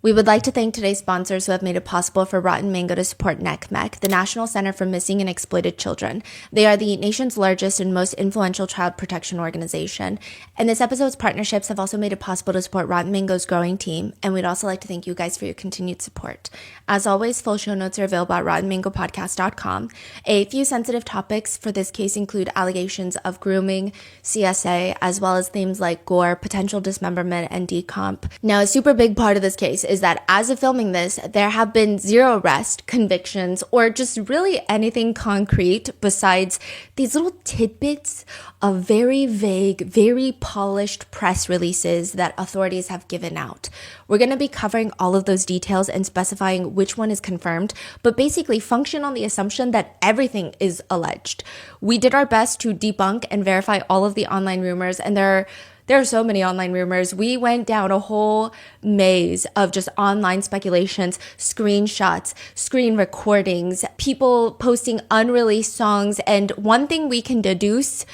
We would like to thank today's sponsors who have made it possible for Rotten Mango to support NECMEC, the National Center for Missing and Exploited Children. They are the nation's largest and most influential child protection organization. And this episode's partnerships have also made it possible to support Rotten Mango's growing team, and we'd also like to thank you guys for your continued support. As always, full show notes are available at rottenmangopodcast.com. A few sensitive topics for this case include allegations of grooming, CSA, as well as themes like gore, potential dismemberment, and decomp. Now, a super big part of this case is that as of filming this, there have been 0 arrest, convictions, or just really anything concrete besides these little tidbits of very vague, very polished press releases that authorities have given out. We're going to be covering all of those details and specifying which one is confirmed, but basically function on the assumption that everything is alleged. We did our best to debunk and verify all of the online rumors, and there are so many online rumors. We went down a whole maze of just online speculations, screenshots, screen recordings, people posting unreleased songs, and one thing we can deduce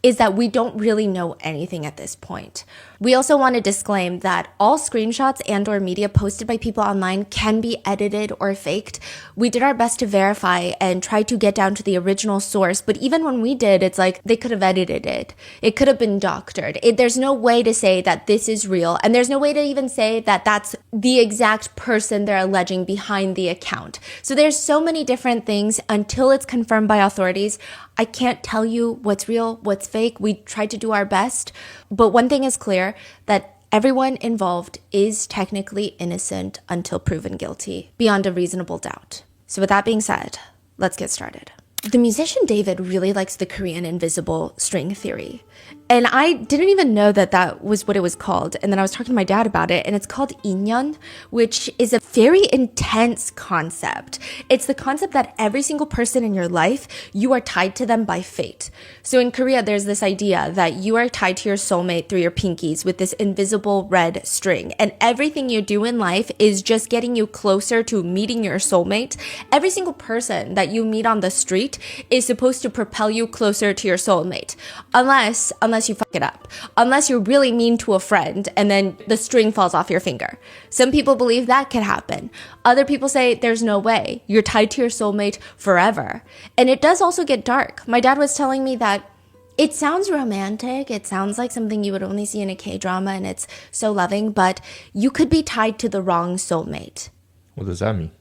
is that we don't really know anything at this point. We also want to disclaim that all screenshots and or media posted by people online can be edited or faked. We did our best to verify and try to get down to the original source, but even when we did, it's like they could have edited it. It could have been doctored. There's no way to say that this is real, and there's no way to even say that that's the exact person they're alleging behind the account. So there's so many different things until it's confirmed by authorities. I can't tell you what's real, what's fake. We tried to do our best, but one thing is clear, that everyone involved is technically innocent until proven guilty, beyond a reasonable doubt. So with that being said, let's get started. The musician David really likes the Korean invisible string theory. And I didn't even know that that was what it was called. And then I was talking to my dad about it, and it's called inyeon, which is a very intense concept. It's the concept that every single person in your life, you are tied to them by fate. So in Korea, there's this idea that you are tied to your soulmate through your pinkies with this invisible red string. And everything you do in life is just getting you closer to meeting your soulmate. Every single person that you meet on the street is supposed to propel you closer to your soulmate. Unless you fuck it up. Unless you're really mean to a friend and then the string falls off your finger. Some people believe that can happen. Other people say there's no way. You're tied to your soulmate forever. And it does also get dark. My dad was telling me that it sounds romantic. It sounds like something you would only see in a K-drama, and it's so loving, but you could be tied to the wrong soulmate. What does that mean?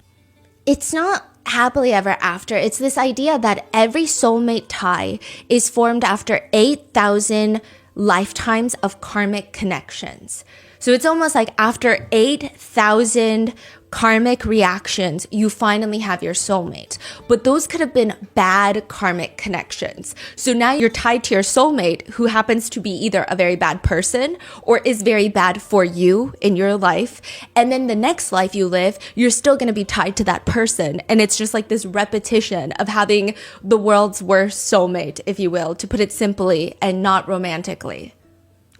It's not happily ever after. It's this idea that every soulmate tie is formed after 8,000 lifetimes of karmic connections. So it's almost like after 8,000 karmic reactions, you finally have your soulmate. But those could have been bad karmic connections. So now you're tied to your soulmate, who happens to be either a very bad person or is very bad for you in your life. And then the next life you live, you're still going to be tied to that person. And it's just like this repetition of having the world's worst soulmate, if you will, to put it simply and not romantically.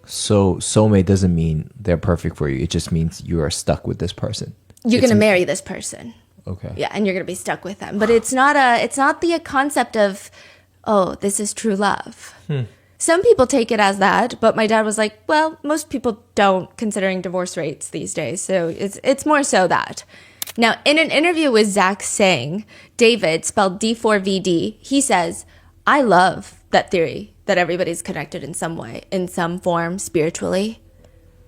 So soulmate doesn't mean they're perfect for you. It just means you are stuck with this person. You're going to marry this person. Okay. Yeah, and you're going to be stuck with them. But it's not the concept of, oh, this is true love. Some people take it as that, but my dad was like, well, most people don't, considering divorce rates these days. So it's more so that. Now, in an interview with Zach Sang, David, spelled D4VD, he says, I love that theory that everybody's connected in some way, in some form, spiritually.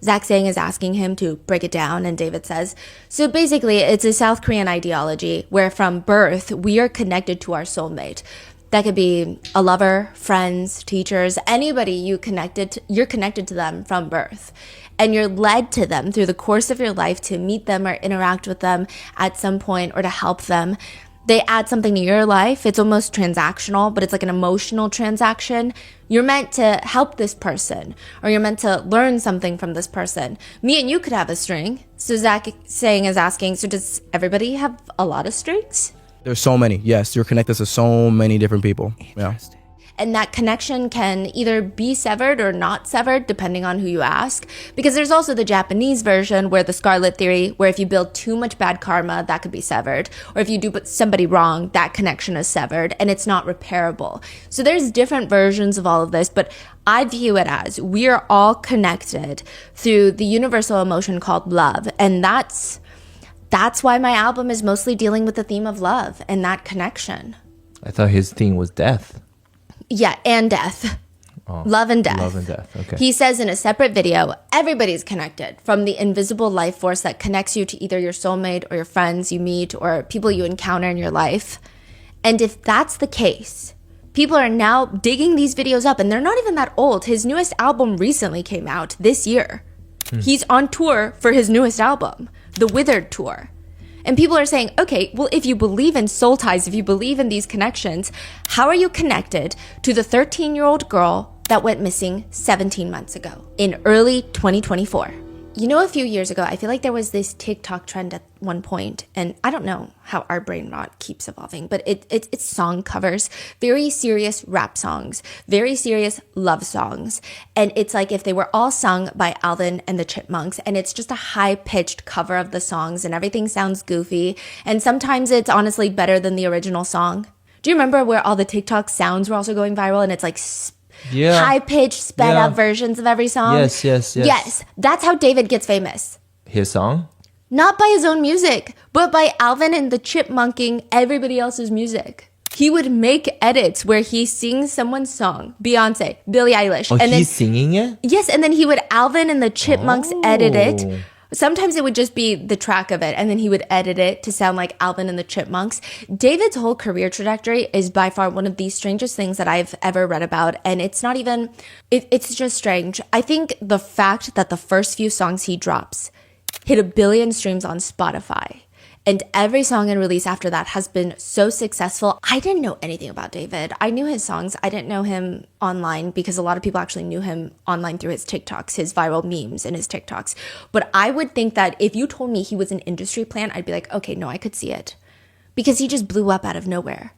Zach Sang is asking him to break it down, and David says, so basically, it's a South Korean ideology where from birth, we are connected to our soulmate. That could be a lover, friends, teachers, anybody you're connected to them from birth. And you're led to them through the course of your life to meet them or interact with them at some point or to help them. They add something to your life. It's almost transactional, but it's like an emotional transaction. You're meant to help this person, or you're meant to learn something from this person. Me and you could have a string. So Zach Sang is asking, so does everybody have a lot of strings? There's so many. Yes, you're connected to so many different people. Interesting. And that connection can either be severed or not severed, depending on who you ask. Because there's also the Japanese version where the Scarlet Theory, where if you build too much bad karma, that could be severed. Or if you do somebody wrong, that connection is severed and it's not repairable. So there's different versions of all of this, but I view it as we are all connected through the universal emotion called love. And that's That's why my album is mostly dealing with the theme of love and that connection. I thought his theme was death. Yeah, and death. Oh, love and death. Love and death. Okay. He says in a separate video, everybody's connected, from the invisible life force that connects you to either your soulmate or your friends you meet or people you encounter in your life. And if that's the case, people are now digging these videos up, and they're not even that old. His newest album recently came out this year. He's on tour for his newest album, the Withered Tour. And people are saying, okay, well, if you believe in soul ties, if you believe in these connections, how are you connected to the 13-year-old girl that went missing 17 months ago in early 2024? You know, a few years ago, I feel like there was this TikTok trend at one point, and I don't know how our brain rot keeps evolving, but it's song covers, very serious rap songs, very serious love songs. And it's like if they were all sung by Alvin and the Chipmunks, and it's just a high-pitched cover of the songs, and everything sounds goofy. And sometimes it's honestly better than the original song. Do you remember where all the TikTok sounds were also going viral, and it's like high-pitched, sped-up versions of every song? Yes. That's how David gets famous. His song? Not by his own music, but by Alvin and the Chipmunking everybody else's music. He would make edits where he sings someone's song, Beyonce, Billie Eilish. Oh, and he's singing it? Yes, and then he would Alvin and the Chipmunks edit it. Sometimes it would just be the track of it, and then he would edit it to sound like Alvin and the Chipmunks. David's whole career trajectory is by far one of the strangest things that I've ever read about, and it's not even, it's just strange. I think the fact that the first few songs he drops hit 1 billion streams on Spotify, and every song and release after that has been so successful. I didn't know anything about David. I knew his songs. I didn't know him online because a lot of people actually knew him online through his TikToks, his viral memes and his TikToks. But I would think that if you told me he was an industry plant, I'd be like, okay, no, I could see it. Because he just blew up out of nowhere.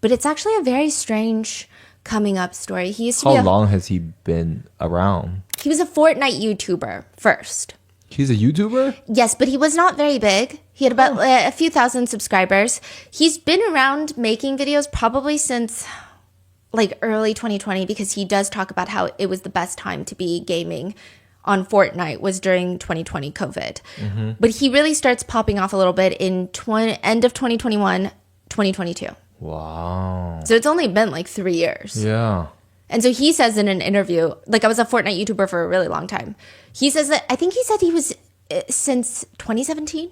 But it's actually a very strange coming up story. He used to How long has he been around? He was a Fortnite YouTuber first. He's a YouTuber? Yes, but he was not very big. He had about a few thousand subscribers. He's been around making videos probably since like early 2020 because he does talk about how it was the best time to be gaming on Fortnite was during 2020 COVID. But he really starts popping off a little bit in end of 2021, 2022. Wow. So it's only been like 3 years. Yeah. And so he says in an interview, like I was a Fortnite YouTuber for a really long time. He says that, I think he said he was since 2017,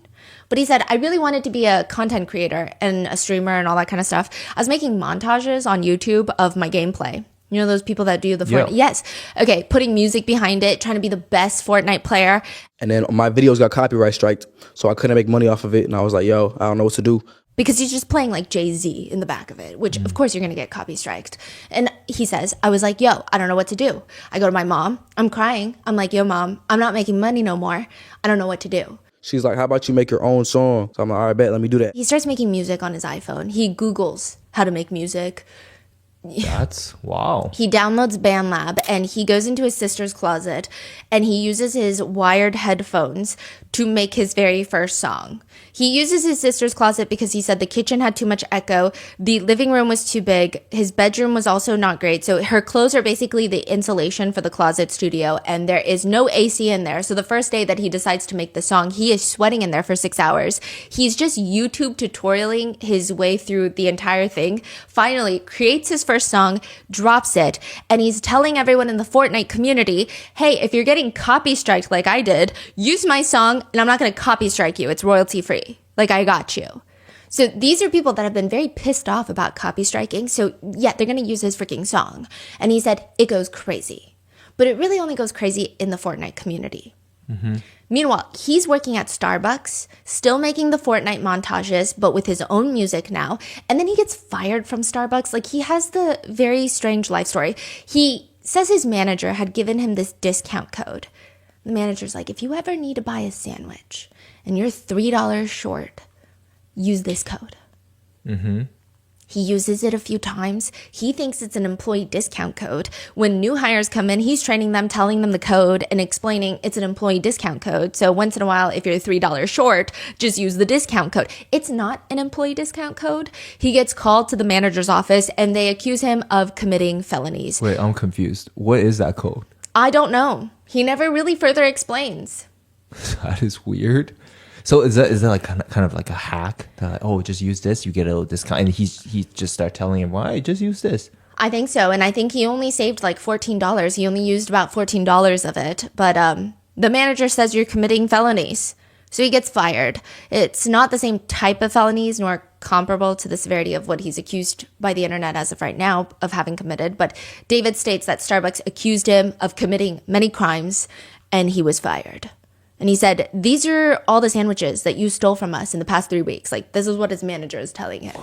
but he said, I really wanted to be a content creator and a streamer and all that kind of stuff. I was making montages on YouTube of my gameplay. You know, those people that do the Fortnite? Yeah. Yes. Okay, putting music behind it, trying to be the best Fortnite player. And then my videos got copyright striked, so I couldn't make money off of it. And I was like, yo, I don't know what to do. Because he's just playing like Jay-Z in the back of it, which of course you're going to get copy striked. And he says, I was like, yo, I don't know what to do. I go to my mom. I'm crying. I'm like, yo, mom, I'm not making money no more. I don't know what to do. She's like, how about you make your own song? So I'm like, all right, bet, let me do that. He starts making music on his iPhone. He Googles how to make music. That's wow. He downloads BandLab and he goes into his sister's closet and he uses his wired headphones to make his very first song. He uses his sister's closet because he said the kitchen had too much echo, the living room was too big, his bedroom was also not great. So her clothes are basically the insulation for the closet studio and there is no AC in there. So the first day that he decides to make the song, he is sweating in there for 6 hours. He's just YouTube tutorialing his way through the entire thing. Finally, creates his first song, drops it, and he's telling everyone in the Fortnite community, hey, if you're getting copy striked like I did, use my song and I'm not going to copy strike you. It's royalty free. Like I got you. So these are people that have been very pissed off about copy striking. So yeah, they're going to use his freaking song. And he said it goes crazy. But it really only goes crazy in the Fortnite community. Meanwhile, he's working at Starbucks, still making the Fortnite montages, but with his own music now. And then he gets fired from Starbucks. Like, he has the very strange life story. He says his manager had given him this discount code. The manager's like, if you ever need to buy a sandwich and you're $3 short, use this code. He uses it a few times. He thinks it's an employee discount code. When new hires come in, he's training them, telling them the code and explaining it's an employee discount code. So once in a while, if you're $3 short, just use the discount code. It's not an employee discount code. He gets called to the manager's office and they accuse him of committing felonies. Wait, I'm confused. What is that code? I don't know. He never really further explains. That is weird. So is that like kind of like a hack? Like, oh, just use this, you get a little discount, and he just start telling him, why just use this? I think so. And I think he only saved like $14. He only used about $14 of it. But the manager says you're committing felonies. So he gets fired. It's not the same type of felonies nor comparable to the severity of what he's accused by the internet as of right now of having committed. But David states that Starbucks accused him of committing many crimes and he was fired. And he said, these are all the sandwiches that you stole from us in the past 3 weeks. Like, this is what his manager is telling him.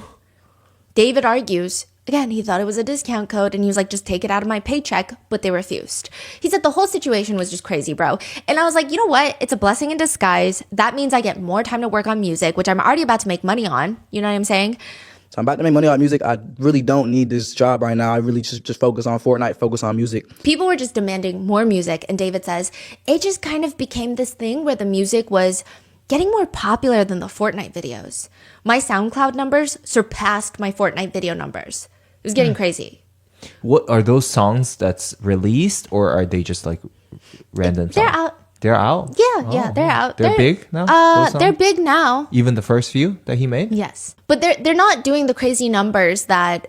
David argues, again, he thought it was a discount code and he was like, just take it out of my paycheck, but they refused. He said the whole situation was just crazy, bro. And I was like, you know what? It's a blessing in disguise. That means I get more time to work on music, which I'm already about to make money on. You know what I'm saying? So I'm about to make money on music. I really don't need this job right now. I really just focus on Fortnite, focus on music. People were just demanding more music. And David says it just kind of became this thing where the music was getting more popular than the Fortnite videos. My SoundCloud numbers surpassed my Fortnite video numbers. It was getting crazy. What are those songs that's released, or are they just like random songs? They're out. They're out? Yeah, they're out. They're big now? Those songs? They're big now. Even the first few that he made? Yes. But they're not doing the crazy numbers that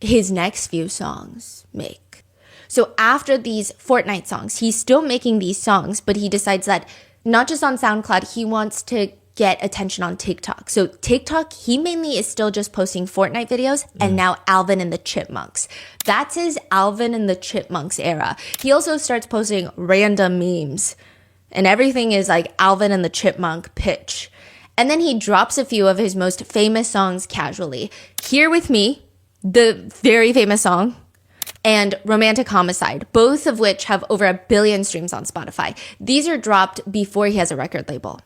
his next few songs make. So after these Fortnite songs, he's still making these songs, but he decides that not just on SoundCloud, he wants to get attention on TikTok. So TikTok, he mainly is still just posting Fortnite videos and now Alvin and the Chipmunks. That's his Alvin and the Chipmunks era. He also starts posting random memes and everything is like Alvin and the Chipmunk pitch. And then he drops a few of his most famous songs casually. Here With Me, the very famous song, and Romantic Homicide, both of which have over 1 billion streams on Spotify. These are dropped before he has a record label.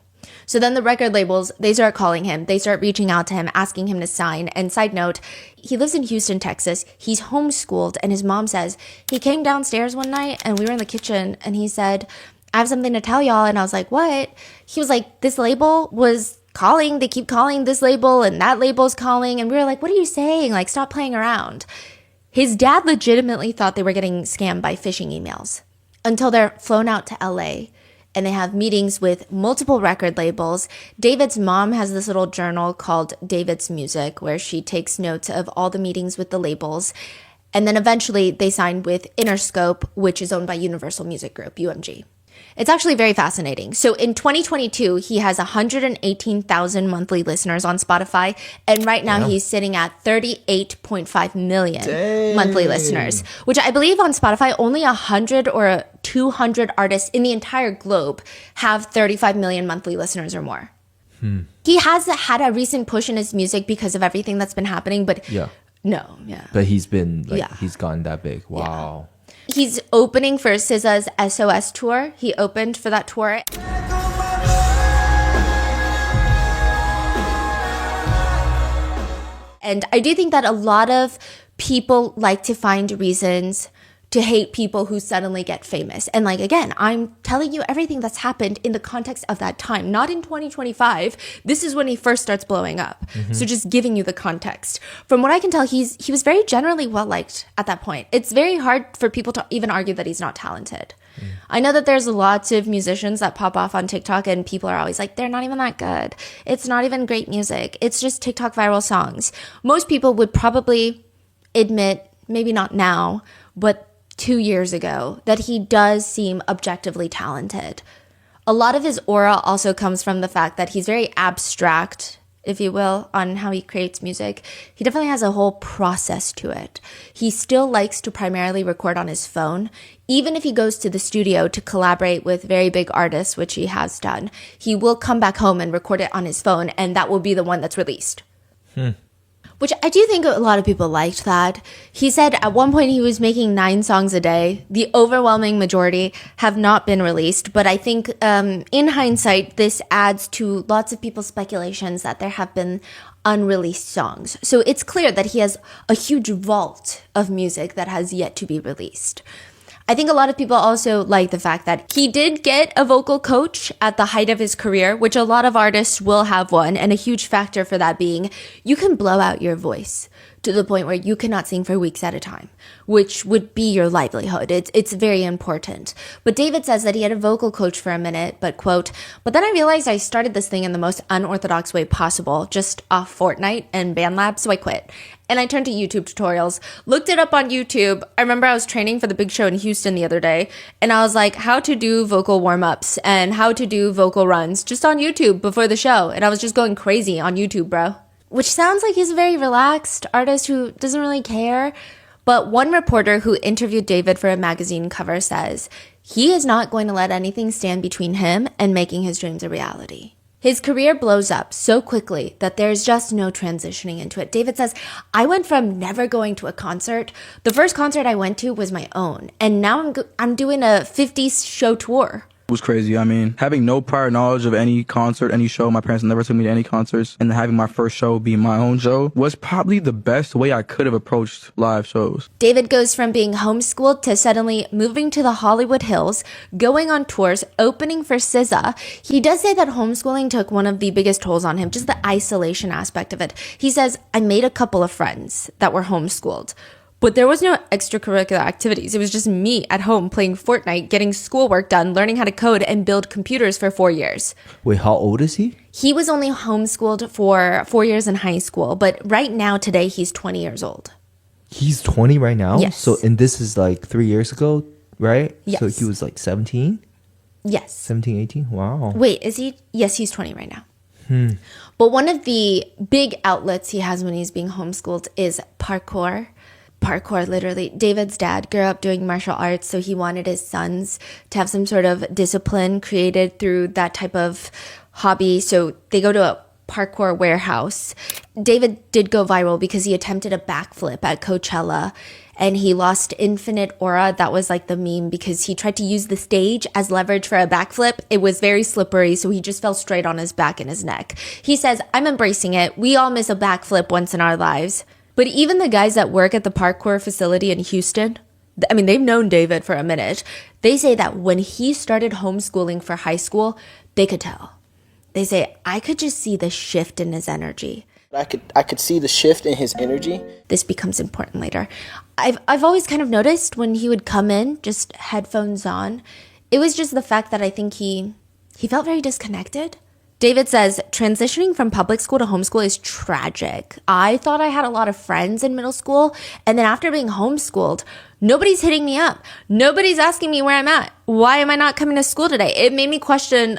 So then the record labels, they start calling him. They start reaching out to him, asking him to sign. And side note, he lives in Houston, Texas. He's homeschooled. And his mom says, he came downstairs one night and we were in the kitchen and he said, I have something to tell y'all. And I was like, what? He was like, this label was calling. They keep calling this label and that label's calling. And we were like, what are you saying? Like, stop playing around. His dad legitimately thought they were getting scammed by phishing emails until they're flown out to LA and they have meetings with multiple record labels. David's mom has this little journal called David's Music where she takes notes of all the meetings with the labels. And then eventually they signed with Interscope, which is owned by Universal Music Group, UMG. It's actually very fascinating. So in 2022, he has 118,000 monthly listeners on Spotify. And right now he's sitting at 38.5 million monthly listeners, which I believe on Spotify, only 100 or 200 artists in the entire globe have 35 million monthly listeners or more. He has had a recent push in his music because of everything that's been happening, but But he's been he's gone that big. Wow. Yeah. He's opening for SZA's SOS tour. He opened for that tour. And I do think that a lot of people like to find reasons to hate people who suddenly get famous. And like, again, I'm telling you everything that's happened in the context of that time, not in 2025. This is when he first starts blowing up. So just giving you the context. From what I can tell, he was very generally well-liked at that point. It's very hard for people to even argue that he's not talented. I know that there's lots of musicians that pop off on TikTok and people are always like, they're not even that good. It's not even great music. It's just TikTok viral songs. Most people would probably admit, maybe not now, but 2 years ago, that he does seem objectively talented. A lot of his aura also comes from the fact that he's very abstract, if you will, on how he creates music. He definitely has a whole process to it. He still likes to primarily record on his phone. Even if he goes to the studio to collaborate with very big artists, which he has done, he will come back home and record it on his phone, and that will be the one that's released. Which I do think a lot of people liked that. He said at one point he was making 9 songs a day. The overwhelming majority have not been released. But I think in hindsight, this adds to lots of people's speculations that there have been unreleased songs. So it's clear that he has a huge vault of music that has yet to be released. I think a lot of people also like the fact that he did get a vocal coach at the height of his career, which a lot of artists will have one, and a huge factor for that being you can blow out your voice to the point where you cannot sing for weeks at a time, which would be your livelihood. It's very important. But David says that he had a vocal coach for a minute, but quote, "But then I realized I started this thing in the most unorthodox way possible, just off Fortnite and BandLab, so I quit. And I turned to YouTube tutorials, looked it up on YouTube. I remember I was training for the big show in Houston the other day, and I was like, how to do vocal warm-ups and how to do vocal runs just on YouTube before the show. And I was just going crazy on YouTube, bro." Which sounds like he's a very relaxed artist who doesn't really care. But one reporter who interviewed David for a magazine cover says he is not going to let anything stand between him and making his dreams a reality. His career blows up so quickly that there's just no transitioning into it. David says, "I went from never going to a concert. The first concert I went to was my own. And now I'm doing a 50-show tour." It was crazy. I mean, having no prior knowledge of any concert, any show, my parents never took me to any concerts, and having my first show be my own show was probably the best way I could have approached live shows. David goes from being homeschooled to suddenly moving to the Hollywood Hills, going on tours, opening for SZA. He does say that homeschooling took one of the biggest tolls on him, just the isolation aspect of it. He says, "I made a couple of friends that were homeschooled, but there was no extracurricular activities. It was just me at home playing Fortnite, getting schoolwork done, learning how to code and build computers for 4 years." Wait, how old is he? He was only homeschooled for 4 years in high school, but right now, today, he's 20 years old. He's 20 right now? Yes. So, and this is like 3 years ago, right? Yes. So he was like 17? Yes. 17, 18? Wow. Wait, is he? Yes, he's 20 right now. But one of the big outlets he has when he's being homeschooled is parkour. Parkour, literally. David's dad grew up doing martial arts, so he wanted his sons to have some sort of discipline created through that type of hobby. So they go to a parkour warehouse. David did go viral because he attempted a backflip at Coachella and he lost infinite aura. That was like the meme because he tried to use the stage as leverage for a backflip. It was very slippery, so he just fell straight on his back and his neck. He says, "I'm embracing it. We all miss a backflip once in our lives." But even the guys that work at the parkour facility in Houston, I mean, they've known David for a minute. They say that when he started homeschooling for high school, they could tell. They say, "I could just see the shift in his energy." I could see the shift in his energy. This becomes important later. I've always kind of noticed when he would come in, just headphones on, it was just the fact that I think he felt very disconnected. David says, "Transitioning from public school to homeschool is tragic. I thought I had a lot of friends in middle school, and then after being homeschooled, nobody's hitting me up. Nobody's asking me where I'm at. Why am I not coming to school today?" It made me question,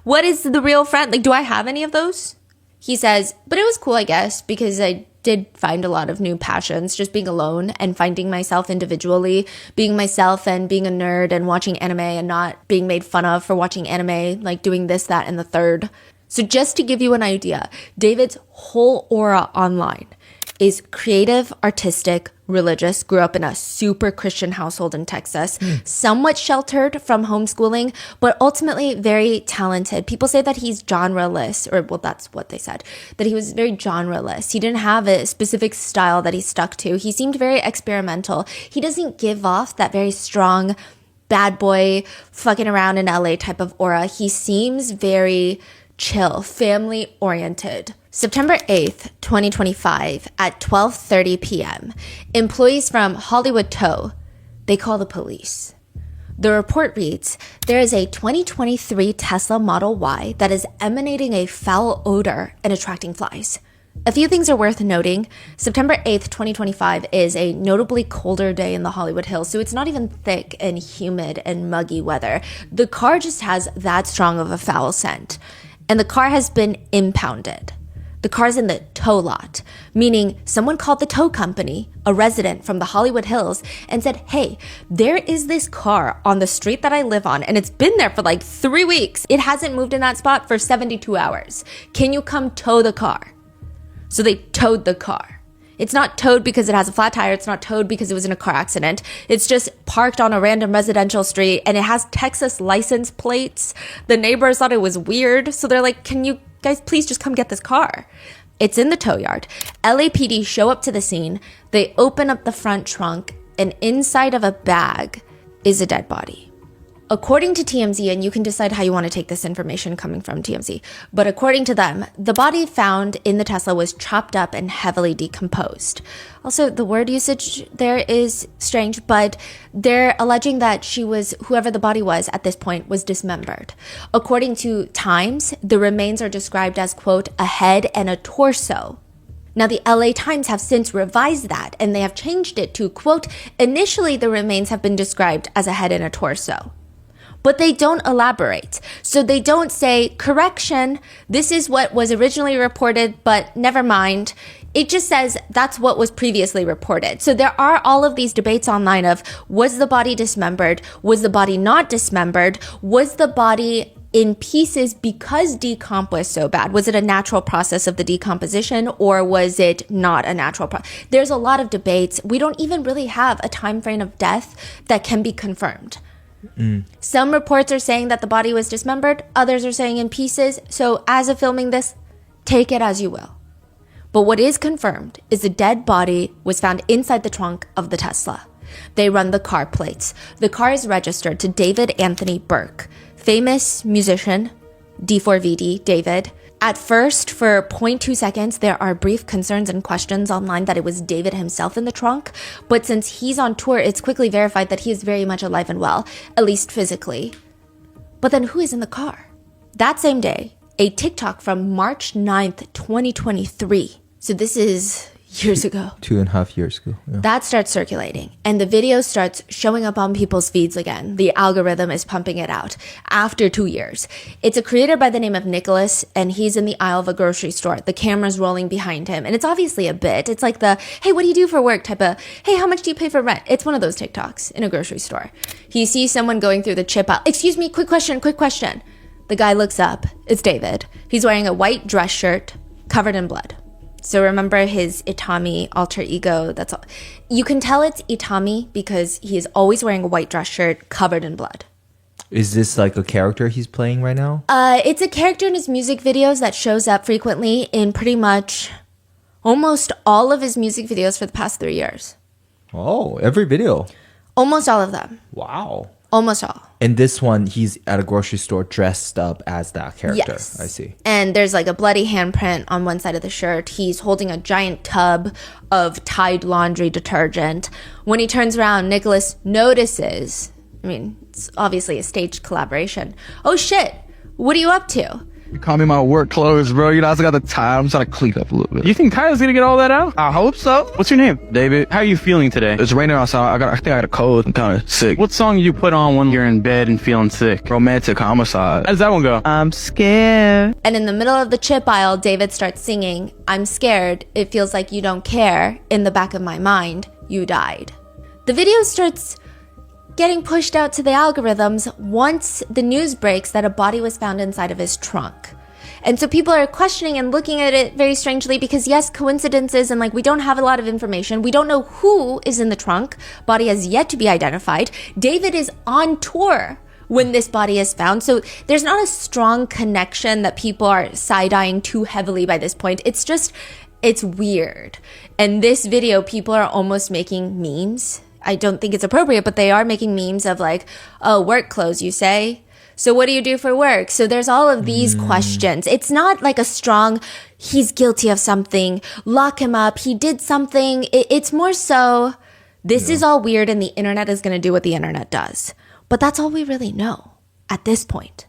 what is the real friend? Like, do I have any of those? He says, "But it was cool, I guess, because I did find a lot of new passions, just being alone and finding myself individually, being myself and being a nerd and watching anime and not being made fun of for watching anime, like doing this, that, and the third." So just to give you an idea, David's whole aura online is creative, artistic, religious, grew up in a super Christian household in Texas, somewhat sheltered from homeschooling, but ultimately very talented. People say that he's genreless, or well, that's what they said, that he was very genreless. He didn't have a specific style that he stuck to. He seemed very experimental. He doesn't give off that very strong bad boy fucking around in LA type of aura. He seems very chill, family oriented. September 8th, 2025 at 12:30 p.m., employees from Hollywood Tow, they call the police. The report reads, "There is a 2023 Tesla Model Y that is emanating a foul odor and attracting flies." A few things are worth noting. September 8th, 2025 is a notably colder day in the Hollywood Hills, so it's not even thick and humid and muggy weather. The car just has that strong of a foul scent. And the car has been impounded. The car's in the tow lot, meaning someone called the tow company, a resident from the Hollywood Hills, and said, "Hey, there is this car on the street that I live on, and it's been there for like 3 weeks. It hasn't moved in that spot for 72 hours. Can you come tow the car?" So they towed the car. It's not towed because it has a flat tire. It's not towed because it was in a car accident. It's just parked on a random residential street, and it has Texas license plates. The neighbors thought it was weird, so they're like, "Can you guys please just come get this car?" It's in the tow yard. LAPD show up to the scene. They open up the front trunk, and inside of a bag is a dead body. According to TMZ, and you can decide how you want to take this information coming from TMZ, but according to them, the body found in the Tesla was chopped up and heavily decomposed. Also, the word usage there is strange, but they're alleging that whoever the body was at this point was dismembered. According to Times, the remains are described as, quote, a head and a torso. Now, the LA Times have since revised that, and they have changed it to, quote, initially the remains have been described as a head and a torso. But they don't elaborate. So they don't say, correction, this is what was originally reported, but never mind. It just says that's what was previously reported. So there are all of these debates online of, was the body dismembered? Was the body not dismembered? Was the body in pieces because decomp was so bad? Was it a natural process of the decomposition, or was it not a natural process? There's a lot of debates. We don't even really have a time frame of death that can be confirmed. Some reports are saying that the body was dismembered. Others are saying in pieces. So as of filming this, take it as you will. But what is confirmed is the dead body was found inside the trunk of the Tesla. They run the car plates. The car is registered to David Anthony Burke, famous musician, D4VD, David. At first, for 0.2 seconds, there are brief concerns and questions online that it was David himself in the trunk. But since he's on tour, it's quickly verified that he is very much alive and well, at least physically. But then who is in the car? That same day, a TikTok from March 9th, 2023. So this is years ago. 2.5 years ago. Yeah. That starts circulating, and the video starts showing up on people's feeds again. The algorithm is pumping it out after 2 years. It's a creator by the name of Nicholas, and he's in the aisle of a grocery store. The camera's rolling behind him, and it's obviously a bit. It's like the, hey, what do you do for work type of, hey, how much do you pay for rent? It's one of those TikToks in a grocery store. He sees someone going through the chip aisle. Excuse me, quick question. The guy looks up. It's David. He's wearing a white dress shirt covered in blood. So remember his Itami alter ego. That's all. You can tell it's Itami because he is always wearing a white dress shirt covered in blood. Is this like a character he's playing right now? It's a character in his music videos that shows up frequently in pretty much almost all of his music videos for the past 3 years. Oh, every video. Almost all of them. Wow. Almost all. And this one, he's at a grocery store dressed up as that character. Yes. I see. And there's like a bloody handprint on one side of the shirt. He's holding a giant tub of Tide laundry detergent. When he turns around, Nicholas notices, I mean, it's obviously a staged collaboration. Oh shit, what are you up to? You call me my work clothes, bro. You know, I still got the time. I'm trying to clean up a little bit. You think Tyler's gonna get all that out? I hope so. What's your name? David. How are you feeling today? It's raining outside. I think I got a cold. I'm kind of sick. What song do you put on when you're in bed and feeling sick? Romantic homicide. How does that one go? I'm scared. And in the middle of the chip aisle, David starts singing, I'm scared, it feels like you don't care, in the back of my mind, you died. The video starts getting pushed out to the algorithms once the news breaks that a body was found inside of his trunk. And so people are questioning and looking at it very strangely because yes, coincidences and like we don't have a lot of information. We don't know who is in the trunk. Body has yet to be identified. David is on tour when this body is found. So there's not a strong connection that people are side-eyeing too heavily by this point. It's just, it's weird. And this video, people are almost making memes. I don't think it's appropriate, but they are making memes of like, oh, work clothes, you say? So what do you do for work? So there's all of these questions. It's not like a strong, he's guilty of something, lock him up, he did something. It's more so, this is all weird and the internet is going to do what the internet does. But that's all we really know at this point.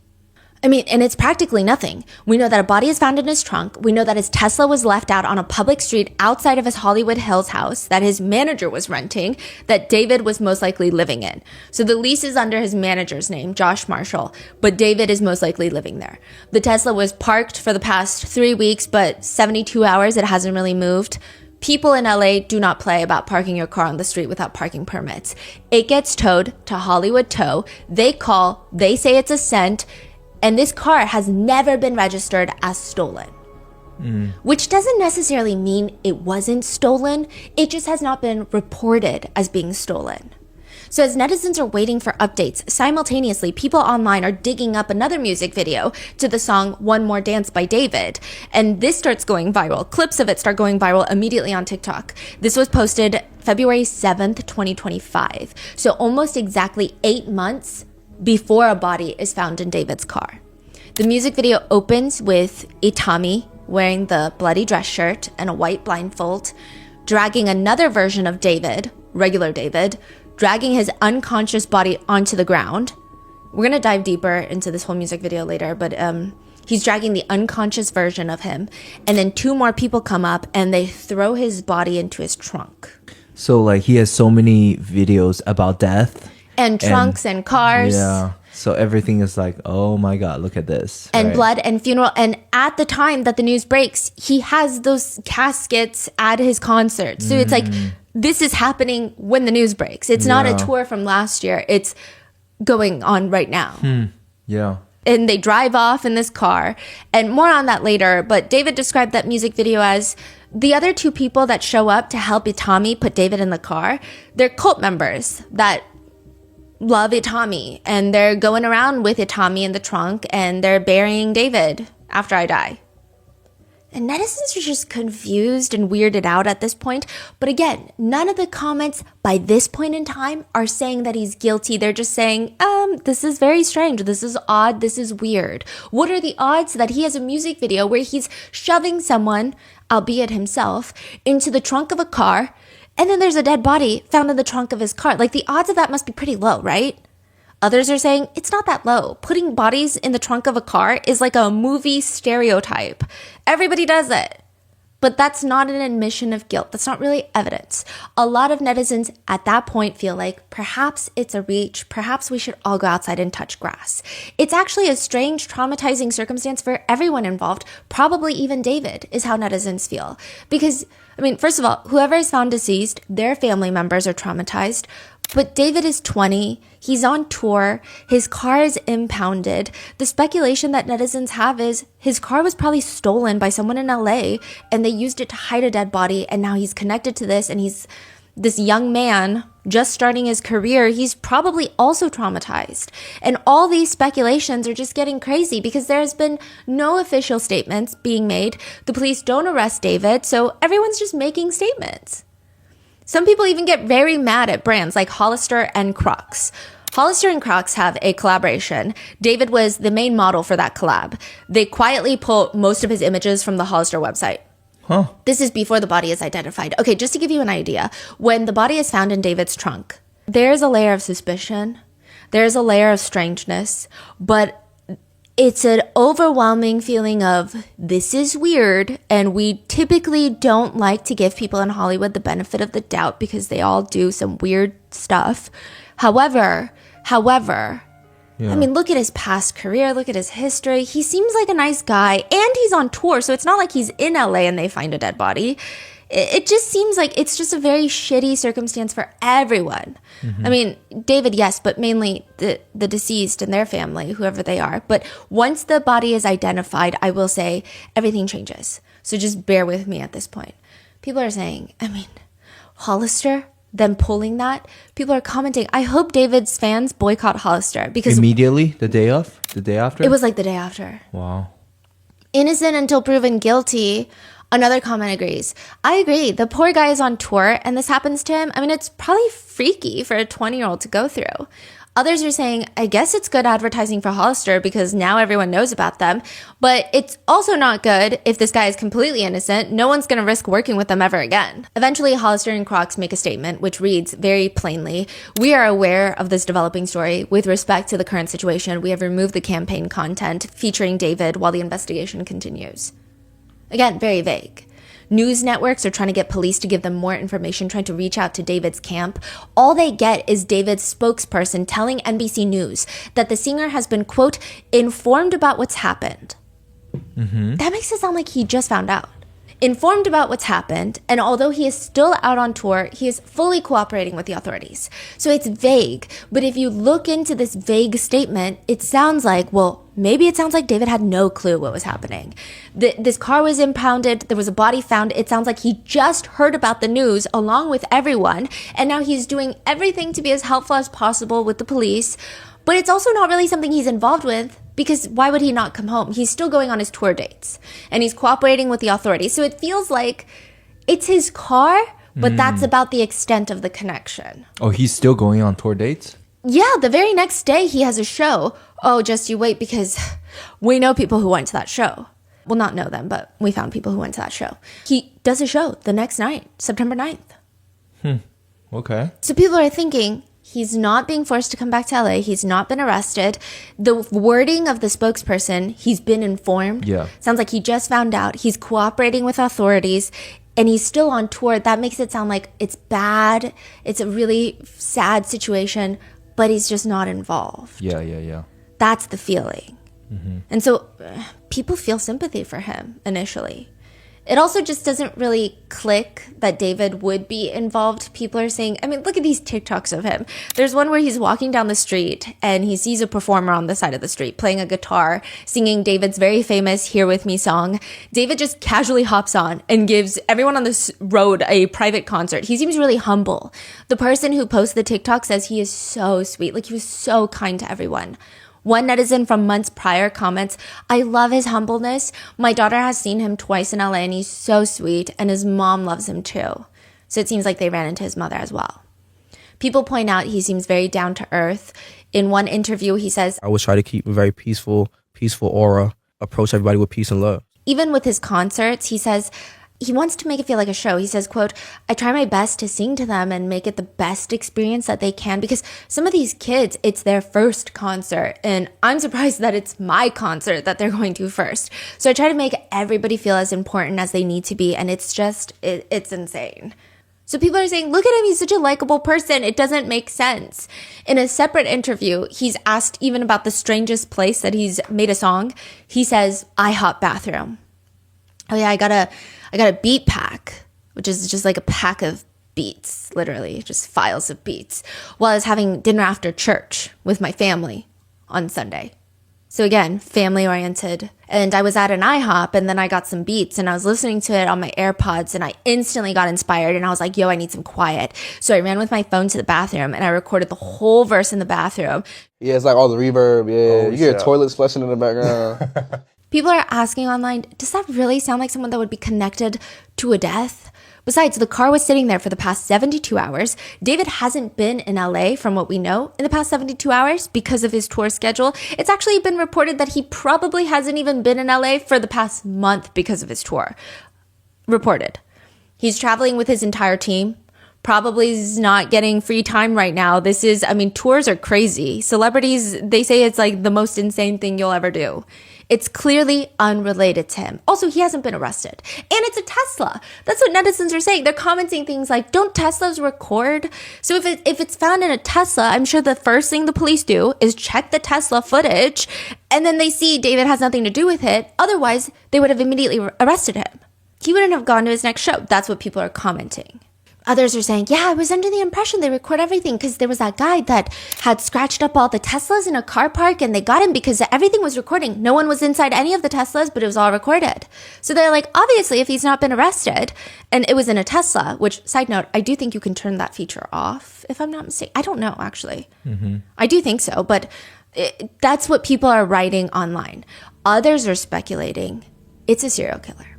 I mean, and it's practically nothing. We know that a body is found in his trunk. We know that his Tesla was left out on a public street outside of his Hollywood Hills house that his manager was renting, that David was most likely living in. So the lease is under his manager's name, Josh Marshall, but David is most likely living there. The Tesla was parked for the past 3 weeks, but 72 hours, it hasn't really moved. People in LA do not play about parking your car on the street without parking permits. It gets towed to Hollywood Tow. They call, they say it's a cent, and this car has never been registered as stolen. Which doesn't necessarily mean it wasn't stolen. It just has not been reported as being stolen. So as netizens are waiting for updates, simultaneously, people online are digging up another music video to the song One More Dance by David. And this starts going viral. Clips of it start going viral immediately on TikTok. This was posted February 7th, 2025. So almost exactly 8 months before a body is found in David's car. The music video opens with Itami wearing the bloody dress shirt and a white blindfold, dragging another version of David, regular David, dragging his unconscious body onto the ground. We're going to dive deeper into this whole music video later, but he's dragging the unconscious version of him. And then two more people come up and they throw his body into his trunk. So like he has so many videos about death. And trunks and cars. Yeah. So everything is like, oh my God, look at this. And right? blood and funeral. And at the time that the news breaks, he has those caskets at his concert. So it's like, this is happening when the news breaks. It's not a tour from last year. It's going on right now. Yeah. And they drive off in this car. And more on that later. But David described that music video as the other two people that show up to help Itami put David in the car. They're cult members that love Itami, and they're going around with Itami in the trunk, and they're burying David after I die. And netizens are just confused and weirded out at this point. But again, none of the comments by this point in time are saying that he's guilty. They're just saying, this is very strange. This is odd. This is weird. What are the odds that he has a music video where he's shoving someone, albeit himself, into the trunk of a car, and then there's a dead body found in the trunk of his car? Like, the odds of that must be pretty low, right? Others are saying it's not that low. Putting bodies in the trunk of a car is like a movie stereotype. Everybody does it. But that's not an admission of guilt. That's not really evidence. A lot of netizens at that point feel like perhaps it's a reach. Perhaps we should all go outside and touch grass. It's actually a strange, traumatizing circumstance for everyone involved. Probably even David is how netizens feel. Because, I mean, first of all, whoever is found deceased, their family members are traumatized. But David is 20, he's on tour, his car is impounded. The speculation that netizens have is his car was probably stolen by someone in LA and they used it to hide a dead body, and now he's connected to this, and he's this young man just starting his career. He's probably also traumatized. And all these speculations are just getting crazy because there's been no official statements being made. The police don't arrest David, so everyone's just making statements. Some people even get very mad at brands like Hollister and Crocs. Hollister and Crocs have a collaboration. David was the main model for that collab. They quietly pull most of his images from the Hollister website. Huh. This is before the body is identified. Okay, just to give you an idea, when the body is found in David's trunk, there's a layer of suspicion, there's a layer of strangeness, but it's an overwhelming feeling of this is weird, and we typically don't like to give people in Hollywood the benefit of the doubt because they all do some weird stuff. However, Yeah. I mean, look at his past career, look at his history. He seems like a nice guy, and he's on tour, so it's not like he's in LA and they find a dead body. It just seems like it's just a very shitty circumstance for everyone. I mean, David, yes, but mainly the deceased and their family, whoever they are. But once the body is identified, I will say everything changes. So just bear with me at this point. People are saying, I mean, Hollister, them pulling that. People are commenting, I hope David's fans boycott Hollister because Immediately, the day after? it was like the day after. Wow. Innocent until proven guilty. Another comment agrees. I agree. The poor guy is on tour and this happens to him. I mean, it's probably freaky for a 20-year-old to go through. Others are saying, I guess it's good advertising for Hollister because now everyone knows about them. But it's also not good if this guy is completely innocent. No one's going to risk working with them ever again. Eventually, Hollister and Crocs make a statement which reads very plainly, we are aware of this developing story. With respect to the current situation, we have removed the campaign content featuring David while the investigation continues. Again, very vague. News networks are trying to get police to give them more information, trying to reach out to David's camp. All they get is David's spokesperson telling NBC News that the singer has been, quote, informed about what's happened. That makes it sound like he just found out. Informed about what's happened, and although he is still out on tour, he is fully cooperating with the authorities. So it's vague, but if you look into this vague statement, it sounds like, well, maybe it sounds like David had no clue what was happening. This car was impounded, there was a body found, it sounds like he just heard about the news along with everyone, and now he's doing everything to be as helpful as possible with the police, but it's also not really something he's involved with. Because why would he not come home? He's still going on his tour dates and he's cooperating with the authorities. So it feels like it's his car, but that's about the extent of the connection. Oh, he's still going on tour dates? Yeah, the very next day he has a show. Oh, just you wait, because we know people who went to that show. Well, not know them, but we found people who went to that show. He does a show the next night, September 9th. Okay. So people are thinking he's not being forced to come back to LA. He's not been arrested. The wording of the spokesperson, he's been informed. Yeah. Sounds like he just found out. He's cooperating with authorities and he's still on tour. That makes it sound like it's bad. It's a really sad situation, but he's just not involved. Yeah. That's the feeling. And so people feel sympathy for him initially. It also just doesn't really click that David would be involved. People are saying, I mean, look at these TikToks of him. There's one where he's walking down the street and he sees a performer on the side of the street playing a guitar, singing David's very famous Here With Me song. David just casually hops on and gives everyone on this road a private concert. He seems really humble. The person who posts the TikTok says he is so sweet. Like, he was so kind to everyone. One netizen from months prior comments, I love his humbleness. My daughter has seen him twice in LA and he's so sweet, and his mom loves him too. So it seems like they ran into his mother as well. People point out he seems very down to earth. In one interview, he says, I always try to keep a very peaceful aura, approach everybody with peace and love. Even with his concerts, he says, he wants to make it feel like a show. He says, quote, I try my best to sing to them and make it the best experience that they can, because some of these kids, it's their first concert. And I'm surprised that it's my concert that they're going to first. So I try to make everybody feel as important as they need to be. And it's just, it's insane. So people are saying, look at him, he's such a likable person. It doesn't make sense. In a separate interview, he's asked even about the strangest place that he's made a song. He says, IHOP bathroom. Oh yeah, I got a beat pack, which is just like a pack of beats, literally, just files of beats, while I was having dinner after church with my family on Sunday. So again, family oriented. And I was at an IHOP and then I got some beats and I was listening to it on my AirPods and I instantly got inspired and I was like, yo, I need some quiet. So I ran with my phone to the bathroom and I recorded the whole verse in the bathroom. Yeah, it's like all the reverb. Yeah, you hear toilets flushing in the background. People are asking online, does that really sound like someone that would be connected to a death? Besides, the car was sitting there for the past 72 hours. David hasn't been in LA, from what we know, in the past 72 hours because of his tour schedule. It's actually been reported that he probably hasn't even been in LA for the past month because of his tour. Reported. He's traveling with his entire team. Probably is not getting free time right now. Tours are crazy. Celebrities, they say it's like the most insane thing you'll ever do. It's clearly unrelated to him. Also, he hasn't been arrested. And it's a Tesla. That's what netizens are saying. They're commenting things like, don't Teslas record? So if it's found in a Tesla, I'm sure the first thing the police do is check the Tesla footage, and then they see David has nothing to do with it. Otherwise, they would have immediately arrested him. He wouldn't have gone to his next show. That's what people are commenting. Others are saying, yeah, I was under the impression they record everything because there was that guy that had scratched up all the Teslas in a car park and they got him because everything was recording. No one was inside any of the Teslas, but it was all recorded. So they're like, obviously, if he's not been arrested and it was in a Tesla, which, side note, I do think you can turn that feature off, if I'm not mistaken. I don't know, actually. I do think so, but that's what people are writing online. Others are speculating it's a serial killer.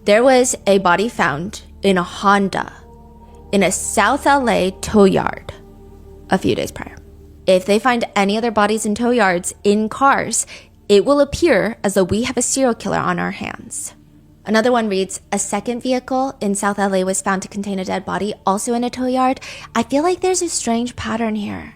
There was a body found in a Honda in a South LA tow yard a few days prior. If they find any other bodies in tow yards in cars, it will appear as though we have a serial killer on our hands. Another one reads, a second vehicle in South LA was found to contain a dead body, also in a tow yard. I feel like there's a strange pattern here.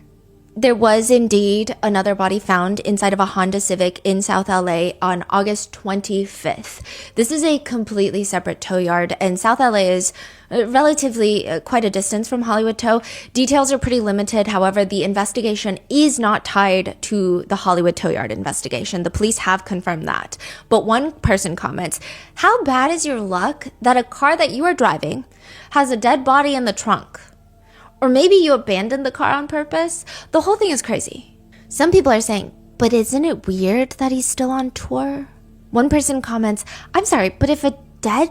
There was indeed another body found inside of a Honda Civic in South LA on August 25th. This is a completely separate tow yard, and South LA is relatively quite a distance from Hollywood Tow. Details are pretty limited. However, the investigation is not tied to the Hollywood Tow Yard investigation. The police have confirmed that. But one person comments, how bad is your luck that a car that you are driving has a dead body in the trunk? Or maybe you abandoned the car on purpose. The whole thing is crazy. Some people are saying, but isn't it weird that he's still on tour? One person comments, I'm sorry, but if a dead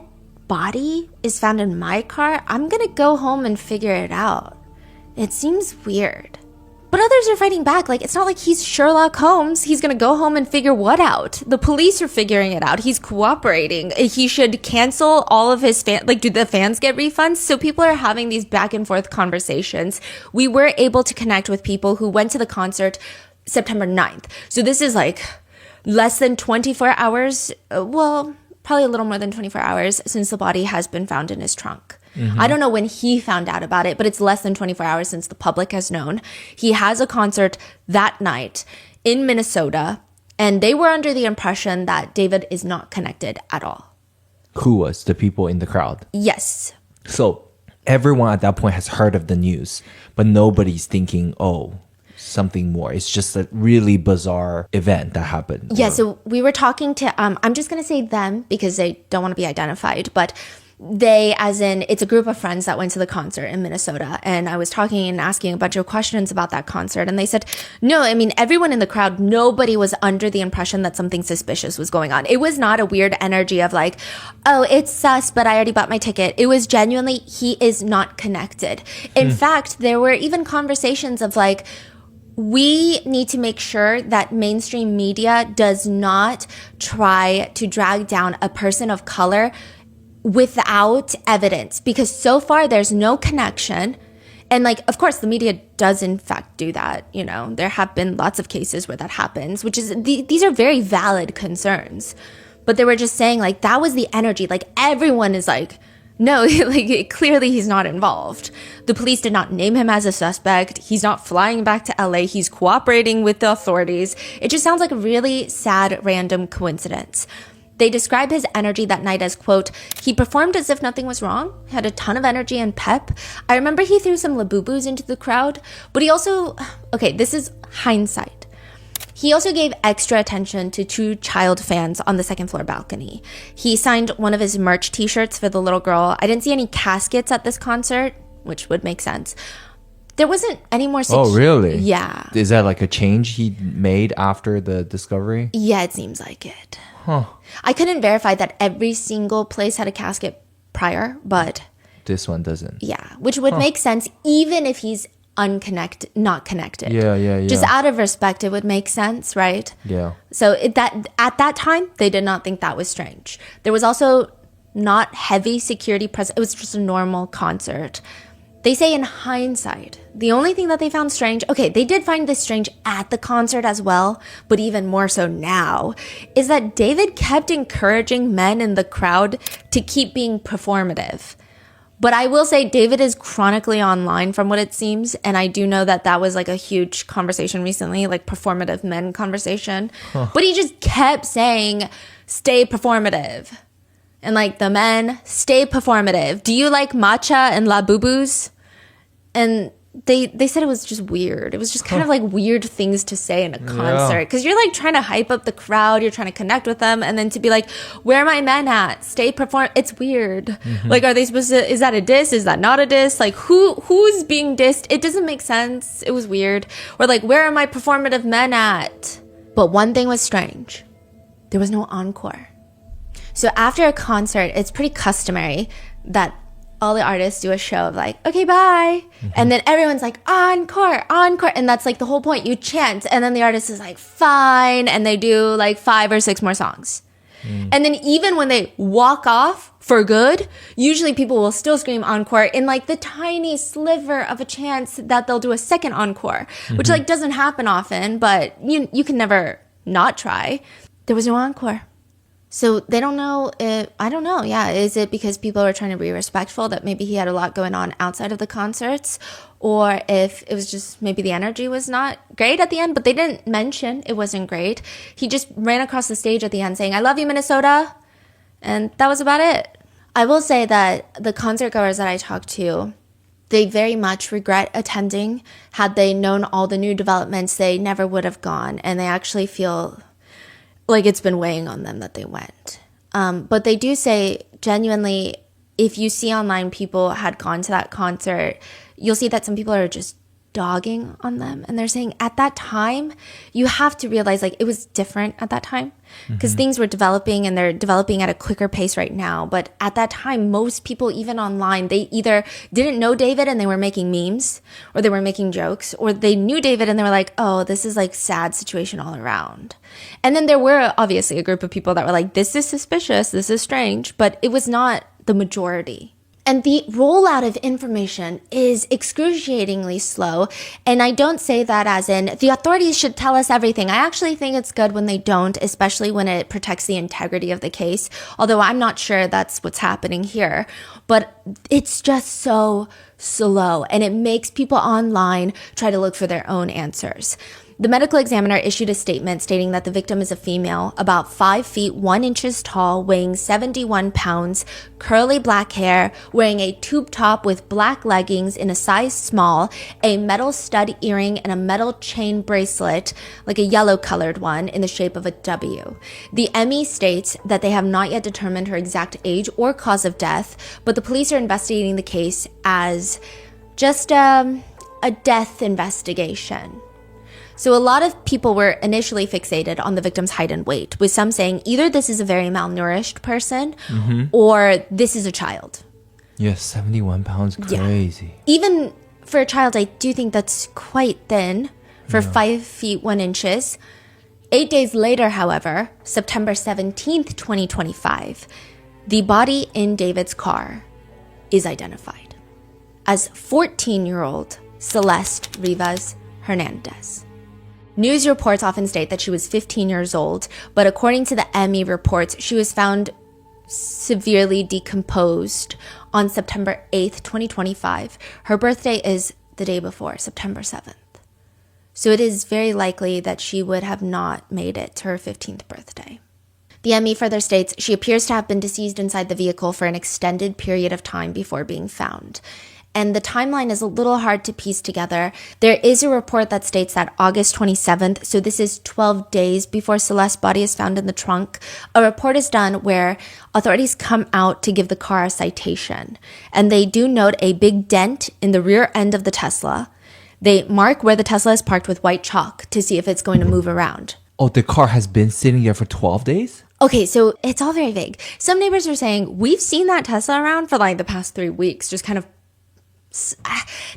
body is found in my car, I'm gonna go home and figure it out. It seems weird. But others are fighting back. Like, it's not like he's Sherlock Holmes. He's going to go home and figure what out? The police are figuring it out. He's cooperating. He should cancel all of his fans. Like, do the fans get refunds? So people are having these back and forth conversations. We were able to connect with people who went to the concert September 9th. So this is like less than 24 hours. Well, probably a little more than 24 hours since the body has been found in his trunk. I don't know when he found out about it, but it's less than 24 hours since the public has known. He has a concert that night in Minnesota, and they were under the impression that David is not connected at all. Who was the people in the crowd? Yes. So everyone at that point has heard of the news, but nobody's thinking, oh, something more. It's just a really bizarre event that happened. Yeah, so we were talking to, I'm just going to say them because they don't want to be identified, but they, as in, it's a group of friends that went to the concert in Minnesota. And I was talking and asking a bunch of questions about that concert. And they said, no, I mean, everyone in the crowd, nobody was under the impression that something suspicious was going on. It was not a weird energy of like, oh, it's sus, but I already bought my ticket. It was genuinely, he is not connected. In fact, there were even conversations of like, we need to make sure that mainstream media does not try to drag down a person of color without evidence, because so far there's no connection. And like, of course, the media does in fact do that. You know, there have been lots of cases where that happens, which is, these are very valid concerns. But they were just saying like, that was the energy. Like everyone is like, no, like clearly he's not involved. The police did not name him as a suspect. He's not flying back to LA. He's cooperating with the authorities. It just sounds like a really sad, random coincidence. They describe his energy that night as, quote, he performed as if nothing was wrong, had a ton of energy and pep. I remember he threw some labubus into the crowd, but he also, okay, this is hindsight. He also gave extra attention to two child fans on the second floor balcony. He signed one of his merch t-shirts for the little girl. I didn't see any caskets at this concert, which would make sense. There wasn't any more... Oh, really? Yeah. Is that like a change he made after the discovery? Yeah, it seems like it. Huh. I couldn't verify that every single place had a casket prior, but... This one doesn't. Yeah, which would make sense even if he's not connected. Yeah. Just out of respect, it would make sense, right? Yeah. So that at that time, they did not think that was strange. There was also not heavy security present. It was just a normal concert. They say in hindsight, the only thing that they found strange, okay, they did find this strange at the concert as well, but even more so now, is that David kept encouraging men in the crowd to keep being performative. But I will say David is chronically online from what it seems, and I do know that that was like a huge conversation recently, like performative men conversation. But he just kept saying, stay performative. And like the men, stay performative. Do you like matcha and labubus? And they said it was just weird. It was just kind of like weird things to say in a concert. Because you're like trying to hype up the crowd. You're trying to connect with them. And then to be like, where are my men at? Stay perform. It's weird. Like, are they supposed to, is that a diss? Is that not a diss? Like, who's being dissed? It doesn't make sense. It was weird. Or like, where are my performative men at? But one thing was strange. There was no encore. So after a concert, it's pretty customary that all the artists do a show of like, okay, bye. And then everyone's like, encore, encore. And that's like the whole point. You chant. And then the artist is like, fine. And they do like 5 or 6 more songs. And then even when they walk off for good, usually people will still scream encore in like the tiny sliver of a chance that they'll do a second encore, which like doesn't happen often, but you can never not try. There was no encore. So they don't know if, I don't know, yeah. Is it because people are trying to be respectful that maybe he had a lot going on outside of the concerts? Or if it was just maybe the energy was not great at the end, but they didn't mention it wasn't great. He just ran across the stage at the end saying, I love you, Minnesota. And that was about it. I will say that the concert goers that I talked to, they very much regret attending. Had they known all the new developments, they never would have gone. And they actually feel like it's been weighing on them that they went. But they do say, genuinely, if you see online people had gone to that concert, you'll see that some people are just dogging on them. And they're saying at that time, you have to realize like it was different at that time because things were developing and they're developing at a quicker pace right now. But at that time, most people, even online, they either didn't know David and they were making memes or they were making jokes, or they knew David and they were like, oh, this is like sad situation all around. And then there were obviously a group of people that were like, this is suspicious, this is strange, but it was not the majority. And the rollout of information is excruciatingly slow. And I don't say that as in the authorities should tell us everything. I actually think it's good when they don't, especially when it protects the integrity of the case. Although I'm not sure that's what's happening here. But it's just so slow. And it makes people online try to look for their own answers. The medical examiner issued a statement stating that the victim is a female, about 5 feet 1 inches tall, weighing 71 pounds, curly black hair, wearing a tube top with black leggings in a size small, a metal stud earring, and a metal chain bracelet, like a yellow colored one, in the shape of a W. The ME states that they have not yet determined her exact age or cause of death, but the police are investigating the case as just a death investigation. So a lot of people were initially fixated on the victim's height and weight, with some saying either this is a very malnourished person or this is a child. Yes, 71 pounds, crazy. Yeah. Even for a child, I do think that's quite thin for 5 feet 1 inches. 8 days later, however, September 17th, 2025, the body in David's car is identified as 14-year-old Celeste Rivas Hernandez. News reports often state that she was 15 years old, but according to the ME reports, she was found severely decomposed on September 8th, 2025. Her birthday is the day before, September 7th. So it is very likely that she would have not made it to her 15th birthday. The ME further states she appears to have been deceased inside the vehicle for an extended period of time before being found. And the timeline is a little hard to piece together. There is a report that states that August 27th, so this is 12 days before Celeste's body is found in the trunk, a report is done where authorities come out to give the car a citation. And they do note a big dent in the rear end of the Tesla. They mark where the Tesla is parked with white chalk to see if it's going to move around. Oh, the car has been sitting there for 12 days? Okay, so it's all very vague. Some neighbors are saying, we've seen that Tesla around for like the past 3 weeks, just kind of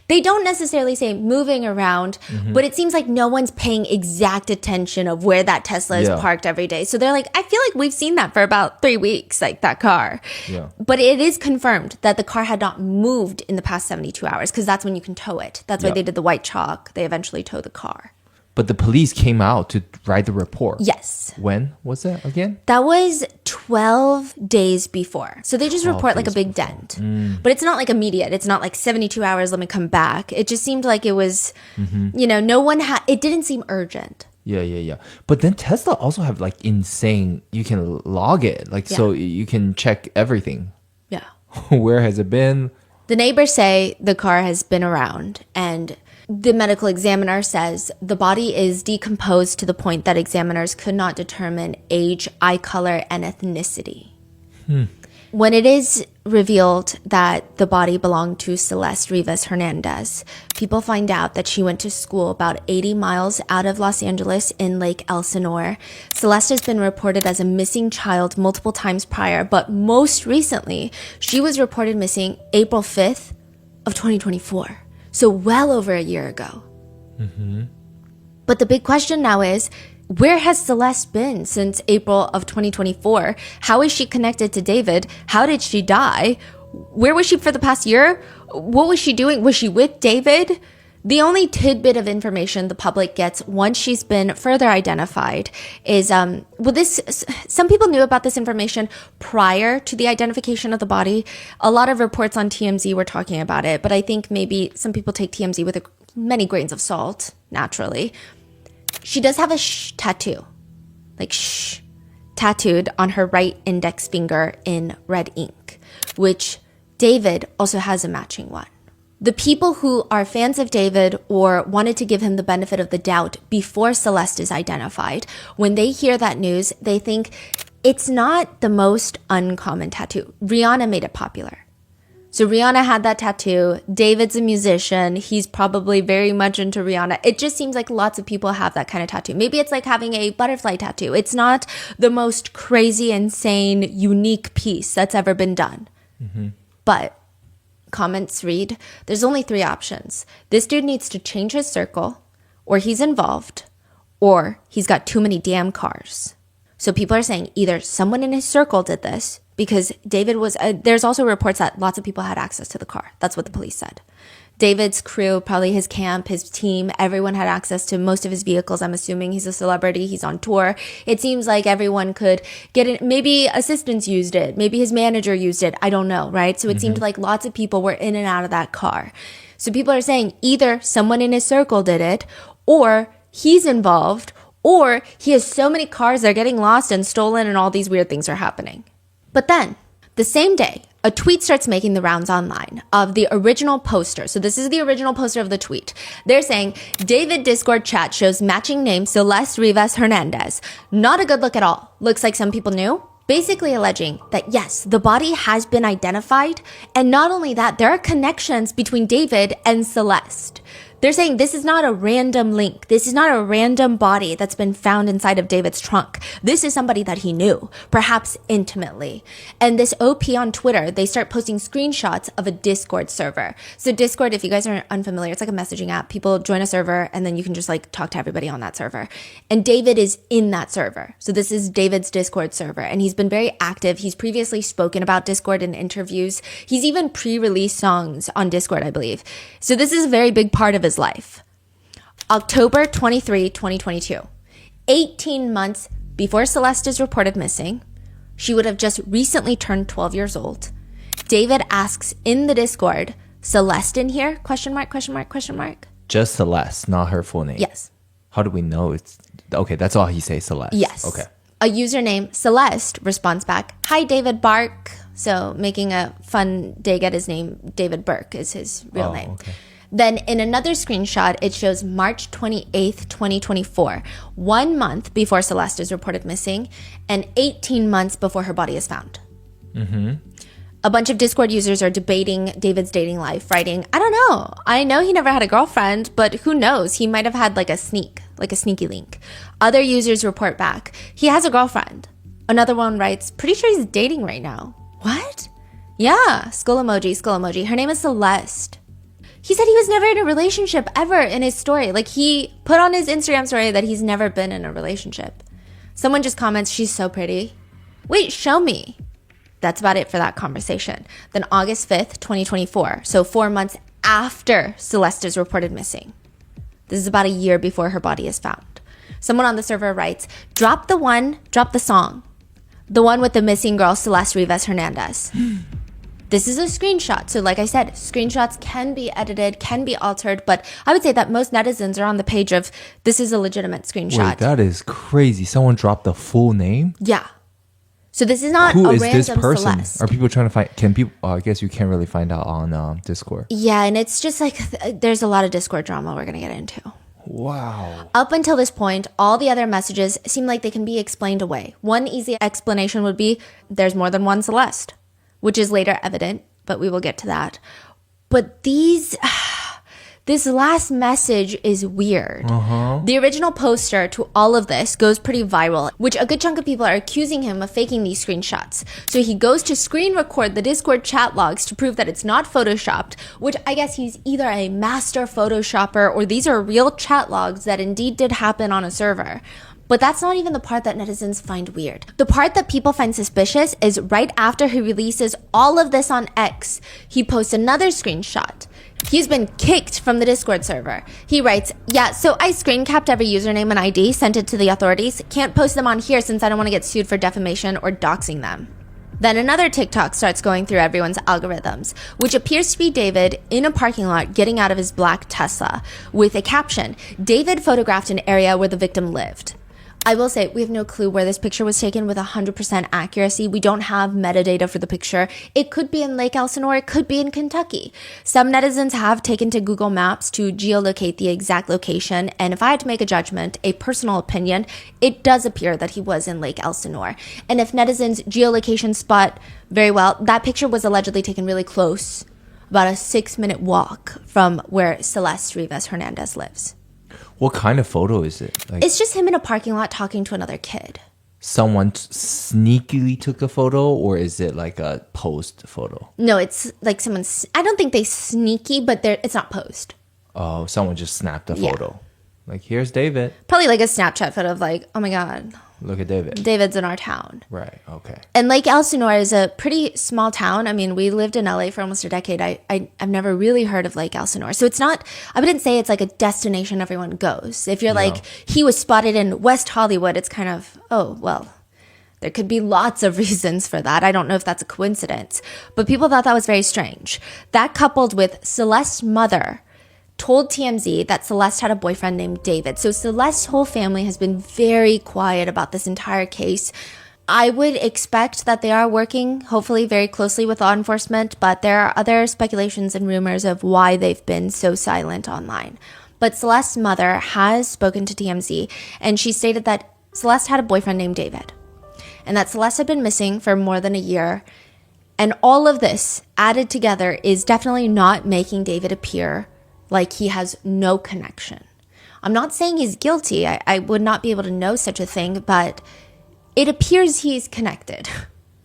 they don't necessarily say moving around, but it seems like no one's paying exact attention of where that Tesla is parked every day. So they're like, I feel like we've seen that for about 3 weeks, like that car. Yeah. But it is confirmed that the car had not moved in the past 72 hours because that's when you can tow it. That's why they did the white chalk. They eventually towed the car. But the police came out to write the report. Yes. When was that again? That was 12 days before. So they just report like a big dent. But it's not like immediate. It's not like 72 hours, let me come back. It just seemed like it was, no one had, it didn't seem urgent. Yeah. But then Tesla also have like insane, you can log it. Like, so you can check everything. Yeah. Where has it been? The neighbors say the car has been around, and the medical examiner says the body is decomposed to the point that examiners could not determine age, eye color, and ethnicity. When it is revealed that the body belonged to Celeste Rivas Hernandez, people find out that she went to school about 80 miles out of Los Angeles in Lake Elsinore. Celeste has been reported as a missing child multiple times prior, but most recently, she was reported missing April 5th of 2024. So well over a year ago. But the big question now is, where has Celeste been since April of 2024? How is she connected to David? How did she die? Where was she for the past year? What was she doing? Was she with David? The only tidbit of information the public gets once she's been further identified is, some people knew about this information prior to the identification of the body. A lot of reports on TMZ were talking about it, but I think maybe some people take TMZ with many grains of salt, naturally. She does have a tattoo, like tattooed on her right index finger in red ink, which David also has a matching one. The people who are fans of David or wanted to give him the benefit of the doubt before Celeste is identified, when they hear that news, they think it's not the most uncommon tattoo. Rihanna made it popular. So Rihanna had that tattoo. David's a musician. He's probably very much into Rihanna. It just seems like lots of people have that kind of tattoo. Maybe it's like having a butterfly tattoo. It's not the most crazy, insane, unique piece that's ever been done. But comments read, there's only 3 options. This dude needs to change his circle, or he's involved, or he's got too many damn cars. So people are saying either someone in his circle did this, because David was, there's also reports that lots of people had access to the car. That's what the police said. David's crew, probably his camp, his team, everyone had access to most of his vehicles. I'm assuming he's a celebrity. He's on tour. It seems like everyone could get it. Maybe assistants used it. Maybe his manager used it. I don't know, right? So it seemed like lots of people were in and out of that car. So people are saying either someone in his circle did it, or he's involved, or he has so many cars that are getting lost and stolen and all these weird things are happening. But then, the same day, a tweet starts making the rounds online of the original poster. So this is the original poster of the tweet. They're saying, David Discord chat shows matching name Celeste Rivas Hernandez. Not a good look at all. Looks like some people knew. Basically alleging that yes, the body has been identified. And not only that, there are connections between David and Celeste. They're saying this is not a random link. This is not a random body that's been found inside of David's trunk. This is somebody that he knew, perhaps intimately. And this OP on Twitter, they start posting screenshots of a Discord server. So Discord, if you guys are unfamiliar, it's like a messaging app. People join a server and then you can just like talk to everybody on that server. And David is in that server. So this is David's Discord server. And he's been very active. He's previously spoken about Discord in interviews. He's even pre-released songs on Discord, I believe. So this is a very big part of his life. October 23, 2022. 18 months before Celeste is reported missing. She would have just recently turned 12 years old. David asks in the Discord, Celeste in here? Question mark, question mark, question mark. Just Celeste, not her full name. Yes. How do we know it's... Okay, that's all he says, Celeste. Yes. Okay. A username, Celeste, responds back, hi, David Bark. So making a fun dig at his name, David Burke is his real name. Okay. Then in another screenshot, it shows March 28th, 2024, 1 month before Celeste is reported missing and 18 months before her body is found. A bunch of Discord users are debating David's dating life, writing, I don't know. I know he never had a girlfriend, but who knows? He might have had like a sneaky link. Other users report back, he has a girlfriend. Another one writes, pretty sure he's dating right now. What? Yeah, skull emoji, skull emoji. Her name is Celeste. He said he was never in a relationship ever in his story. Like he put on his Instagram story that he's never been in a relationship. Someone just comments, she's so pretty. Wait, show me. That's about it for that conversation. Then August 5th, 2024. So 4 months after Celeste is reported missing. This is about a year before her body is found. Someone on the server writes, drop the song. The one with the missing girl, Celeste Rivas Hernandez. This is a screenshot. So like I said, screenshots can be edited, can be altered, but I would say that most netizens are on the page of this is a legitimate screenshot. Wait, that is crazy. Someone dropped the full name? Yeah. So this is not Who a is random this person? Celeste. Are people trying to find... Can people... I guess you can't really find out on Discord. Yeah, and it's just like there's a lot of Discord drama we're going to get into. Wow. Up until this point, all the other messages seem like they can be explained away. One easy explanation would be there's more than one Celeste, which is later evident, but we will get to that. But this last message is weird. The original poster to all of this goes pretty viral, which a good chunk of people are accusing him of faking these screenshots. So he goes to screen record the Discord chat logs to prove that it's not photoshopped, which I guess he's either a master photoshopper or these are real chat logs that indeed did happen on a server. But that's not even the part that netizens find weird. The part that people find suspicious is right after he releases all of this on X, he posts another screenshot. He's been kicked from the Discord server. He writes, yeah, so I screen capped every username and ID, sent it to the authorities. Can't post them on here since I don't want to get sued for defamation or doxing them. Then another TikTok starts going through everyone's algorithms, which appears to be David in a parking lot getting out of his black Tesla with a caption, David photographed an area where the victim lived. I will say we have no clue where this picture was taken with 100% accuracy. We don't have metadata for the picture. It could be in Lake Elsinore. It could be in Kentucky. Some netizens have taken to Google Maps to geolocate the exact location. And if I had to make a judgment, a personal opinion, it does appear that he was in Lake Elsinore. And if netizens geolocation spot very well, that picture was allegedly taken really close, about a 6-minute walk from where Celeste Rivas Hernandez lives. What kind of photo is it? Like, It's just him in a parking lot talking to another kid. someone sneakily took a photo, or is it like a post photo? No, it's like someone's. I don't think they sneaky, but it's not posed. Oh, someone just snapped a Yeah. photo. Like, here's David. Probably like a Snapchat photo of like, oh my God, Look at David. David's in our town. Right. Okay. And Lake Elsinore is a pretty small town. I mean, we lived in LA for almost a decade. I've never really heard of Lake Elsinore. So it's not, I wouldn't say it's like a destination everyone goes. If you're like, he was spotted in West Hollywood, it's kind of, oh, well, there could be lots of reasons for that. I don't know if that's a coincidence. But people thought that was very strange. That coupled with Celeste's mother told TMZ that Celeste had a boyfriend named David. So Celeste's whole family has been very quiet about this entire case. I would expect that they are working, hopefully, very closely with law enforcement, but there are other speculations and rumors of why they've been so silent online. But Celeste's mother has spoken to TMZ, and she stated that Celeste had a boyfriend named David, and that Celeste had been missing for more than a year. And all of this added together is definitely not making David appear like he has no connection. I'm not saying he's guilty. I would not be able to know such a thing, but it appears he's connected,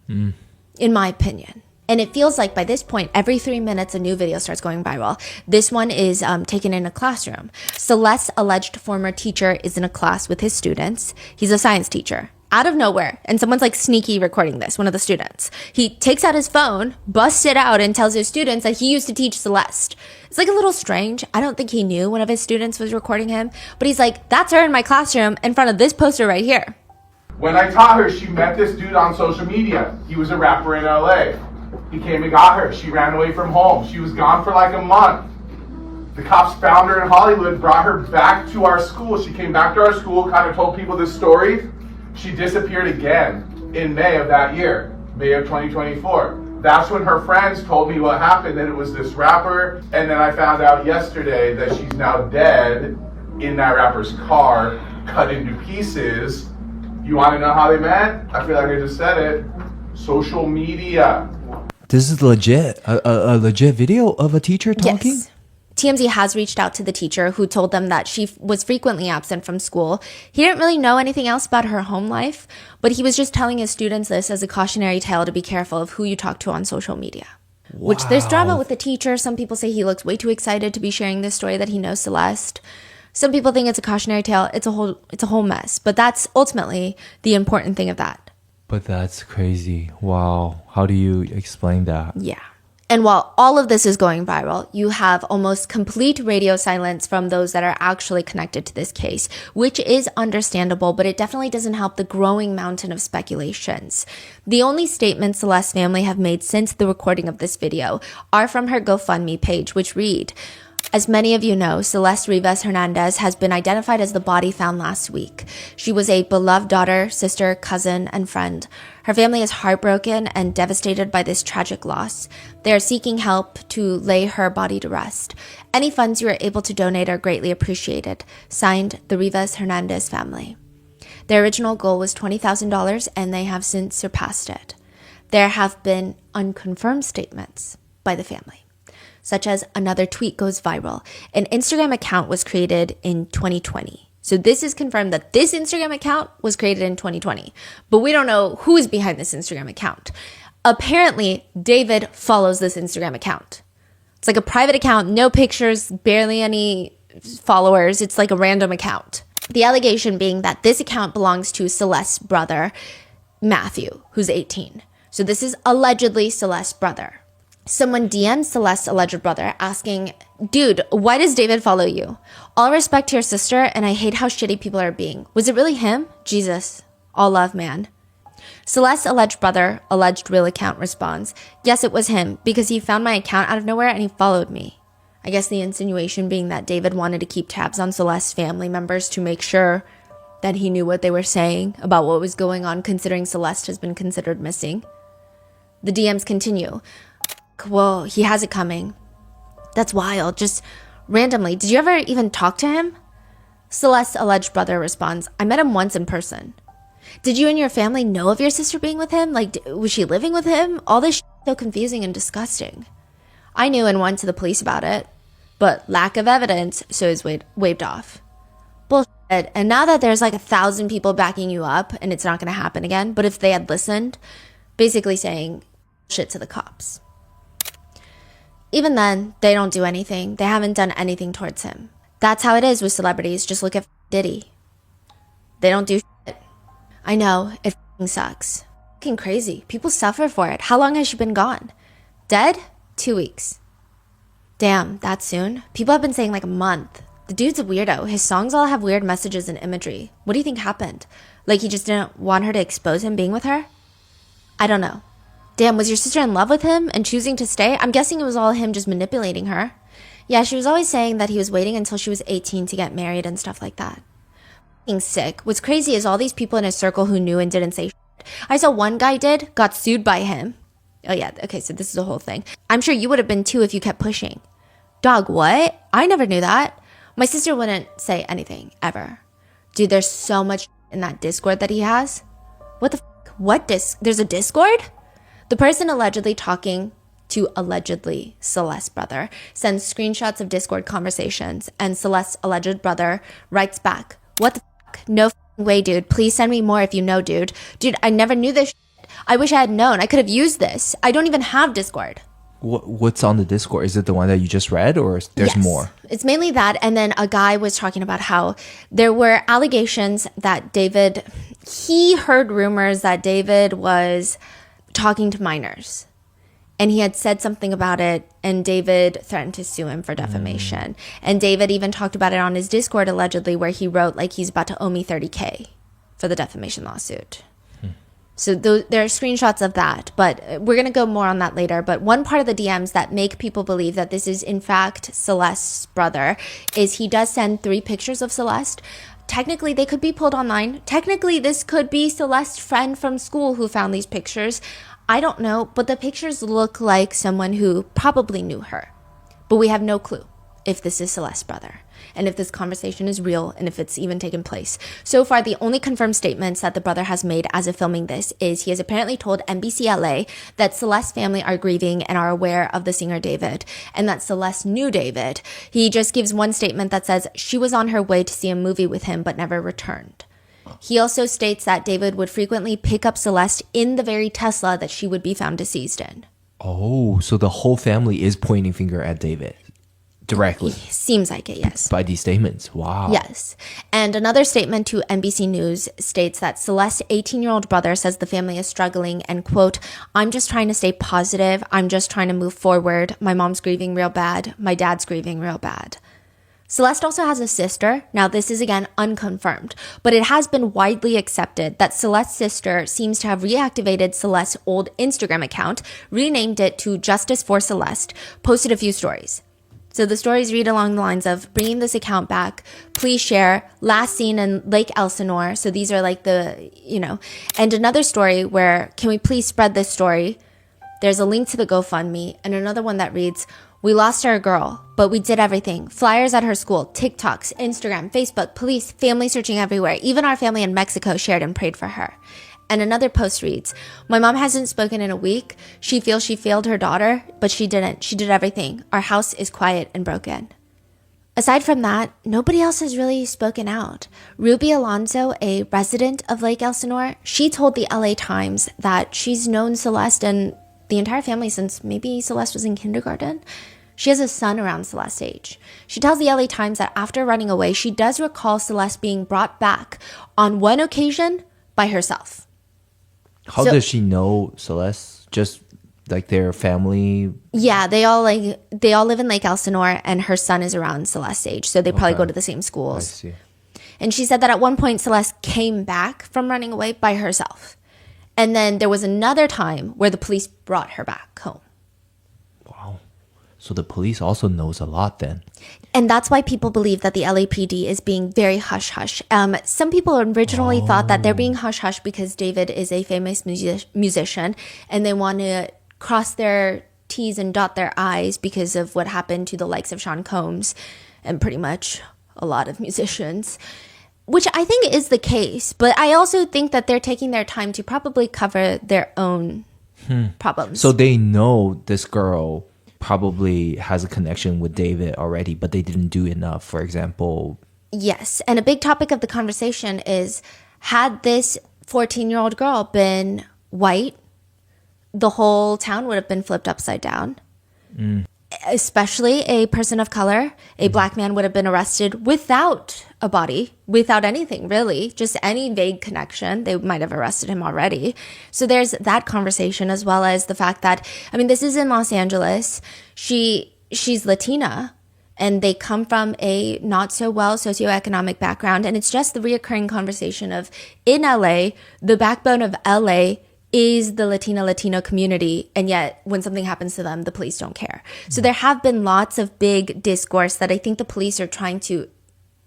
in my opinion. And it feels like by this point, every 3 minutes, a new video starts going viral. This one is taken in a classroom. Celeste's alleged former teacher is in a class with his students. He's a science teacher. Out of nowhere, and someone's like sneaky recording this, one of the students. He takes out his phone, busts it out, and tells his students that he used to teach Celeste. It's like a little strange. I don't think he knew one of his students was recording him, but he's like, that's her in my classroom in front of this poster right here. When I taught her, she met this dude on social media. He was a rapper in LA. He came and got her. She ran away from home. She was gone for like a month. The cops found her in Hollywood, brought her back to our school. She came back to our school, kind of told people this story. She disappeared again in May of that year, May of 2024. That's when her friends told me what happened, that it was this rapper. And then I found out yesterday that she's now dead in that rapper's car, cut into pieces. You want to know how they met? I feel like I just said it. Social media. This is legit. A legit video of a teacher talking? Yes. TMZ has reached out to the teacher, who told them that she was frequently absent from school. He didn't really know anything else about her home life, but he was just telling his students this as a cautionary tale to be careful of who you talk to on social media. Wow. Which there's drama with the teacher. Some people say he looks way too excited to be sharing this story that he knows Celeste. Some people think it's a cautionary tale. It's a whole mess. But that's ultimately the important thing of that. But that's crazy. Wow. How do you explain that? Yeah. And while all of this is going viral, you have almost complete radio silence from those that are actually connected to this case, which is understandable, but it definitely doesn't help the growing mountain of speculations. The only statements Celeste's family have made since the recording of this video are from her GoFundMe page, which read, as many of you know, Celeste Rivas Hernandez has been identified as the body found last week. She was a beloved daughter, sister, cousin, and friend. Her family is heartbroken and devastated by this tragic loss. They are seeking help to lay her body to rest. Any funds you are able to donate are greatly appreciated. Signed, the Rivas Hernandez family. Their original goal was $20,000, and they have since surpassed it. There have been unconfirmed statements by the family, such as another tweet goes viral. An Instagram account was created in 2020. So this is confirmed that this Instagram account was created in 2020, but we don't know who is behind this Instagram account. Apparently, David follows this Instagram account. It's like a private account, no pictures, barely any followers. It's like a random account. The allegation being that this account belongs to Celeste's brother, Matthew, who's 18. So this is allegedly Celeste's brother. Someone DM'd Celeste's alleged brother asking, dude, why does David follow you? All respect to your sister, and I hate how shitty people are being. Was it really him? Jesus. All love, man. Celeste's alleged brother, alleged real account, responds, yes, it was him, because he found my account out of nowhere and he followed me. I guess the insinuation being that David wanted to keep tabs on Celeste's family members to make sure that he knew what they were saying about what was going on, considering Celeste has been considered missing. The DMs continue. Well, he has it coming. That's wild. Just randomly. Did you ever even talk to him? Celeste's alleged brother responds, I met him once in person. Did you and your family know of your sister being with him? Like, was she living with him? All this shit is so confusing and disgusting. I knew and went to the police about it, but lack of evidence, so it's waved off. Bullshit. And now that there's like 1,000 people backing you up and it's not going to happen again, but if they had listened, basically saying shit to the cops. Even then, they don't do anything. They haven't done anything towards him. That's how it is with celebrities. Just look at Diddy. They don't do shit. I know, it sucks. Fucking crazy. People suffer for it. How long has she been gone? Dead? 2 weeks. Damn, that soon? People have been saying like a month. The dude's a weirdo. His songs all have weird messages and imagery. What do you think happened? Like he just didn't want her to expose him being with her? I don't know. Damn, was your sister in love with him and choosing to stay? I'm guessing it was all him just manipulating her. Yeah, she was always saying that he was waiting until she was 18 to get married and stuff like that. Fucking sick. What's crazy is all these people in his circle who knew and didn't say shit. I saw one guy got sued by him. Oh yeah, okay, so this is the whole thing. I'm sure you would have been too if you kept pushing. Dog, what? I never knew that. My sister wouldn't say anything, ever. Dude, there's so much in that Discord that he has. What the fuck? What There's a Discord? The person allegedly talking to allegedly Celeste's brother sends screenshots of Discord conversations, and Celeste's alleged brother writes back, what the fuck? No way, dude. Please send me more if you know, dude. Dude, I never knew this shit. I wish I had known. I could have used this. I don't even have Discord. What's on the Discord? Is it the one that you just read, or there's more? It's mainly that. And then a guy was talking about how there were allegations that he heard rumors that David was talking to minors. And he had said something about it, and David threatened to sue him for defamation. And David even talked about it on his Discord, allegedly, where he wrote, like, he's about to owe me $30,000 for the defamation lawsuit. So there are screenshots of that, but we're going to go more on that later. But one part of the DMs that make people believe that this is, in fact, Celeste's brother is he does send 3 pictures of Celeste. Technically, they could be pulled online. Technically, this could be Celeste's friend from school who found these pictures. I don't know, but the pictures look like someone who probably knew her. But we have no clue if this is Celeste's brother, and if this conversation is real, and if it's even taken place. So far, the only confirmed statements that the brother has made as of filming this is he has apparently told NBC LA that Celeste's family are grieving and are aware of the singer David, and that Celeste knew David. He just gives one statement that says she was on her way to see a movie with him but never returned. He also states that David would frequently pick up Celeste in the very Tesla that she would be found deceased in. Oh, so the whole family is pointing finger at David directly. Seems like it, yes. By these statements. Wow. Yes. And another statement to NBC News states that Celeste's 18-year-old brother says the family is struggling and, quote, I'm just trying to stay positive. I'm just trying to move forward. My mom's grieving real bad. My dad's grieving real bad. Celeste also has a sister. Now, this is, again, unconfirmed, but it has been widely accepted that Celeste's sister seems to have reactivated Celeste's old Instagram account, renamed it to Justice for Celeste, posted a few stories. So the stories read along the lines of bringing this account back, please share, last seen in Lake Elsinore. So these are like and another story where, can we please spread this story? There's a link to the GoFundMe, and another one that reads, we lost our girl, but we did everything. Flyers at her school, TikToks, Instagram, Facebook, police, family searching everywhere. Even our family in Mexico shared and prayed for her. And another post reads, my mom hasn't spoken in a week. She feels she failed her daughter, but she didn't. She did everything. Our house is quiet and broken. Aside from that, nobody else has really spoken out. Ruby Alonso, a resident of Lake Elsinore, she told the LA Times that she's known Celeste and the entire family since maybe Celeste was in kindergarten. She has a son around Celeste's age. She tells the LA Times that after running away, she does recall Celeste being brought back on one occasion by herself. How does she know Celeste? Just like their family? Yeah, they all live in Lake Elsinore, and her son is around Celeste's age, so they probably go to the same schools. I see. And she said that at one point Celeste came back from running away by herself. And then there was another time where the police brought her back home. Wow. So the police also knows a lot then. And that's why people believe that the LAPD is being very hush-hush. Some people originally thought that they're being hush-hush because David is a famous musician and they want to cross their T's and dot their I's because of what happened to the likes of Sean Combs and pretty much a lot of musicians, which I think is the case. But I also think that they're taking their time to probably cover their own problems. So they know this girl probably has a connection with David already, but they didn't do enough, for example. Yes. And a big topic of the conversation is, had this 14-year-old girl been white, the whole town would have been flipped upside down. Especially a person of color. A black man would have been arrested without a body, without anything really, just any vague connection. They might have arrested him already. So there's that conversation, as well as the fact that, I mean, this is in Los Angeles. She's Latina and they come from a not so well socioeconomic background. And it's just the reoccurring conversation of, in LA, the backbone of LA is the Latino community, and yet when something happens to them, the police don't care. So there have been lots of big discourse that I think the police are trying to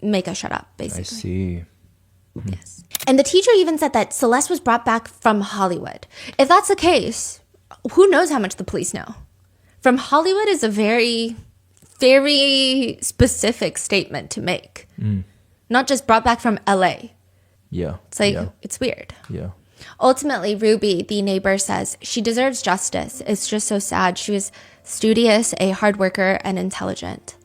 make us shut up, basically. I see. Yes. And the teacher even said that Celeste was brought back from Hollywood. If that's the case, who knows how much the police know? From Hollywood is a very, very specific statement to make. Not just brought back from LA. Yeah. It's like, it's weird. Yeah. Ultimately, Ruby, the neighbor, says she deserves justice. It's just so sad. She was studious, a hard worker, and intelligent.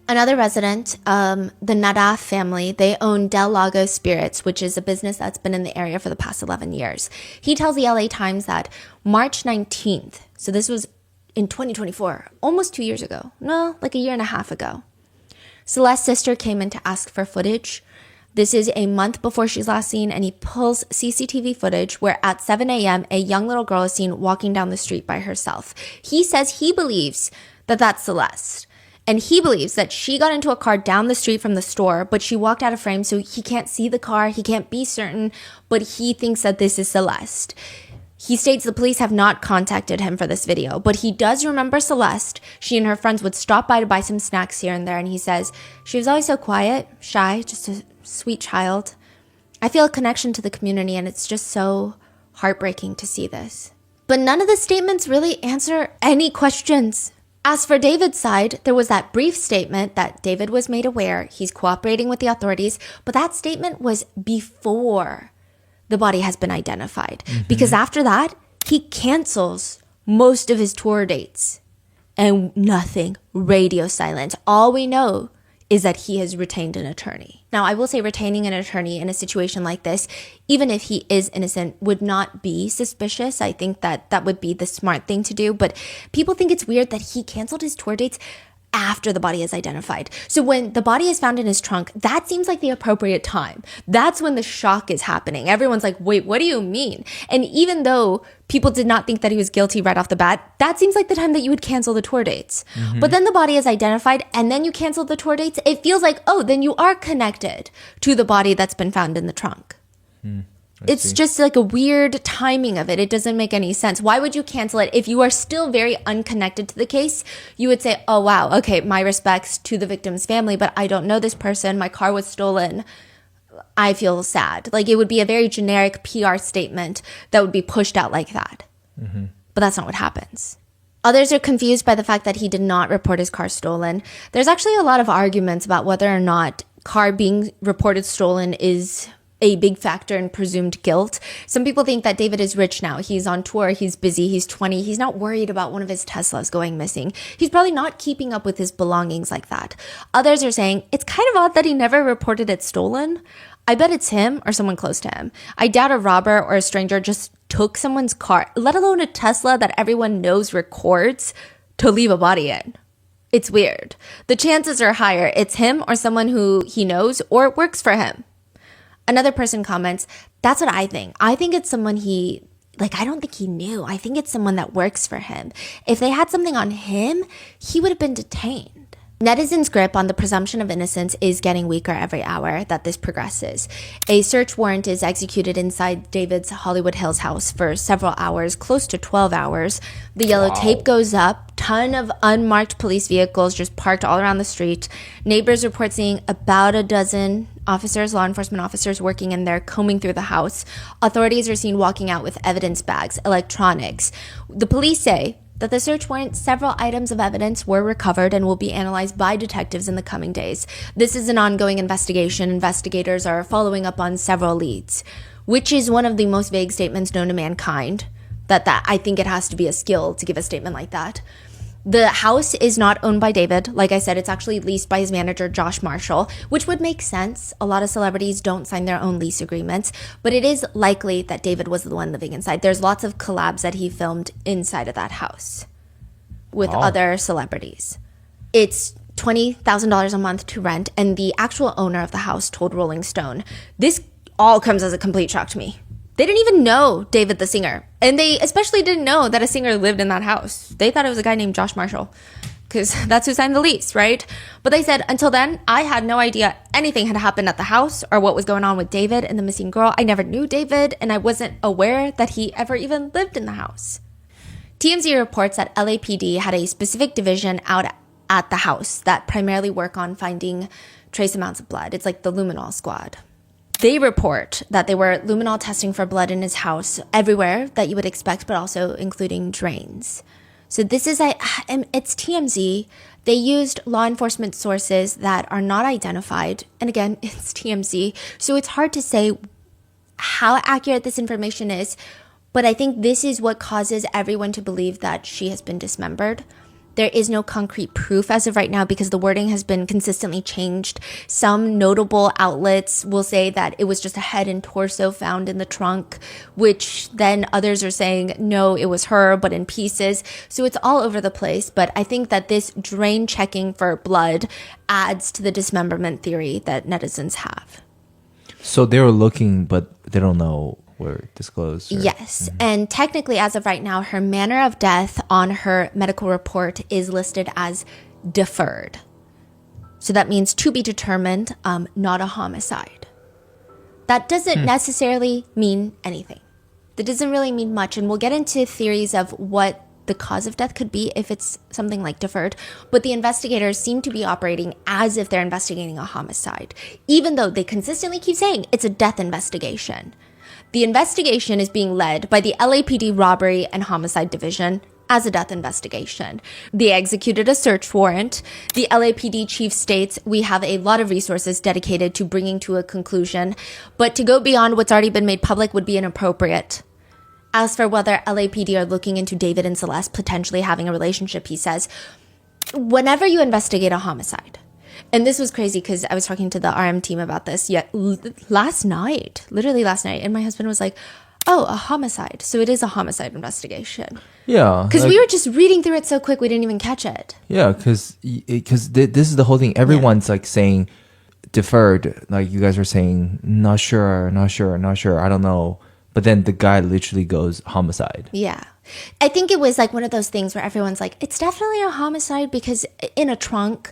Another resident, the Nadaf family, they own Del Lago Spirits, which is a business that's been in the area for the past 11 years. He tells the LA Times that March 19th, so this was in 2024, almost 2 years ago. No, like a year and a half ago. Celeste's sister came in to ask for footage. This is a month before she's last seen, and he pulls CCTV footage where at 7 a.m., a young little girl is seen walking down the street by herself. He says he believes that that's Celeste. And he believes that she got into a car down the street from the store, but she walked out of frame, so he can't see the car, he can't be certain, but he thinks that this is Celeste. He states the police have not contacted him for this video, but he does remember Celeste. She and her friends would stop by to buy some snacks here and there, and he says, she was always so quiet, shy, just a sweet child. I feel a connection to the community, and it's just so heartbreaking to see this. But none of the statements really answer any questions. As for David's side, there was that brief statement that David was made aware he's cooperating with the authorities, but that statement was before the body has been identified. Because after that, he cancels most of his tour dates. And nothing, radio silence. All we know is that he has retained an attorney. Now, I will say retaining an attorney in a situation like this, even if he is innocent, would not be suspicious. I think that that would be the smart thing to do. But people think it's weird that he canceled his tour dates after the body is identified. So when the body is found in his trunk, that seems like the appropriate time. That's when the shock is happening. Everyone's like, wait, what do you mean? And even though people did not think that he was guilty right off the bat, that seems like the time that you would cancel the tour dates. But then the body is identified and then you cancel the tour dates. It feels like, oh, then you are connected to the body that's been found in the trunk. It's just like a weird timing of it. It doesn't make any sense. Why would you cancel it? If you are still very unconnected to the case, you would say, oh, wow, okay, my respects to the victim's family, but I don't know this person. My car was stolen. I feel sad. Like, it would be a very generic PR statement that would be pushed out like that. But that's not what happens. Others are confused by the fact that he did not report his car stolen. There's actually a lot of arguments about whether or not car being reported stolen is a big factor in presumed guilt. Some people think that David is rich now. He's on tour. He's busy. He's 20. He's not worried about one of his Teslas going missing. He's probably not keeping up with his belongings like that. Others are saying it's kind of odd that he never reported it stolen. I bet it's him or someone close to him. I doubt a robber or a stranger just took someone's car, let alone a Tesla that everyone knows records, to leave a body in. It's weird. The chances are higher it's him or someone who he knows or works for him. Another person comments, that's what I think. I think it's someone I don't think he knew. I think it's someone that works for him. If they had something on him, he would have been detained. Netizens' grip on the presumption of innocence is getting weaker every hour that this progresses. A search warrant is executed inside David's Hollywood Hills house for several hours, close to 12 hours. The yellow tape goes up. Ton of unmarked police vehicles just parked all around the street. Neighbors report seeing about a dozen officers, law enforcement officers, working in there, combing through the house. Authorities are seen walking out with evidence bags, electronics. The police say that the search warrant, several items of evidence were recovered and will be analyzed by detectives in the coming days. This is an ongoing investigation. Investigators are following up on several leads, which is one of the most vague statements known to mankind. That I think it has to be a skill to give a statement like that. The house is not owned by David. Like I said, it's actually leased by his manager, Josh Marshall, which would make sense. A lot of celebrities don't sign their own lease agreements, but it is likely that David was the one living inside. There's lots of collabs that he filmed inside of that house with other celebrities. It's $20,000 a month to rent, and the actual owner of the house told Rolling Stone, "This all comes as a complete shock to me. They didn't even know David the singer. And they especially didn't know that a singer lived in that house. They thought it was a guy named Josh Marshall because that's who signed the lease, right? But they said, until then, I had no idea anything had happened at the house or what was going on with David and the missing girl. I never knew David, and I wasn't aware that he ever even lived in the house." TMZ reports that LAPD had a specific division out at the house that primarily work on finding trace amounts of blood. It's like the luminol squad. They report that they were luminol testing for blood in his house everywhere that you would expect, but also including drains. So this is it's TMZ. They used law enforcement sources that are not identified. And again, it's TMZ. So it's hard to say how accurate this information is. But I think this is what causes everyone to believe that she has been dismembered. There is no concrete proof as of right now because the wording has been consistently changed. Some notable outlets will say that it was just a head and torso found in the trunk, which then others are saying, no, it was her, but in pieces. So it's all over the place. But I think that this drain checking for blood adds to the dismemberment theory that netizens have. So they were looking, but they don't know were disclosed? Yes. And technically, as of right now, her manner of death on her medical report is listed as deferred. So that means to be determined, not a homicide. That doesn't necessarily mean anything. That doesn't really mean much. And we'll get into theories of what the cause of death could be if it's something like deferred. But the investigators seem to be operating as if they're investigating a homicide, even though they consistently keep saying it's a death investigation. The investigation is being led by the LAPD Robbery and Homicide Division as a death investigation. They executed a search warrant. The LAPD chief states, "We have a lot of resources dedicated to bringing to a conclusion, but to go beyond what's already been made public would be inappropriate." As for whether LAPD are looking into David and Celeste potentially having a relationship, he says, whenever you investigate a homicide, and this was crazy because I was talking to the RM team about this last night, and my husband was like, "Oh, a homicide. So it is a homicide investigation." Yeah. Because we were just reading through it so quick, we didn't even catch it. Yeah, because this is the whole thing. Everyone's like saying deferred. Like you guys are saying, not sure. I don't know. But then the guy literally goes homicide. Yeah. I think it was like one of those things where everyone's like, it's definitely a homicide because in a trunk.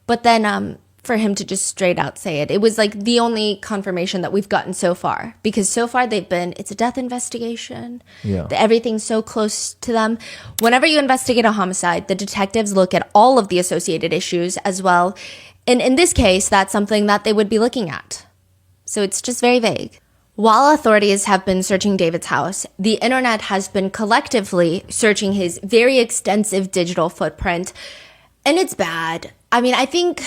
But then for him to just straight out say it, it was like the only confirmation that we've gotten so far. Because so far it's a death investigation. Yeah. Everything's so close to them. Whenever you investigate a homicide, the detectives look at all of the associated issues as well. And in this case, that's something that they would be looking at. So it's just very vague. While authorities have been searching David's house, the internet has been collectively searching his very extensive digital footprint. And it's bad. I mean, I think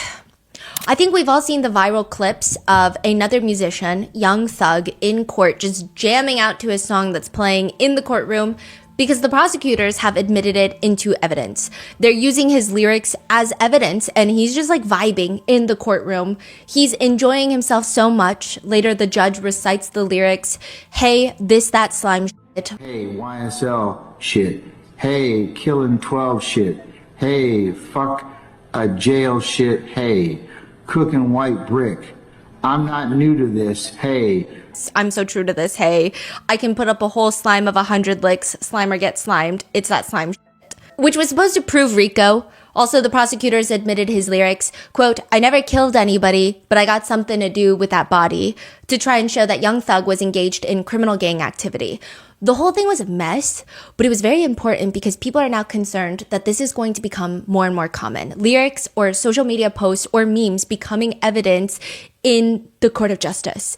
we've all seen the viral clips of another musician, Young Thug, in court just jamming out to his song that's playing in the courtroom because the prosecutors have admitted it into evidence. They're using his lyrics as evidence, and he's just like vibing in the courtroom. He's enjoying himself so much. Later, the judge recites the lyrics. Hey, this, that slime shit. Hey, YSL shit. Hey, killing 12 shit. Hey, fuck a jail shit. Hey, cooking white brick. I'm not new to this. Hey. I'm so true to this. Hey, I can put up a whole slime of 100 licks. Slimer gets slimed. It's that slime shit. Which was supposed to prove RICO, Also, the prosecutors admitted his lyrics, quote, "I never killed anybody, but I got something to do with that body," to try and show that Young Thug was engaged in criminal gang activity. The whole thing was a mess, but it was very important because people are now concerned that this is going to become more and more common. Lyrics or social media posts or memes becoming evidence in the court of justice.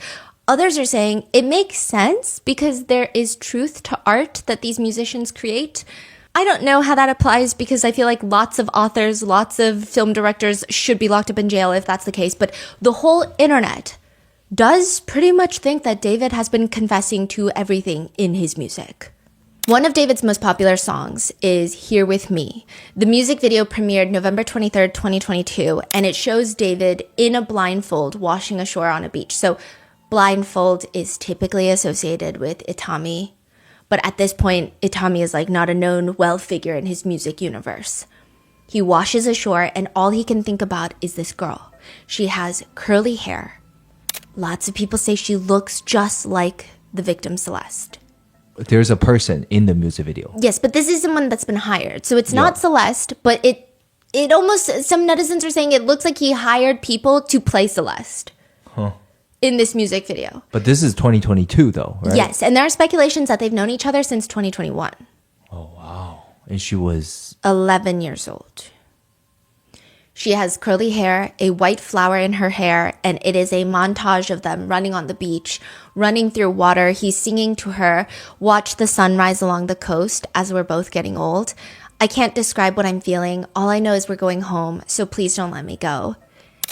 Others are saying it makes sense because there is truth to art that these musicians create. I don't know how that applies because I feel like lots of authors, lots of film directors should be locked up in jail if that's the case. But the whole internet does pretty much think that David has been confessing to everything in his music. One of David's most popular songs is Here With Me. The music video premiered November 23rd, 2022, and it shows David in a blindfold washing ashore on a beach. So blindfold is typically associated with Itami, but at this point, Itami is like not a known well figure in his music universe. He washes ashore and all he can think about is this girl. She has curly hair. Lots of people say she looks just like the victim Celeste. There's a person in the music video. Yes, but this is someone that's been hired. So it's not Celeste, but it almost, some netizens are saying it looks like he hired people to play Celeste in this music video. But this is 2022 though, right? Yes, and there are speculations that they've known each other since 2021. Oh, wow. And she was 11 years old. She has curly hair, a white flower in her hair, and it is a montage of them running on the beach, running through water. He's singing to her, "Watch the sunrise along the coast as we're both getting old. I can't describe what I'm feeling. All I know is we're going home, so please don't let me go."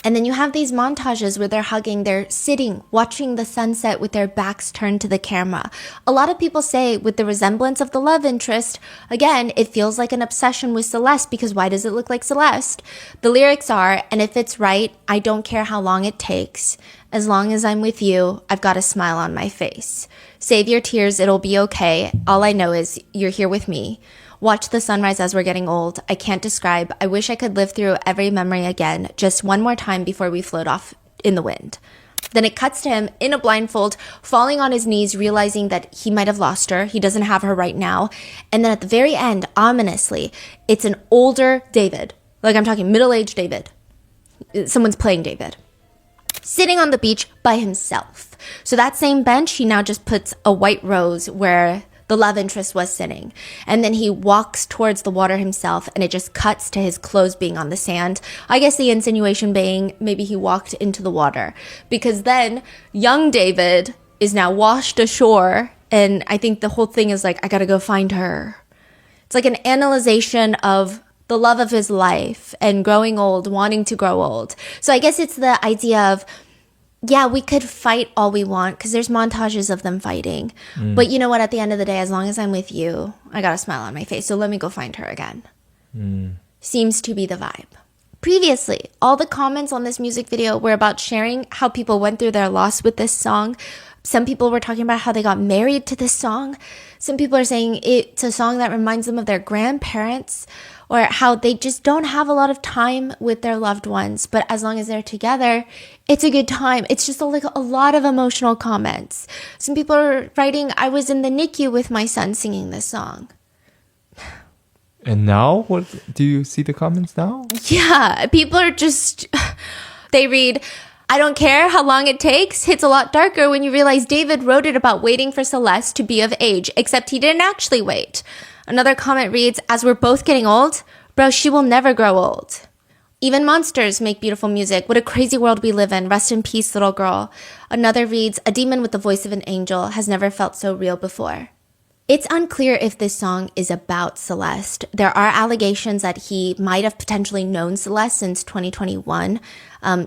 And then you have these montages where they're hugging, they're sitting, watching the sunset with their backs turned to the camera. A lot of people say with the resemblance of the love interest, again, it feels like an obsession with Celeste because why does it look like Celeste? The lyrics are, "And if it's right, I don't care how long it takes. As long as I'm with you, I've got a smile on my face. Save your tears, it'll be okay. All I know is you're here with me. Watch the sunrise as we're getting old. I can't describe. I wish I could live through every memory again, just one more time before we float off in the wind." Then it cuts to him in a blindfold, falling on his knees, realizing that he might have lost her. He doesn't have her right now. And then at the very end, ominously, it's an older David. Like I'm talking middle-aged David. Someone's playing David. Sitting on the beach by himself. So that same bench, he now just puts a white rose where the love interest was sitting. And then he walks towards the water himself and it just cuts to his clothes being on the sand. I guess the insinuation being maybe he walked into the water because then young David is now washed ashore. And I think the whole thing is like, I gotta go find her. It's like an analyzation of the love of his life and growing old, wanting to grow old. So I guess it's the idea of, yeah, we could fight all we want because there's montages of them fighting. But you know what? At the end of the day, as long as I'm with you, I got a smile on my face. So let me go find her again. Seems to be the vibe. Previously, all the comments on this music video were about sharing how people went through their loss with this song. Some people were talking about how they got married to this song. Some people are saying it's a song that reminds them of their grandparents or how they just don't have a lot of time with their loved ones. But as long as they're together, it's a good time. It's just like a lot of emotional comments. Some people are writing, "I was in the NICU with my son singing this song." And now, what do you see the comments now? Yeah, people are just, they read, "I don't care how long it takes. Hits a lot darker when you realize David wrote it about waiting for Celeste to be of age, except he didn't actually wait." Another comment reads, "As we're both getting old, bro, she will never grow old." Even monsters make beautiful music. What a crazy world we live in. Rest in peace, little girl. Another reads, "A demon with the voice of an angel has never felt so real before." It's unclear if this song is about Celeste. There are allegations that he might have potentially known Celeste since 2021.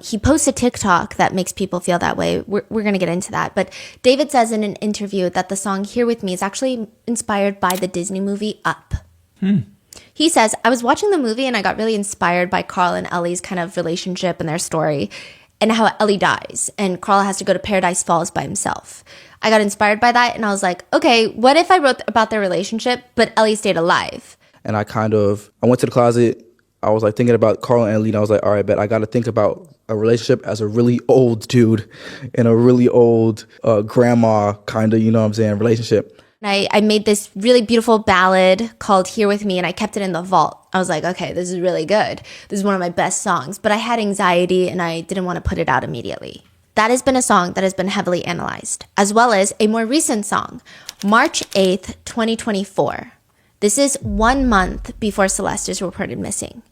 He posts a TikTok that makes people feel that way. We're going to get into that. But David says in an interview that the song Here With Me is actually inspired by the Disney movie Up. He says, "I was watching the movie and I got really inspired by Carl and Ellie's kind of relationship and their story and how Ellie dies and Carl has to go to Paradise Falls by himself. I got inspired by that and I was like, okay, what if I wrote about their relationship, but Ellie stayed alive?" And I went to the closet. I was like thinking about Carl and Ellie, and I was like, all right, bet I got to think about a relationship as a really old dude and a really old grandma kind of, you know what I'm saying, relationship. I made this really beautiful ballad called Here With Me, and I kept it in the vault. I was like, okay, this is really good. This is one of my best songs. But I had anxiety, and I didn't want to put it out immediately. That has been a song that has been heavily analyzed, as well as a more recent song, March 8th, 2024. This is 1 month before Celeste is reported missing.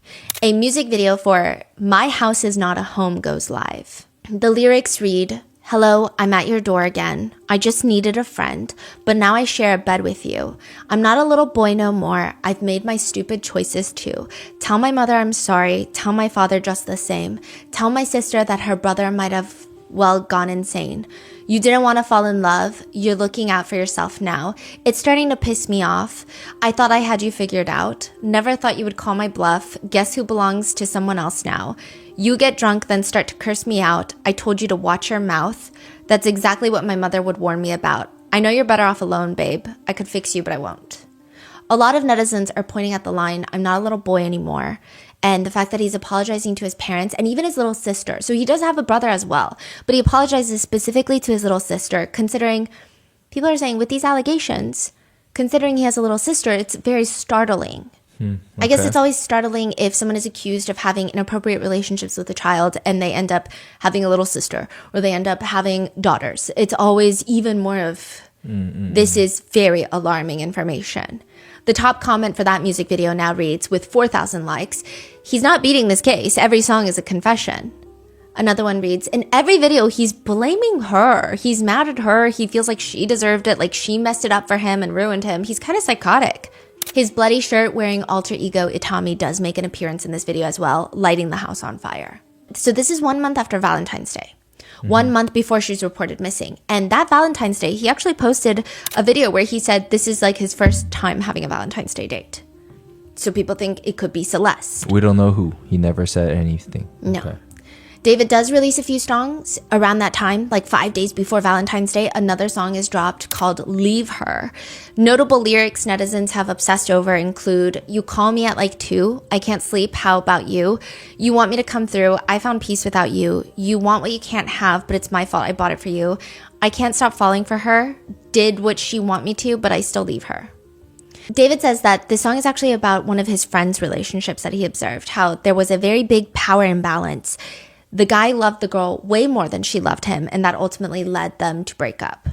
A music video for My House Is Not a Home goes live. The lyrics read, "Hello, I'm at your door again. I just needed a friend, but now I share a bed with you. I'm not a little boy no more. I've made my stupid choices too. Tell my mother I'm sorry. Tell my father just the same. Tell my sister that her brother might have, well, gone insane. You didn't want to fall in love. You're looking out for yourself now. It's starting to piss me off. I thought I had you figured out. Never thought you would call my bluff. Guess who belongs to someone else now? You get drunk, then start to curse me out. I told you to watch your mouth. That's exactly what my mother would warn me about. I know you're better off alone, babe. I could fix you, but I won't." A lot of netizens are pointing at the line, "I'm not a little boy anymore," and the fact that he's apologizing to his parents and even his little sister. So he does have a brother as well, but he apologizes specifically to his little sister, considering people are saying with these allegations, considering he has a little sister, it's very startling. I guess it's always startling if someone is accused of having inappropriate relationships with a child and they end up having a little sister or they end up having daughters. It's always even more of, this is very alarming information. The top comment for that music video now reads, with 4,000 likes, "He's not beating this case. Every song is a confession." Another one reads, "In every video, he's blaming her. He's mad at her. He feels like she deserved it, like she messed it up for him and ruined him. He's kind of psychotic." His bloody shirt wearing alter ego Itami does make an appearance in this video as well, lighting the house on fire. So this is 1 month after Valentine's Day. 1 month before she's reported missing. And that Valentine's Day, he actually posted a video where he said this is like his first time having a Valentine's Day date. So people think it could be Celeste. We don't know who. He never said anything. No. Okay. David does release a few songs around that time, like 5 days before Valentine's Day. Another song is dropped called Leave Her. Notable lyrics netizens have obsessed over include, "You call me at like 2. I can't sleep. How about you? You want me to come through. I found peace without you. You want what you can't have, but it's my fault. I bought it for you. I can't stop falling for her. Did what she want me to, but I still leave her." David says that this song is actually about one of his friends' relationships that he observed, how there was a very big power imbalance. The guy loved the girl way more than she loved him, and that ultimately led them to break up.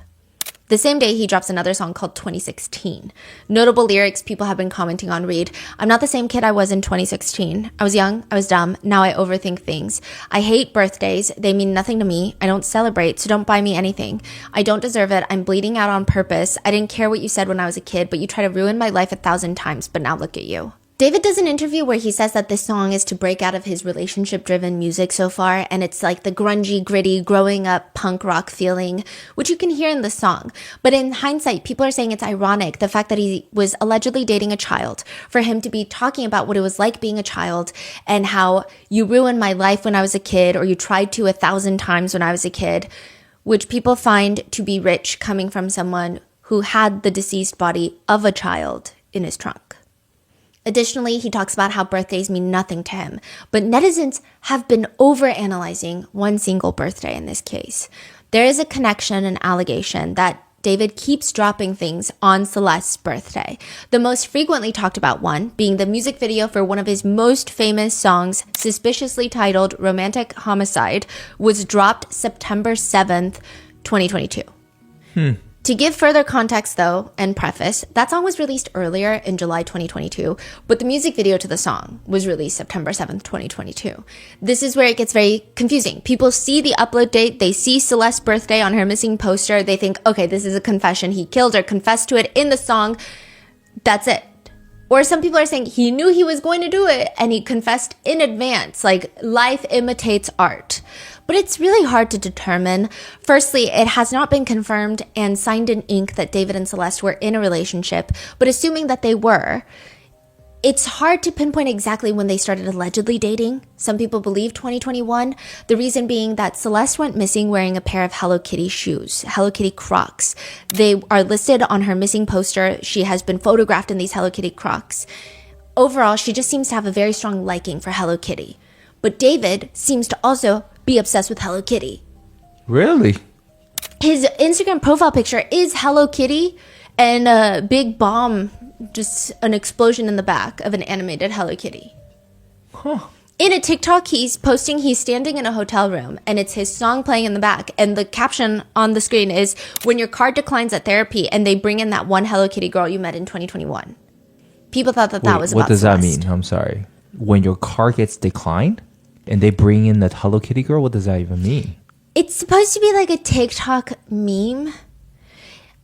The same day, he drops another song called 2016. Notable lyrics people have been commenting on read, "I'm not the same kid I was in 2016. I was young, I was dumb, now I overthink things. I hate birthdays, they mean nothing to me. I don't celebrate, so don't buy me anything. I don't deserve it, I'm bleeding out on purpose. I didn't care what you said when I was a kid, but you try to ruin my life 1,000 times, but now look at you." David does an interview where he says that this song is to break out of his relationship-driven music so far, and it's like the grungy, gritty, growing up punk rock feeling, which you can hear in the song. But in hindsight, people are saying it's ironic, the fact that he was allegedly dating a child, for him to be talking about what it was like being a child and how you ruined my life when I was a kid, or you tried to 1,000 times when I was a kid, which people find to be rich coming from someone who had the deceased body of a child in his trunk. Additionally, he talks about how birthdays mean nothing to him, but netizens have been overanalyzing one single birthday in this case. There is a connection and allegation that David keeps dropping things on Celeste's birthday. The most frequently talked about one being the music video for one of his most famous songs, suspiciously titled Romantic Homicide, was dropped September 7th, 2022. To give further context, though, and preface, that song was released earlier in July 2022, but the music video to the song was released September 7th, 2022. This is where it gets very confusing. People see the upload date, they see Celeste's birthday on her missing poster, they think, okay, this is a confession. He killed her, confessed to it in the song. That's it. Or some people are saying he knew he was going to do it and he confessed in advance, like life imitates art. But it's really hard to determine. Firstly, it has not been confirmed and signed in ink that David and Celeste were in a relationship, but assuming that they were, it's hard to pinpoint exactly when they started allegedly dating. Some people believe 2021, the reason being that Celeste went missing wearing a pair of Hello Kitty shoes, Hello Kitty Crocs. They are listed on her missing poster. She has been photographed in these Hello Kitty Crocs. Overall, she just seems to have a very strong liking for Hello Kitty. But David seems to also be obsessed with Hello Kitty. Really? His Instagram profile picture is Hello Kitty, and a big bomb, just an explosion in the back of an animated Hello Kitty. In a TikTok he's posting, he's standing in a hotel room and it's his song playing in the back. And the caption on the screen is, when your card declines at therapy and they bring in that one Hello Kitty girl you met in 2021. People thought that was about what does Celeste. that mean? I'm sorry. When your card gets declined and they bring in that Hello Kitty girl, what does that even mean? It's supposed to be like a TikTok meme.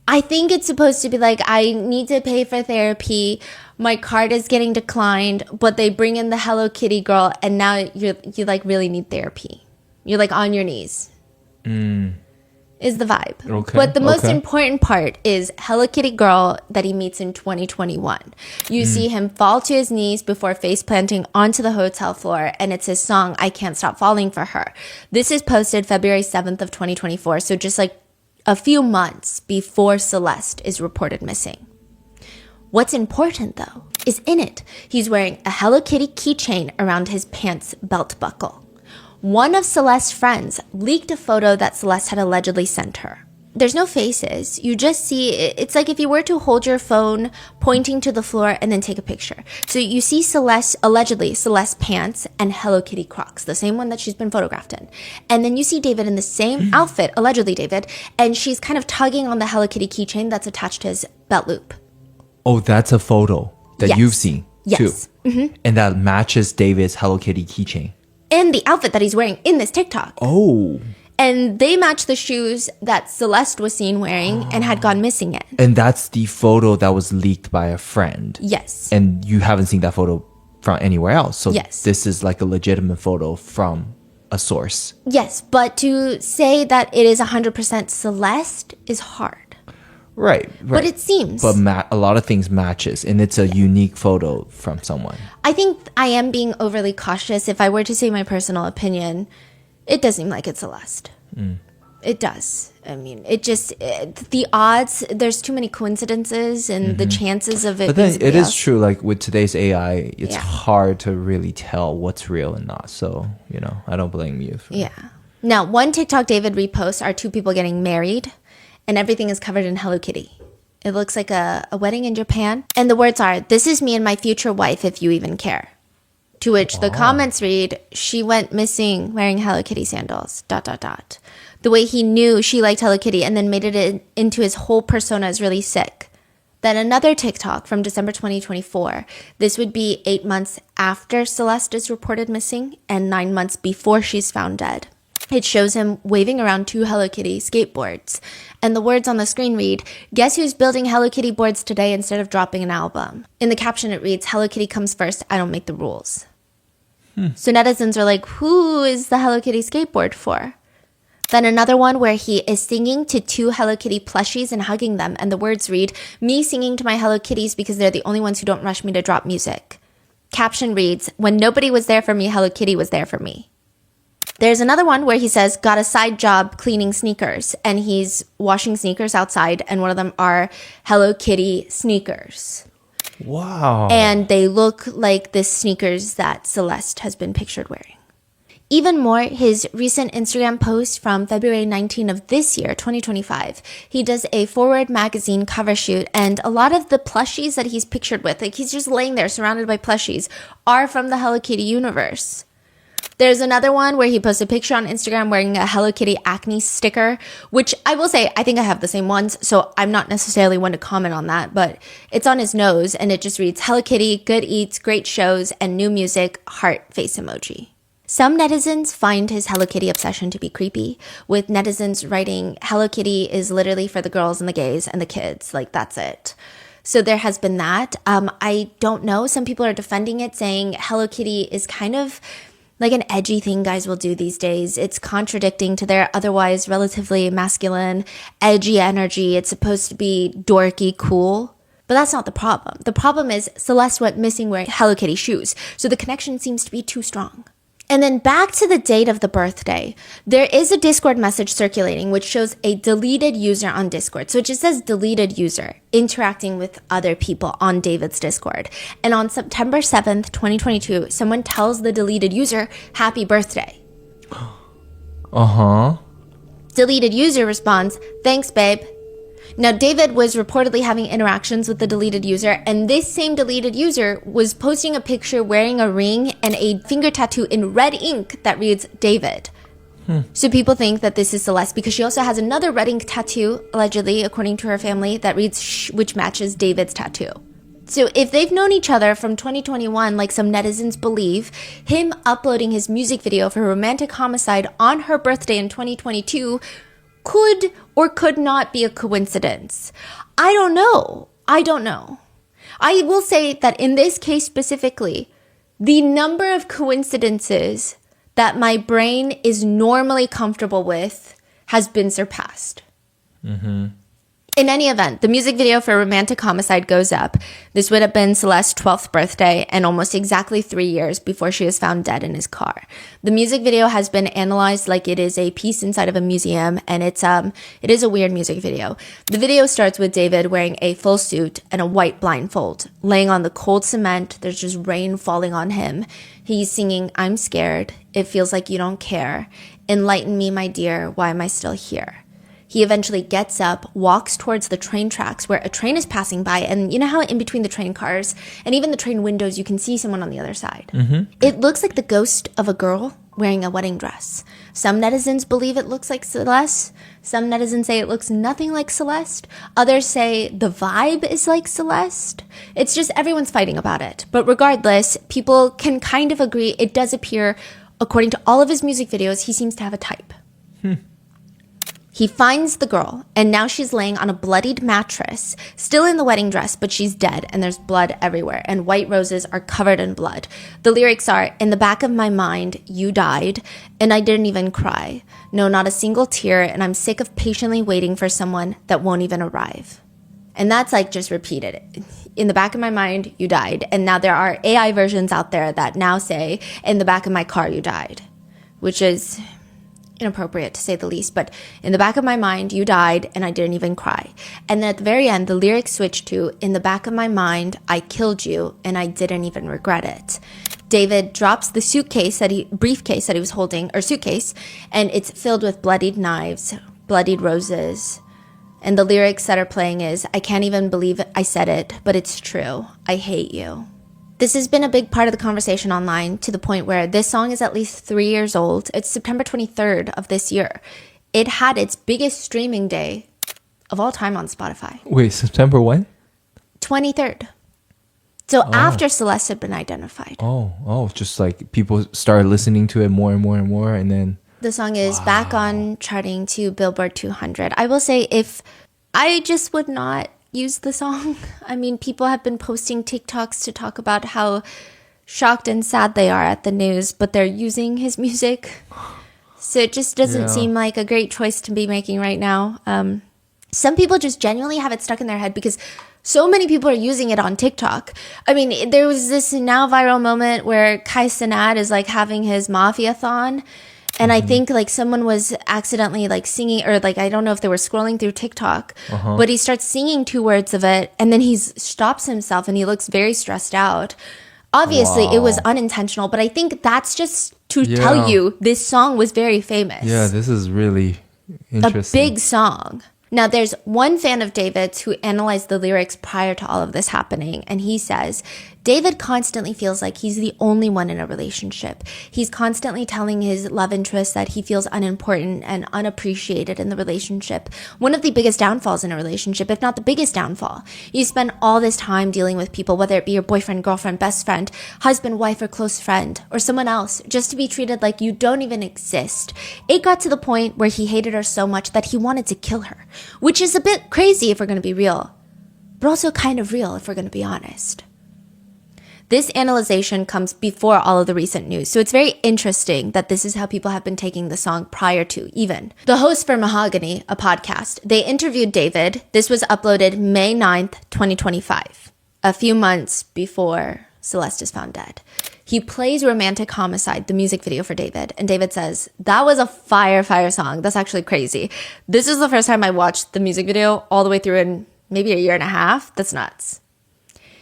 I think it's supposed to be like, I need to pay for therapy. My card is getting declined, but they bring in the Hello Kitty girl, and now you like really need therapy. You're like on your knees. Is the vibe. Okay. But the most important part is Hello Kitty girl that he meets in 2021. You see him fall to his knees before face planting onto the hotel floor, and it's his song, I Can't Stop Falling for Her. This is posted February 7th of 2024, so just like a few months before Celeste is reported missing. What's important, though, is in it, he's wearing a Hello Kitty keychain around his pants belt buckle. One of Celeste's friends leaked a photo that Celeste had allegedly sent her. There's no faces. You just see, it's like if you were to hold your phone pointing to the floor and then take a picture. So you see allegedly Celeste pants and Hello Kitty Crocs, the same one that she's been photographed in. And then you see David in the same outfit, allegedly David, and she's kind of tugging on the Hello Kitty keychain that's attached to his belt loop. Oh, that's a photo that Yes. you've seen Yes. too. And that matches David's Hello Kitty keychain. And the outfit that he's wearing in this TikTok. Oh. And they match the shoes that Celeste was seen wearing and had gone missing in. And that's the photo that was leaked by a friend. Yes. And you haven't seen that photo from anywhere else. So Yes. this is like a legitimate photo from a source. Yes, but to say that it is 100% Celeste is hard. Right. But it seems. But a lot of things matches, and it's a unique photo from someone. I think I am being overly cautious. If I were to say my personal opinion, it does seem like it's Celeste. It does. I mean, the odds, there's too many coincidences and the chances of it But being then somebody it is else. true, like with today's AI, it's Yeah. hard to really tell what's real and not. So, I don't blame you. Yeah. Now, one TikTok David reposts are two people getting married, and everything is covered in Hello Kitty. It looks like a wedding in Japan. And the words are, "This is me and my future wife, if you even care." To which the comments read, "She went missing wearing Hello Kitty sandals, ... The way he knew she liked Hello Kitty and then made it into his whole persona is really sick. Then another TikTok from December 2024. This would be 8 months after Celeste is reported missing and 9 months before she's found dead. It shows him waving around two Hello Kitty skateboards. And the words on the screen read, "Guess who's building Hello Kitty boards today instead of dropping an album?" In the caption it reads, "Hello Kitty comes first, I don't make the rules." So netizens are like, who is the Hello Kitty skateboard for? Then another one where he is singing to two Hello Kitty plushies and hugging them. And the words read, "Me singing to my Hello Kitties because they're the only ones who don't rush me to drop music." Caption reads, "When nobody was there for me, Hello Kitty was there for me." There's another one where he says, "Got a side job cleaning sneakers." And he's washing sneakers outside. And one of them are Hello Kitty sneakers. Wow. And they look like the sneakers that Celeste has been pictured wearing. Even more, his recent Instagram post from February 19 of this year, 2025, he does a Forward magazine cover shoot, and a lot of the plushies that he's pictured with, like he's just laying there surrounded by plushies, are from the Hello Kitty universe. There's another one where he posts a picture on Instagram wearing a Hello Kitty acne sticker, which I will say, I think I have the same ones, so I'm not necessarily one to comment on that, but it's on his nose, and it just reads, "Hello Kitty, good eats, great shows, and new music, heart face emoji." Some netizens find his Hello Kitty obsession to be creepy, with netizens writing, "Hello Kitty is literally for the girls and the gays and the kids, like that's it." So there has been that. I don't know, some people are defending it, saying Hello Kitty is kind of like an edgy thing guys will do these days. It's contradicting to their otherwise relatively masculine, edgy energy. It's supposed to be dorky, cool. But that's not the problem. The problem is Celeste went missing wearing Hello Kitty shoes, so the connection seems to be too strong. And then back to the date of the birthday, there is a Discord message circulating which shows a deleted user on Discord. So it just says deleted user interacting with other people on David's Discord. And on September 7th, 2022, someone tells the deleted user, "Happy birthday." Uh-huh. Deleted user responds, "Thanks, babe." Now, David was reportedly having interactions with the deleted user, and this same deleted user was posting a picture wearing a ring and a finger tattoo in red ink that reads David. So people think that this is Celeste because she also has another red ink tattoo, allegedly, according to her family, that reads Shh, which matches David's tattoo. So if they've known each other from 2021, like some netizens believe, him uploading his music video for Romantic Homicide on her birthday in 2022 could or could not be a coincidence. I don't know. I will say that in this case specifically, the number of coincidences that my brain is normally comfortable with has been surpassed. In any event, the music video for Romantic Homicide goes up. This would have been Celeste's 12th birthday and almost exactly 3 years before she was found dead in his car. The music video has been analyzed like it is a piece inside of a museum, and it is a weird music video. The video starts with David wearing a full suit and a white blindfold, laying on the cold cement. There's just rain falling on him. He's singing, "I'm scared. It feels like you don't care. Enlighten me, my dear. Why am I still here?" He eventually gets up, walks towards the train tracks where a train is passing by. And you know how in between the train cars and even the train windows, you can see someone on the other side. It looks like the ghost of a girl wearing a wedding dress. Some netizens believe it looks like Celeste. Some netizens say it looks nothing like Celeste. Others say the vibe is like Celeste. It's just everyone's fighting about it. But regardless, people can kind of agree it does appear, according to all of his music videos, he seems to have a type. He finds the girl, and now she's laying on a bloodied mattress, still in the wedding dress, but she's dead, and there's blood everywhere, and white roses are covered in blood. The lyrics are, "In the back of my mind, you died, and I didn't even cry. No, not a single tear, and I'm sick of patiently waiting for someone that won't even arrive." And that's like just repeated. In the back of my mind, you died. And now there are AI versions out there that now say, "In the back of my car, you died," which is inappropriate to say the least, but "in the back of my mind, you died, and I didn't even cry." And then at the very end, the lyrics switch to, "In the back of my mind, I killed you, and I didn't even regret it." David drops the briefcase that he was holding, or suitcase, and it's filled with bloodied knives, bloodied roses. And the lyrics that are playing is, "I can't even believe I said it, but it's true. I hate you." This has been a big part of the conversation online to the point where this song is at least 3 years old. It's September 23rd of this year. It had its biggest streaming day of all time on Spotify. Wait, September when? 23rd. So after Celeste had been identified. Just like people started listening to it more and more and more, and then the song is back on charting to Billboard 200. I will say, if I just would not use the song. I mean, people have been posting TikToks to talk about how shocked and sad they are at the news, but they're using his music. So it just doesn't seem like a great choice to be making right now. Some people just genuinely have it stuck in their head because so many people are using it on TikTok. I mean, there was this now viral moment where Kai Cenat is like having his mafia-thon. And I think like someone was accidentally like singing, or like I don't know if they were scrolling through TikTok, but he starts singing 2 words of it, and then he stops himself and he looks very stressed out. Obviously, it was unintentional, but I think that's just to tell you this song was very famous. Yeah, this is really interesting. A big song. Now, there's one fan of David's who analyzed the lyrics prior to all of this happening, and he says, David constantly feels like he's the only one in a relationship. He's constantly telling his love interest that he feels unimportant and unappreciated in the relationship. One of the biggest downfalls in a relationship, if not the biggest downfall. You spend all this time dealing with people, whether it be your boyfriend, girlfriend, best friend, husband, wife, or close friend, or someone else, just to be treated like you don't even exist. It got to the point where he hated her so much that he wanted to kill her, which is a bit crazy if we're going to be real, but also kind of real if we're going to be honest. This analyzation comes before all of the recent news, so it's very interesting that this is how people have been taking the song prior to even. The host for Mahogany, a podcast, they interviewed David. This was uploaded May 9th, 2025, a few months before Celeste is found dead. He plays Romantic Homicide, the music video for David, and David says, that was a fire song. That's actually crazy. This is the first time I watched the music video all the way through in maybe a year and a half. That's nuts.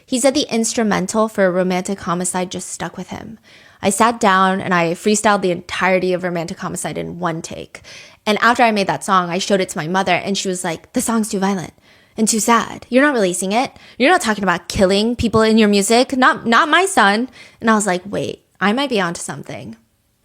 He said the instrumental for Romantic Homicide just stuck with him. I sat down and I freestyled the entirety of Romantic Homicide in one take. And after I made that song, I showed it to my mother and she was like, the song's too violent. and too sad. You're not releasing it. You're not talking about killing people in your music. Not my son. And I was like, wait, I might be onto something.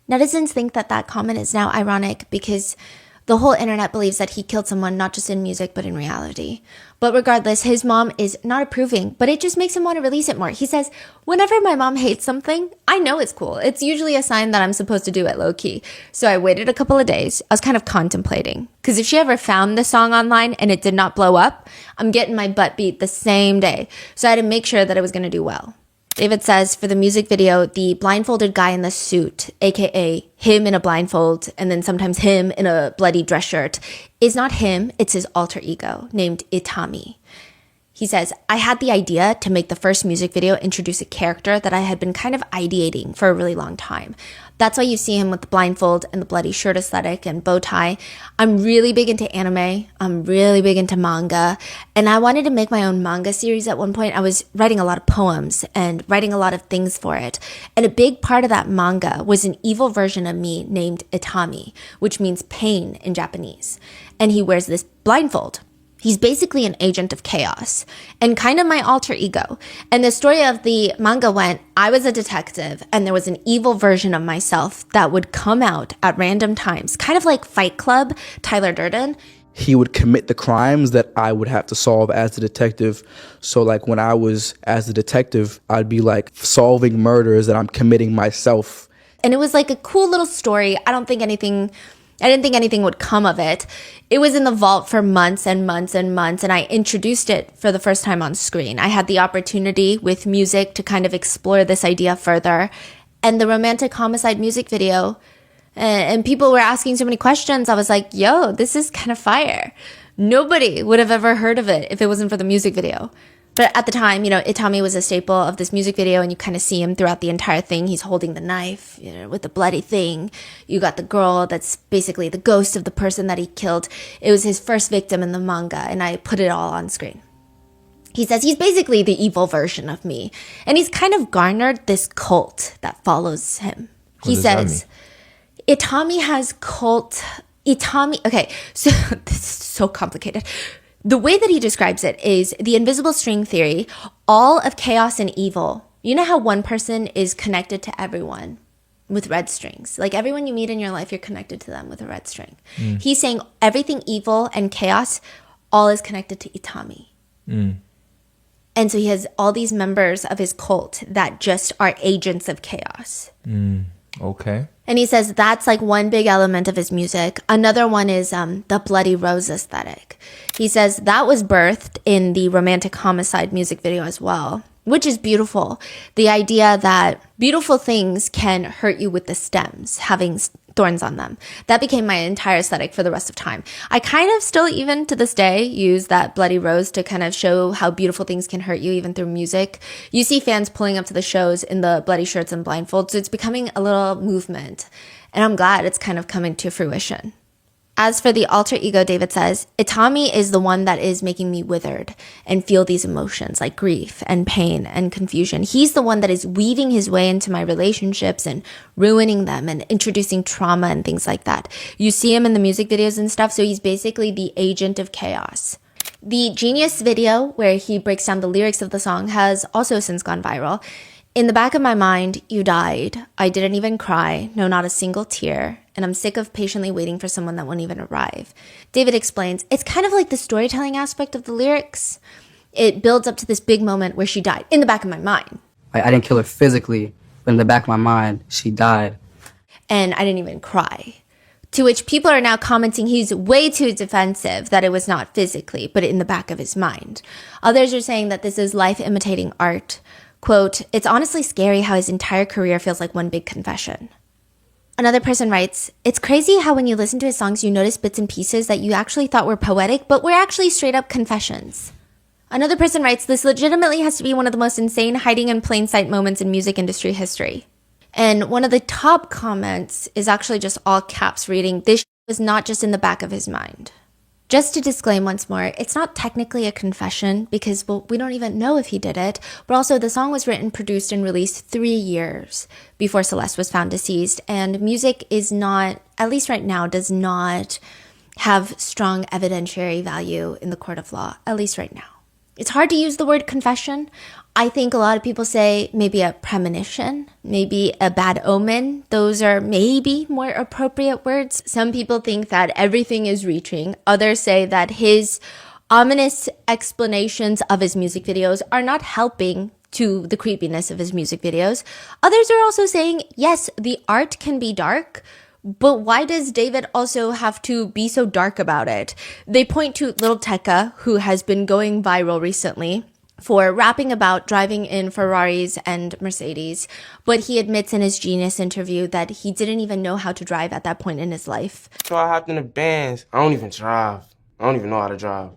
Netizens think that that comment is now ironic because the whole internet believes that he killed someone not just in music but in reality. But regardless, his mom is not approving, but it just makes him want to release it more. He says, whenever my mom hates something, I know it's cool. It's usually a sign that I'm supposed to do it low key. So I waited a couple of days. I was kind of contemplating. Because if she ever found the song online and it did not blow up, I'm getting my butt beat the same day. So I had to make sure that it was going to do well. David says for the music video, the blindfolded guy in the suit, aka him in a blindfold, and then sometimes him in a bloody dress shirt, is not him, it's his alter ego named Itami. He says, I had the idea to make the first music video introduce a character that I had been kind of ideating for a really long time. That's why you see him with the blindfold and the bloody shirt aesthetic and bow tie. I'm really big into anime. I'm really big into manga. And I wanted to make my own manga series at one point. I was writing a lot of poems and writing a lot of things for it. And a big part of that manga was an evil version of me named Itami, which means pain in Japanese. And he wears this blindfold. He's basically an agent of chaos and kind of my alter ego. And the story of the manga went, I was a detective and there was an evil version of myself that would come out at random times, kind of like Fight Club, Tyler Durden. He would commit the crimes that I would have to solve as the detective. So like when I was as the detective, I'd be like solving murders that I'm committing myself. And it was like a cool little story. I didn't think anything would come of it. It was in the vault for months and months and months, and I introduced it for the first time on screen. I had the opportunity with music to kind of explore this idea further. And the romantic homicide music video, and people were asking so many questions. I was like, yo, this is kind of fire. Nobody would have ever heard of it if it wasn't for the music video. But at the time, Itami was a staple of this music video, and you kind of see him throughout the entire thing. He's holding the knife, with the bloody thing. You got the girl that's basically the ghost of the person that he killed. It was his first victim in the manga, and I put it all on screen. He says he's basically the evil version of me, and he's kind of garnered this cult that follows him. He says, Itami has cult... Okay, so this is so complicated. The way that he describes it is the invisible string theory, all of chaos and evil. You know how one person is connected to everyone with red strings? Like everyone you meet in your life, you're connected to them with a red string. He's saying everything evil and chaos, all is connected to Itami. And so he has all these members of his cult that just are agents of chaos. Okay. And he says that's like one big element of his music. Another one is the Bloody Rose aesthetic. He says that was birthed in the romantic homicide music video as well, which is beautiful. The idea that beautiful things can hurt you with the stems, having thorns on them. That became my entire aesthetic for the rest of time. I kind of still, even to this day, use that Bloody Rose to kind of show how beautiful things can hurt you even through music. You see fans pulling up to the shows in the bloody shirts and blindfolds, so it's becoming a little movement. And I'm glad it's kind of coming to fruition. As for the alter ego, David says, Itami is the one that is making me withered and feel these emotions like grief and pain and confusion. He's the one that is weaving his way into my relationships and ruining them and introducing trauma and things like that. You see him in the music videos and stuff, so he's basically the agent of chaos. The Genius video, where he breaks down the lyrics of the song, has also since gone viral. In the back of my mind, you died. I didn't even cry. No, not a single tear. And I'm sick of patiently waiting for someone that won't even arrive. David explains, it's kind of like the storytelling aspect of the lyrics. It builds up to this big moment where she died in the back of my mind. I didn't kill her physically, but in the back of my mind, she died. And I didn't even cry. To which people are now commenting he's way too defensive, that it was not physically, but in the back of his mind. Others are saying that this is life imitating art. Quote, it's honestly scary how his entire career feels like one big confession. Another person writes, it's crazy how when you listen to his songs, you notice bits and pieces that you actually thought were poetic, but were actually straight up confessions. Another person writes, this legitimately has to be one of the most insane hiding in plain sight moments in music industry history. And one of the top comments is actually just all caps reading, this was not just in the back of his mind. Just to disclaim once more, it's not technically a confession because, well, we don't even know if he did it, but also the song was written, produced, and released 3 years before Celeste was found deceased, and music is not, at least right now, does not have strong evidentiary value in the court of law, at least right now. It's hard to use the word confession. I think a lot of people say maybe a premonition, maybe a bad omen. Those are maybe more appropriate words. Some people think that everything is reaching. Others say that his ominous explanations of his music videos are not helping to the creepiness of his music videos. Others are also saying, yes, the art can be dark, but why does David also have to be so dark about it? They point to Little Tekka, who has been going viral recently for rapping about driving in Ferraris and Mercedes, but he admits in his Genius interview that he didn't even know how to drive at that point in his life. So I hopped in the Benz. I don't even drive. I don't even know how to drive.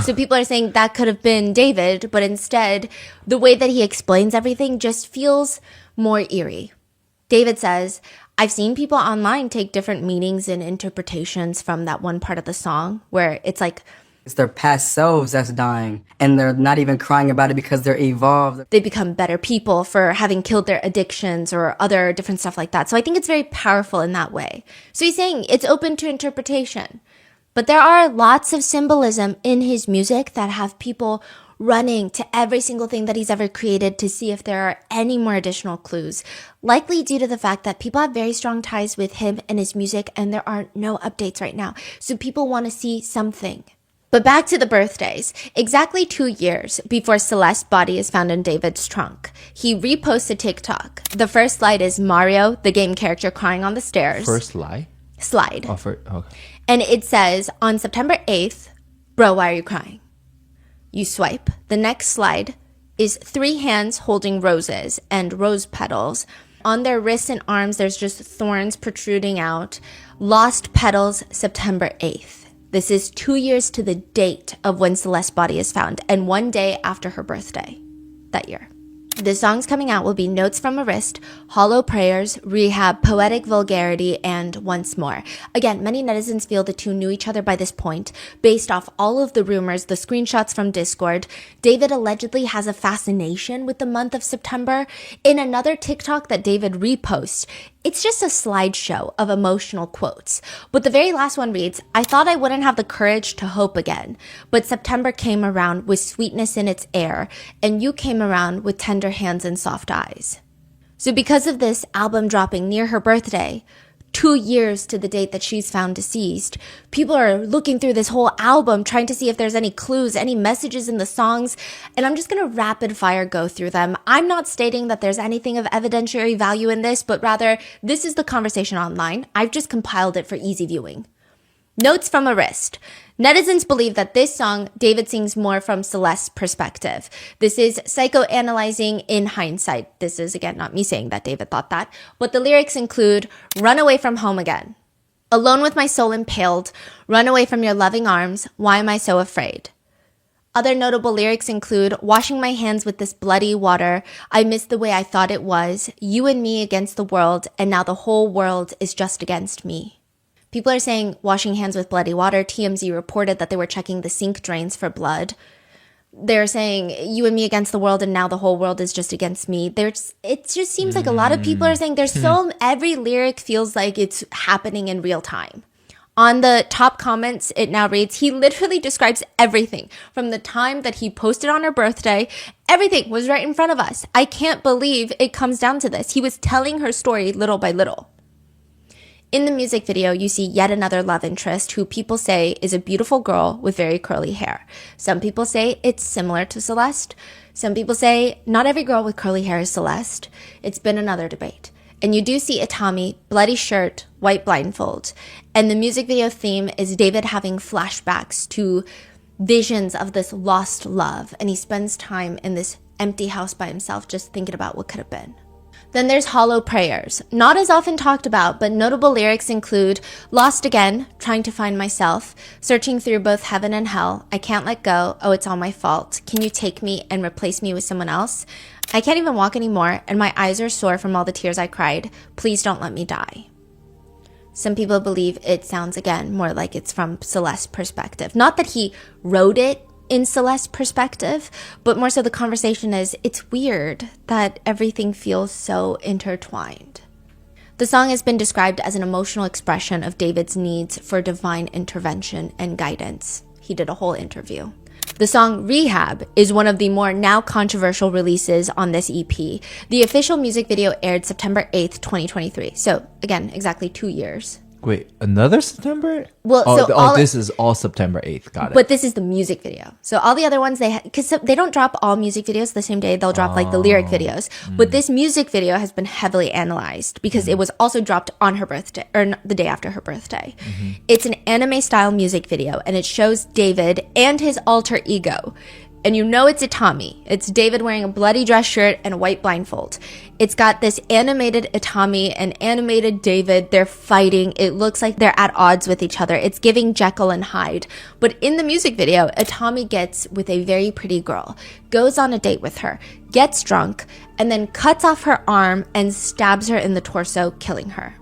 So people are saying that could have been David, but instead, the way that he explains everything just feels more eerie. David says, I've seen people online take different meanings and interpretations from that one part of the song where it's like, It's their past selves that's dying, and they're not even crying about it because they're evolved. they become better people for having killed their addictions or other different stuff like that. So I think it's very powerful in that way. So he's saying it's open to interpretation. But there are lots of symbolism in his music that have people running to every single thing that he's ever created to see if there are any more additional clues, likely due to the fact that people have very strong ties with him and his music, and there are no updates right now. So people want to see something. But back to the birthdays. Exactly 2 years before Celeste's body is found in David's trunk, he reposts a TikTok. The first slide is Mario, the game character, crying on the stairs. First lie? Slide. Okay. And it says, on September 8th, bro, why are you crying? You swipe. The next slide is 3 hands holding roses and rose petals. On their wrists and arms, there's just thorns protruding out. Lost petals, September 8th. This is 2 years to the date of when Celeste's body is found and 1 day after her birthday that year. The songs coming out will be Notes from a Wrist, Hollow Prayers, Rehab, Poetic Vulgarity, and Once More. Again, many netizens feel the two knew each other by this point. Based off all of the rumors, the screenshots from Discord, David allegedly has a fascination with the month of September. In another TikTok that David reposts, it's just a slideshow of emotional quotes. But the very last one reads, I thought I wouldn't have the courage to hope again, but September came around with sweetness in its air, and you came around with tender hands and soft eyes. So because of this album dropping near her birthday, 2 years to the date that she's found deceased, people are looking through this whole album trying to see if there's any clues, any messages in the songs, and I'm just going to rapid fire go through them. I'm not stating that there's anything of evidentiary value in this, but rather this is the conversation online. I've just compiled it for easy viewing. Notes from a Wrist. Netizens believe that this song, David sings more from Celeste's perspective. This is psychoanalyzing in hindsight. This is, again, not me saying that David thought that, but the lyrics include, run away from home again. Alone with my soul impaled, run away from your loving arms, why am I so afraid? Other notable lyrics include, washing my hands with this bloody water, I miss the way I thought it was, you and me against the world, and now the whole world is just against me. People are saying washing hands with bloody water. TMZ reported that they were checking the sink drains for blood. They're saying you and me against the world and now the whole world is just against me. It just seems like a lot of people are saying every lyric feels like it's happening in real time. On the top comments, it now reads, he literally describes everything from the time that he posted on her birthday. Everything was right in front of us. I can't believe it comes down to this. He was telling her story little by little. In the music video, you see yet another love interest who people say is a beautiful girl with very curly hair. Some people say it's similar to Celeste. Some people say not every girl with curly hair is Celeste. It's been another debate. And you do see Itami, bloody shirt, white blindfold. And the music video theme is David having flashbacks to visions of this lost love. And he spends time in this empty house by himself just thinking about what could have been. Then there's Hollow Prayers. Not as often talked about, but notable lyrics include Lost Again, Trying to Find Myself, Searching Through Both Heaven and Hell, I Can't Let Go, Oh It's All My Fault, Can You Take Me and Replace Me with Someone Else? I Can't Even Walk Anymore, and My Eyes Are Sore from All the Tears I Cried, Please Don't Let Me Die. Some people believe it sounds, again, more like it's from Celeste's perspective. Not that he wrote it in Celeste's perspective, but more so the conversation is, it's weird that everything feels so intertwined. The song has been described as an emotional expression of David's needs for divine intervention and guidance. He did a whole interview. The song Rehab is one of the more now controversial releases on this EP. The official music video aired September 8th, 2023. So again, exactly 2 years. Wait, another September? Well, this is all September 8th. Got it. But this is the music video. So all the other ones, because they don't drop all music videos the same day. They'll drop like the lyric videos. But this music video has been heavily analyzed because it was also dropped on her birthday, or the day after her birthday. It's an anime style music video, and it shows David and his alter ego. And you know it's Itami. It's David wearing a bloody dress shirt and a white blindfold. It's got this animated Itami and animated David. They're fighting. It looks like they're at odds with each other. It's giving Jekyll and Hyde. But in the music video, Itami gets with a very pretty girl, goes on a date with her, gets drunk, and then cuts off her arm and stabs her in the torso, killing her.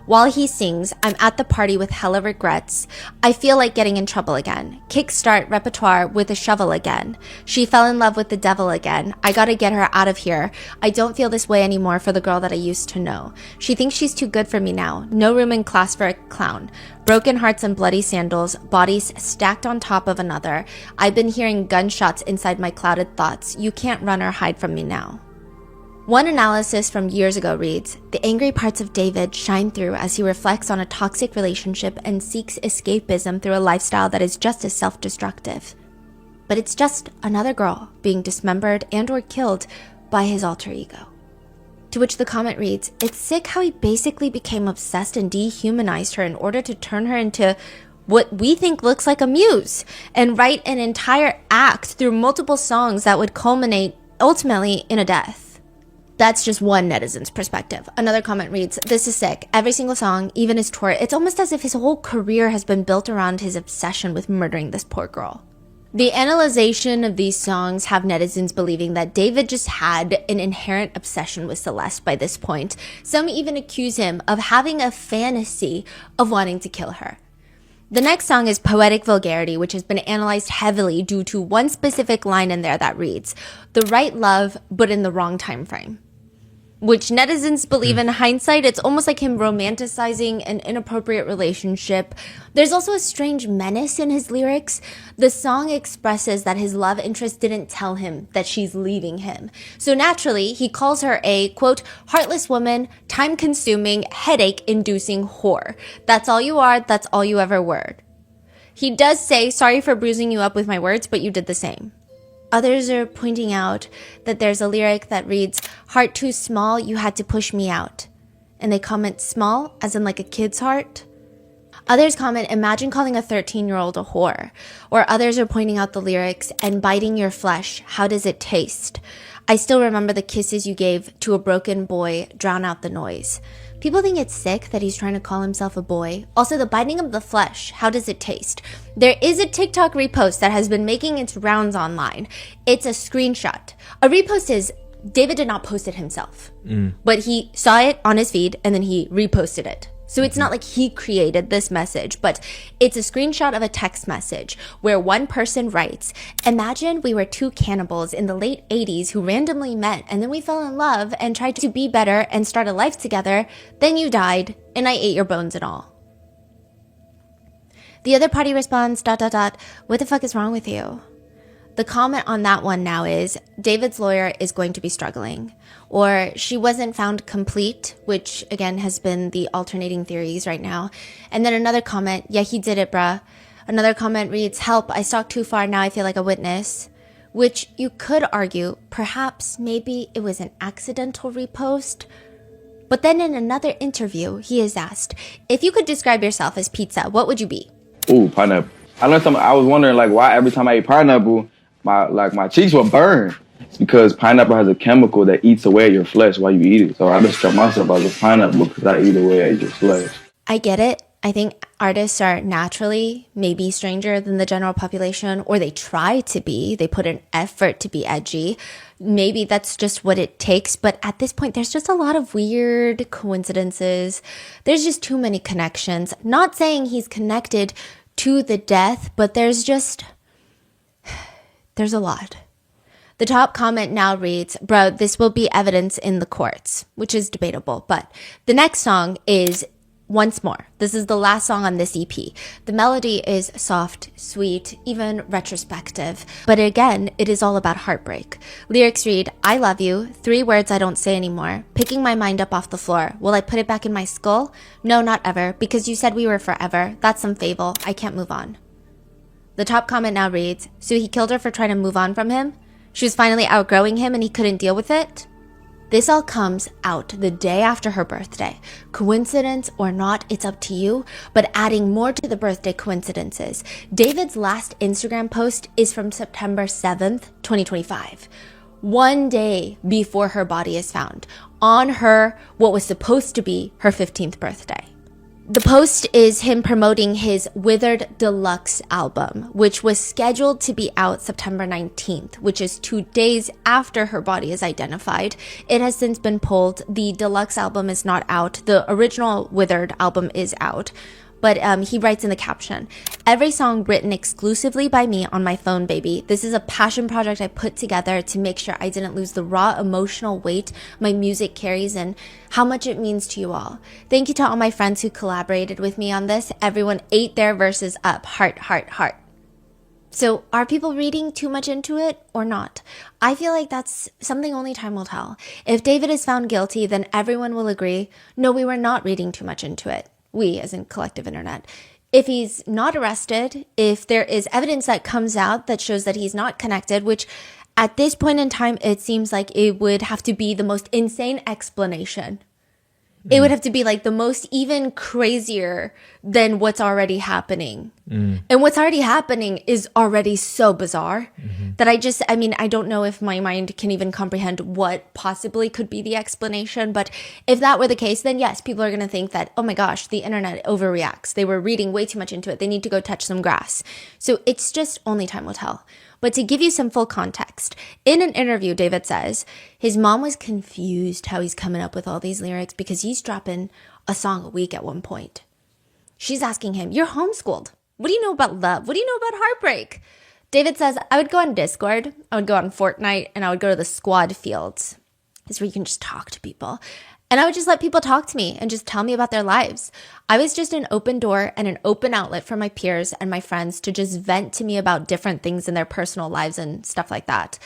While he sings, I'm at the party with hella regrets. I feel like getting in trouble again. Kickstart repertoire with a shovel again. She fell in love with the devil again. I gotta get her out of here. I don't feel this way anymore for the girl that I used to know. She thinks she's too good for me now. No room in class for a clown. Broken hearts and bloody sandals, bodies stacked on top of another. I've been hearing gunshots inside my clouded thoughts. You can't run or hide from me now. One analysis from years ago reads, the angry parts of David shine through as he reflects on a toxic relationship and seeks escapism through a lifestyle that is just as self-destructive. But it's just another girl being dismembered and or killed by his alter ego. To which the comment reads, it's sick how he basically became obsessed and dehumanized her in order to turn her into what we think looks like a muse and write an entire act through multiple songs that would culminate ultimately in a death. That's just one netizen's perspective. Another comment reads, this is sick. Every single song, even his tour, it's almost as if his whole career has been built around his obsession with murdering this poor girl. The analyzation of these songs have netizens believing that David just had an inherent obsession with Celeste by this point. Some even accuse him of having a fantasy of wanting to kill her. The next song is Poetic Vulgarity, which has been analyzed heavily due to one specific line in there that reads, the right love, but in the wrong time frame. Which netizens believe in hindsight, it's almost like him romanticizing an inappropriate relationship. There's also a strange menace in his lyrics. The song expresses that his love interest didn't tell him that she's leaving him. So naturally, he calls her a, quote, heartless woman, time-consuming, headache-inducing whore. That's all you are, that's all you ever were. He does say, sorry for bruising you up with my words, but you did the same. Others are pointing out that there's a lyric that reads, heart too small, you had to push me out. And they comment small, as in like a kid's heart. Others comment, imagine calling a 13-year-old a whore. Or others are pointing out the lyrics, and biting your flesh, how does it taste? I still remember the kisses you gave to a broken boy, drown out the noise. People think it's sick that he's trying to call himself a boy. Also, the biting of the flesh, how does it taste? There is a TikTok repost that has been making its rounds online. It's a screenshot. A repost is, David did not post it himself, but he saw it on his feed and then he reposted it. So it's not like he created this message, but it's a screenshot of a text message where one person writes, imagine we were two cannibals in the late 80s who randomly met and then we fell in love and tried to be better and start a life together. Then you died and I ate your bones and all. The other party responds, ... what the fuck is wrong with you? The comment on that one now is, David's lawyer is going to be struggling. Or, she wasn't found complete, which again has been the alternating theories right now. And then another comment, yeah, he did it, bruh. Another comment reads, help, I stalked too far, now I feel like a witness. Which you could argue, perhaps, maybe it was an accidental repost. But then in another interview, he is asked, if you could describe yourself as pizza, what would you be? Ooh, pineapple. I learned something. I was wondering, like, why every time I ate pineapple, my cheeks would burn. It's because pineapple has a chemical that eats away at your flesh while you eat it. So I describe myself as a pineapple because I eat away at your flesh. I get it. I think artists are naturally maybe stranger than the general population, or they try to be. They put an effort to be edgy. Maybe that's just what it takes. But at this point, there's just a lot of weird coincidences. There's just too many connections. Not saying he's connected to the death, but there's a lot. The top comment now reads, bro, this will be evidence in the courts, which is debatable. But the next song is Once More. This is the last song on this EP. The melody is soft, sweet, even retrospective. But again, it is all about heartbreak. Lyrics read, I love you, 3 words I don't say anymore. Picking my mind up off the floor. Will I put it back in my skull? No, not ever, because you said we were forever. That's some fable. I can't move on. The top comment now reads, so he killed her for trying to move on from him? She was finally outgrowing him and he couldn't deal with it? This all comes out the day after her birthday. Coincidence or not, it's up to you, but adding more to the birthday coincidences. David's last Instagram post is from September 7th, 2025. 1 day before her body is found, on her, what was supposed to be her 15th birthday. The post is him promoting his Withered Deluxe album, which was scheduled to be out September 19th, which is 2 days after her body is identified. It has since been pulled. The deluxe album is not out. The original Withered album is out. But he writes in the caption, every song written exclusively by me on my phone, baby. This is a passion project I put together to make sure I didn't lose the raw emotional weight my music carries and how much it means to you all. Thank you to all my friends who collaborated with me on this. Everyone ate their verses up. Heart, heart, heart. So are people reading too much into it or not? I feel like that's something only time will tell. If David is found guilty, then everyone will agree, no, we were not reading too much into it. We, as in collective internet. If he's not arrested, if there is evidence that comes out that shows that he's not connected, which at this point in time, it seems like it would have to be the most insane explanation. It would have to be like the most even crazier than what's already happening. And what's already happening is already so bizarre that I don't know if my mind can even comprehend what possibly could be the explanation. But if that were the case, then yes, people are going to think that, oh my gosh, the internet overreacts. They were reading way too much into it. They need to go touch some grass. So it's just only time will tell. But to give you some full context, in an interview, David says his mom was confused how he's coming up with all these lyrics because he's dropping a song a week at one point. She's asking him, you're homeschooled. What do you know about love? What do you know about heartbreak? David says, I would go on Discord, I would go on Fortnite, and I would go to the squad fields. It's where you can just talk to people. And I would just let people talk to me and just tell me about their lives. I was just an open door and an open outlet for my peers and my friends to just vent to me about different things in their personal lives and stuff like that.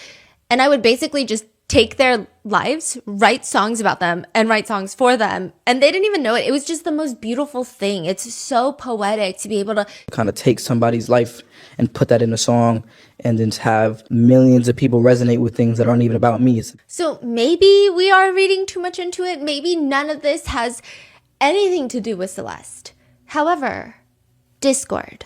And I would basically just take their lives, write songs about them, and write songs for them. And they didn't even know it. It was just the most beautiful thing. It's so poetic to be able to kind of take somebody's life and put that in a song and then have millions of people resonate with things that aren't even about me. So maybe we are reading too much into it. Maybe none of this has anything to do with Celeste. However, Discord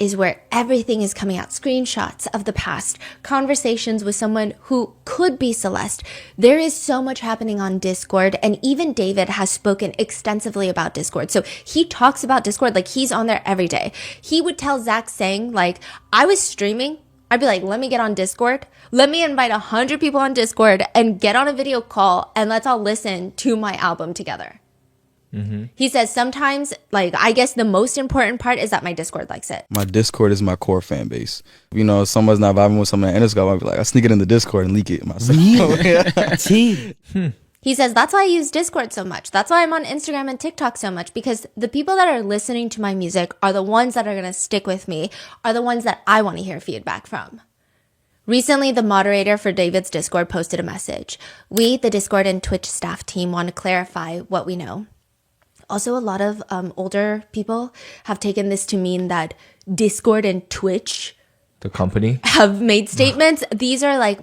is where everything is coming out. Screenshots of the past, conversations with someone who could be Celeste. There is so much happening on Discord, and even David has spoken extensively about Discord. So he talks about Discord like he's on there every day. He would tell Zach saying, like, I was streaming. I'd be like, let me get on Discord. Let me invite 100 people on Discord and get on a video call and let's all listen to my album together. He says sometimes, like, I guess the most important part is that my Discord likes it. My Discord is my core fan base. You know, if someone's not vibing with someone in Discord, I'll be like, I sneak it in the Discord and leak it myself. He says, that's why I use Discord so much. That's why I'm on Instagram and TikTok so much, because the people that are listening to my music are the ones that are going to stick with me, are the ones that I want to hear feedback from. Recently, the moderator for David's Discord posted a message. We, the Discord and Twitch staff team, want to clarify what we know. Also, a lot of older people have taken this to mean that Discord and Twitch, the company, have made statements. These are like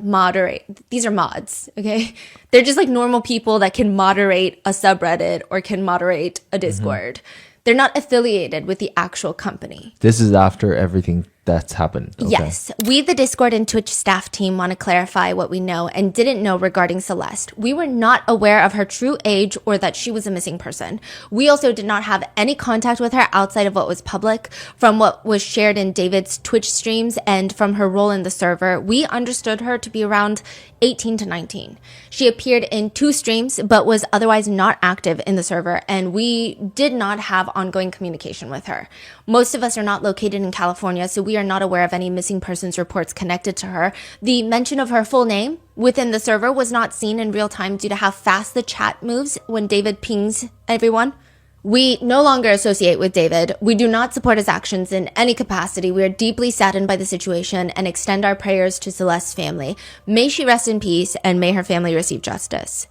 these are mods, okay? They're just like normal people that can moderate a subreddit or can moderate a Discord. They're not affiliated with the actual company. This is after everything that's happened. Okay. Yes. We, the Discord and Twitch staff team, want to clarify what we know and didn't know regarding Celeste. We were not aware of her true age or that she was a missing person. We also did not have any contact with her outside of what was public. From what was shared in David's Twitch streams and from her role in the server, we understood her to be around 18 to 19. She appeared in 2 streams, but was otherwise not active in the server, and we did not have ongoing communication with her. Most of us are not located in California, so we are not aware of any missing persons reports connected to her. The mention of her full name within the server was not seen in real time due to how fast the chat moves when David pings everyone. We no longer associate with David. We do not support his actions in any capacity. We are deeply saddened by the situation and extend our prayers to Celeste's family. May she rest in peace and may her family receive justice.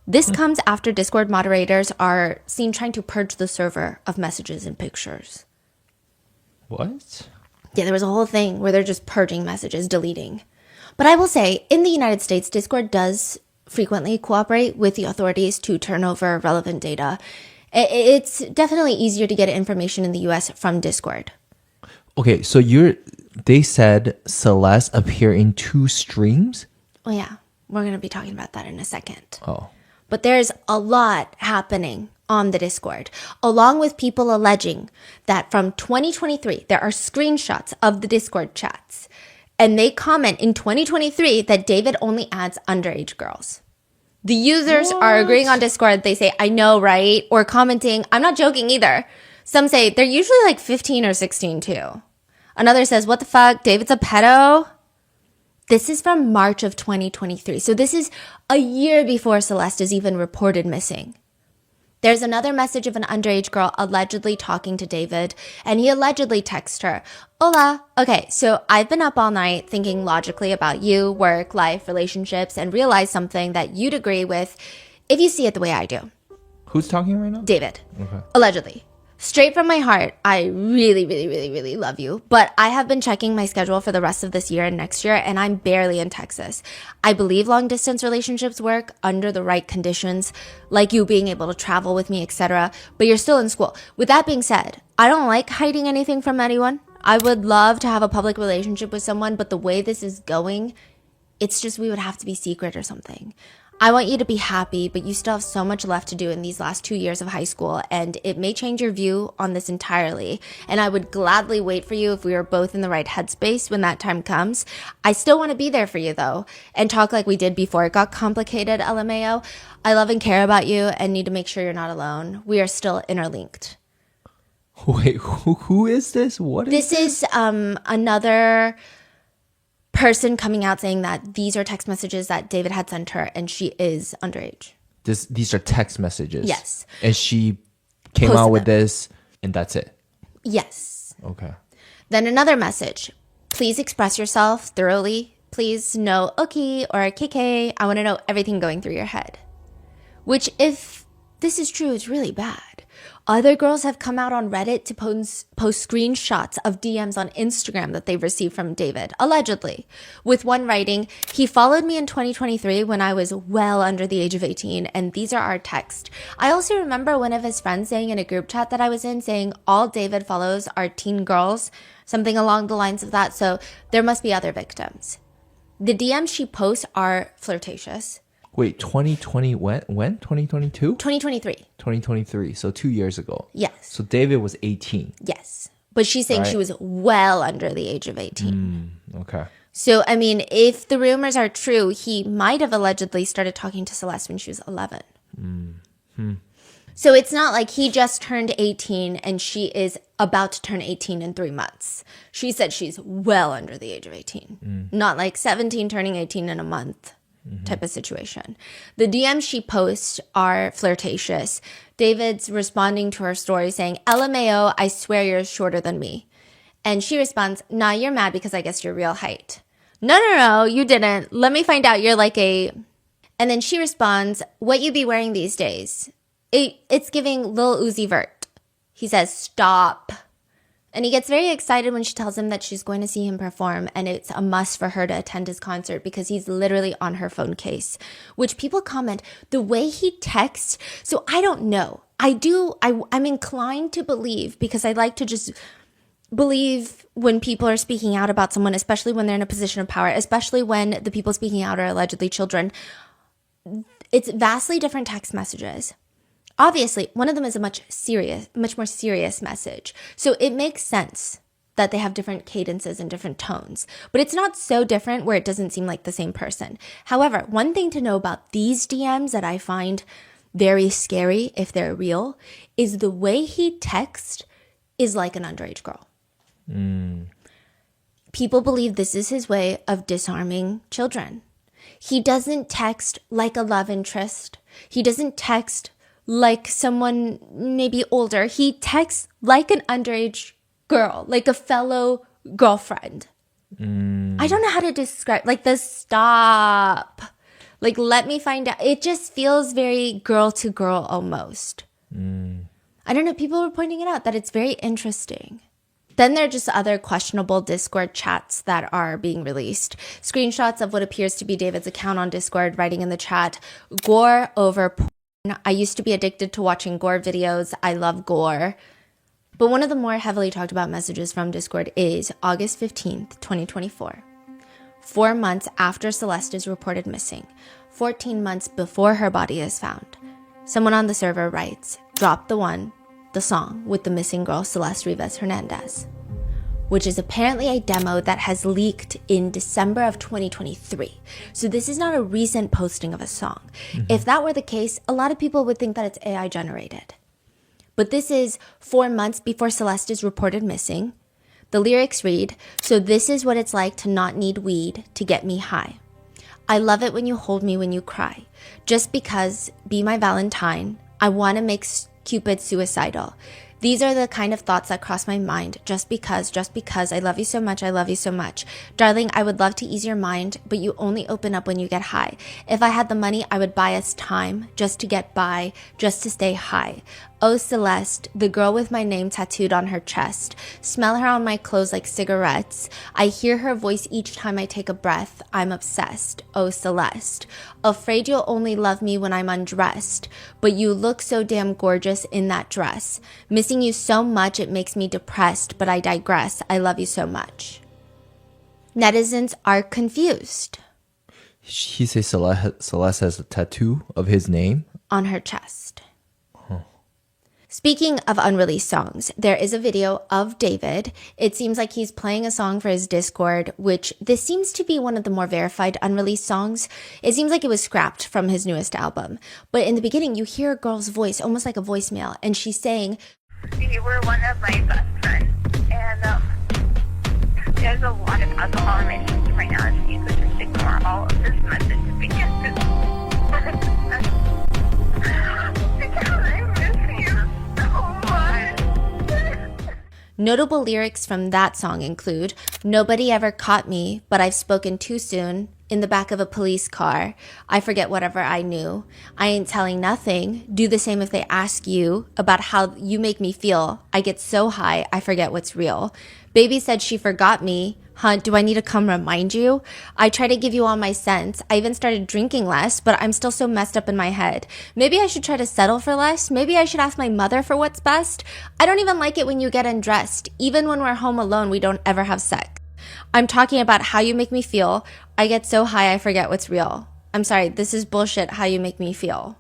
This comes after Discord moderators are seen trying to purge the server of messages and pictures. What? Yeah, there was a whole thing where they're just purging messages, deleting. But I will say, in the United States, Discord does frequently cooperate with the authorities to turn over relevant data. It's definitely easier to get information in the US from Discord. Okay, so they said Celeste appeared in 2 streams? Oh yeah, we're going to be talking about that in a second. Oh. But there's a lot happening on the Discord, along with people alleging that from 2023, there are screenshots of the Discord chats. And they comment in 2023 that David only adds underage girls. The users are agreeing on Discord. They say, I know, right? Or commenting, I'm not joking either. Some say they're usually like 15 or 16 too. Another says, what the fuck? David's a pedo? This is from March of 2023. So this is a year before Celeste is even reported missing. There's another message of an underage girl allegedly talking to David, and he allegedly texts her, Hola. Okay, so I've been up all night thinking logically about you, work, life, relationships, and realized something that you'd agree with if you see it the way I do. Who's talking right now? David. Okay. Allegedly. Straight from my heart, I really, really, really, really love you. But I have been checking my schedule for the rest of this year and next year, and I'm barely in Texas. I believe long-distance relationships work under the right conditions, like you being able to travel with me, etc. But you're still in school. With that being said, I don't like hiding anything from anyone. I would love to have a public relationship with someone, but the way this is going, it's just we would have to be secret or something. I want you to be happy, but you still have so much left to do in these last 2 years of high school, and it may change your view on this entirely. And I would gladly wait for you if we were both in the right headspace when that time comes. I still want to be there for you, though, and talk like we did before it got complicated, LMAO. I love and care about you and need to make sure you're not alone. We are still interlinked. Wait, who is this? What is this? This is another person coming out saying that these are text messages that David had sent her and she is underage. These are text messages? Yes. And she came Posted out with them. this and that's it? Yes. Okay. Then another message. Please express yourself thoroughly. Please no okay or KK. I want to know everything going through your head. Which, if this is true, is really bad. Other girls have come out on Reddit to post screenshots of DMs on Instagram that they've received from David, allegedly. With one writing, he followed me in 2023 when I was well under the age of 18, and these are our texts. I also remember one of his friends saying in a group chat that I was in, saying all David follows are teen girls, something along the lines of that, so there must be other victims. The DMs she posts are flirtatious. Wait, 2020, when? 2022? 2023. 2023, so 2 years ago. Yes. So David was 18. Yes. But she's saying Right. she was well under the age of 18. Okay. So, I mean, if the rumors are true, he might have allegedly started talking to Celeste when she was 11. So it's not like he just turned 18 and she is about to turn 18 in 3 months. She said she's well under the age of 18. Not like 17 turning 18 in a month. Type of situation. The DMs she posts are flirtatious. David's responding to her story saying, LMAO, I swear you're shorter than me. And she responds, nah, you're mad because I guess you're real height. No, you didn't. Let me find out. You're like a... And then she responds, what you be wearing these days? It's giving Lil Uzi Vert. He says, stop. And he gets very excited when she tells him that she's going to see him perform and it's a must for her to attend his concert because he's literally on her phone case, which people comment the way he texts. So I don't know. I'm inclined to believe because I like to just believe when people are speaking out about someone, especially when they're in a position of power, especially when the people speaking out are allegedly children. It's vastly different text messages. Obviously, one of them is a much more serious message. So it makes sense that they have different cadences and different tones. But it's not so different where it doesn't seem like the same person. However, one thing to know about these DMs that I find very scary, if they're real, is the way he texts is like an underage girl. People believe this is his way of disarming children. He doesn't text like a love interest. He doesn't text like someone maybe older. He texts like an underage girl, like a fellow girlfriend. I don't know how to describe, like the stop. Like, let me find out. It just feels very girl to girl almost. I don't know. People were pointing it out that it's very interesting. Then there are just other questionable Discord chats that are being released. Screenshots of what appears to be David's account on Discord writing in the chat, gore over porn. I used to be addicted to watching gore videos. I love gore. But one of the more heavily talked about messages from Discord is August 15th, 2024. 4 months after Celeste is reported missing, 14 months before her body is found. Someone on the server writes, drop the song with the missing girl Celeste Rivas Hernandez, which is apparently a demo that has leaked in December of 2023. So this is not a recent posting of a song. If that were the case, a lot of people would think that it's AI generated. But this is 4 months before Celeste is reported missing. The lyrics read, so this is what it's like to not need weed to get me high. I love it when you hold me when you cry. Just because, be my Valentine, I want to make Cupid suicidal. These are the kind of thoughts that cross my mind. Just because, I love you so much, I love you so much. Darling, I would love to ease your mind, but you only open up when you get high. If I had the money, I would buy us time, just to get by, just to stay high. Oh, Celeste, the girl with my name tattooed on her chest. Smell her on my clothes like cigarettes. I hear her voice each time I take a breath. I'm obsessed. Oh, Celeste. Afraid you'll only love me when I'm undressed. But you look so damn gorgeous in that dress. Missing you so much it makes me depressed, but I digress. I love you so much. Netizens are confused. He says Celeste has a tattoo of his name on her chest. Speaking of unreleased songs, there is a video of David. It seems like he's playing a song for his Discord, which this seems to be one of the more verified unreleased songs. It seems like it was scrapped from his newest album. But in the beginning, you hear a girl's voice, almost like a voicemail, and she's saying, you were one of my best friends, and there's a lot of alcohol in my system right now, and you could just ignore all of this message because I miss you so much. Notable lyrics from that song include, nobody ever caught me, but I've spoken too soon. In the back of a police car, I forget whatever I knew. I ain't telling nothing. Do the same if they ask you about how you make me feel. I get so high, I forget what's real. Baby said she forgot me. Huh, do I need to come remind you? I try to give you all my sense. I even started drinking less, but I'm still so messed up in my head. Maybe I should try to settle for less. Maybe I should ask my mother for what's best. I don't even like it when you get undressed. Even when we're home alone, we don't ever have sex. I'm talking about how you make me feel. I get so high I forget what's real. I'm sorry, this is bullshit how you make me feel.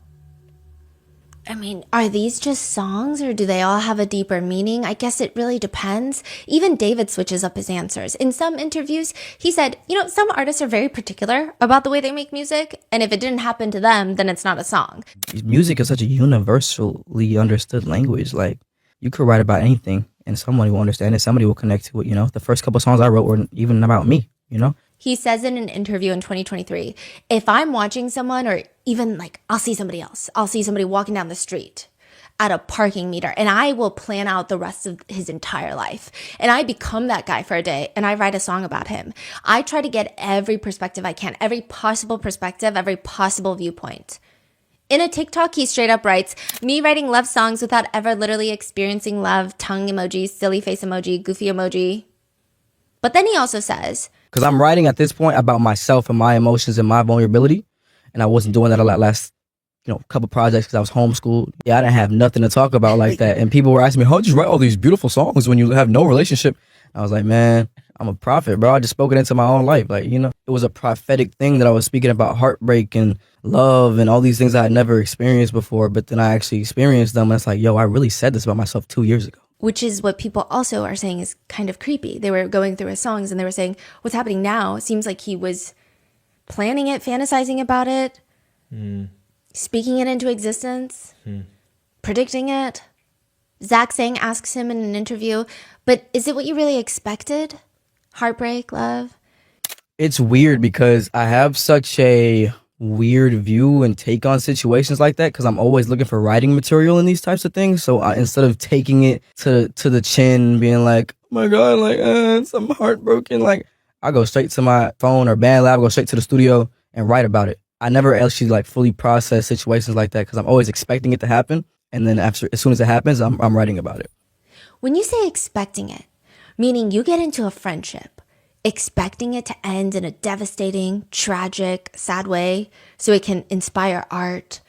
I mean, are these just songs or do they all have a deeper meaning? I guess it really depends. Even David switches up his answers. In some interviews, he said, some artists are very particular about the way they make music, and if it didn't happen to them, then it's not a song. Music is such a universally understood language. Like, you could write about anything and somebody will understand it. Somebody will connect to it, The first couple songs I wrote were even about me, He says in an interview in 2023, if I'm watching someone or even I'll see somebody else, I'll see somebody walking down the street at a parking meter and I will plan out the rest of his entire life. And I become that guy for a day and I write a song about him. I try to get every perspective I can, every possible perspective, every possible viewpoint. In a TikTok, he straight up writes, me writing love songs without ever literally experiencing love, tongue emoji, silly face emoji, goofy emoji. But then he also says, because I'm writing at this point about myself and my emotions and my vulnerability. And I wasn't doing that a lot last, couple projects because I was homeschooled. Yeah, I didn't have nothing to talk about like that. And people were asking me, how'd you write all these beautiful songs when you have no relationship? I was like, man, I'm a prophet, bro. I just spoke it into my own life. It was a prophetic thing that I was speaking about heartbreak and love and all these things I had never experienced before. But then I actually experienced them. And it's like, yo, I really said this about myself 2 years ago. Which is what people also are saying is kind of creepy. They were going through his songs and they were saying, what's happening now? It seems like he was planning it, fantasizing about it, speaking it into existence, predicting it. Zach Sang asks him in an interview, but is it what you really expected? Heartbreak, love? It's weird because I have such a weird view and take on situations like that because I'm always looking for writing material in these types of things. So instead of taking it to the chin, being like, oh my God, like, I'm heartbroken, like, I go straight to my phone or band lab, go straight to the studio and write about it. I never actually like fully process situations like that because I'm always expecting it to happen. And then as soon as it happens, I'm writing about it. When you say expecting it, meaning you get into a friendship, expecting it to end in a devastating, tragic, sad way so it can inspire art,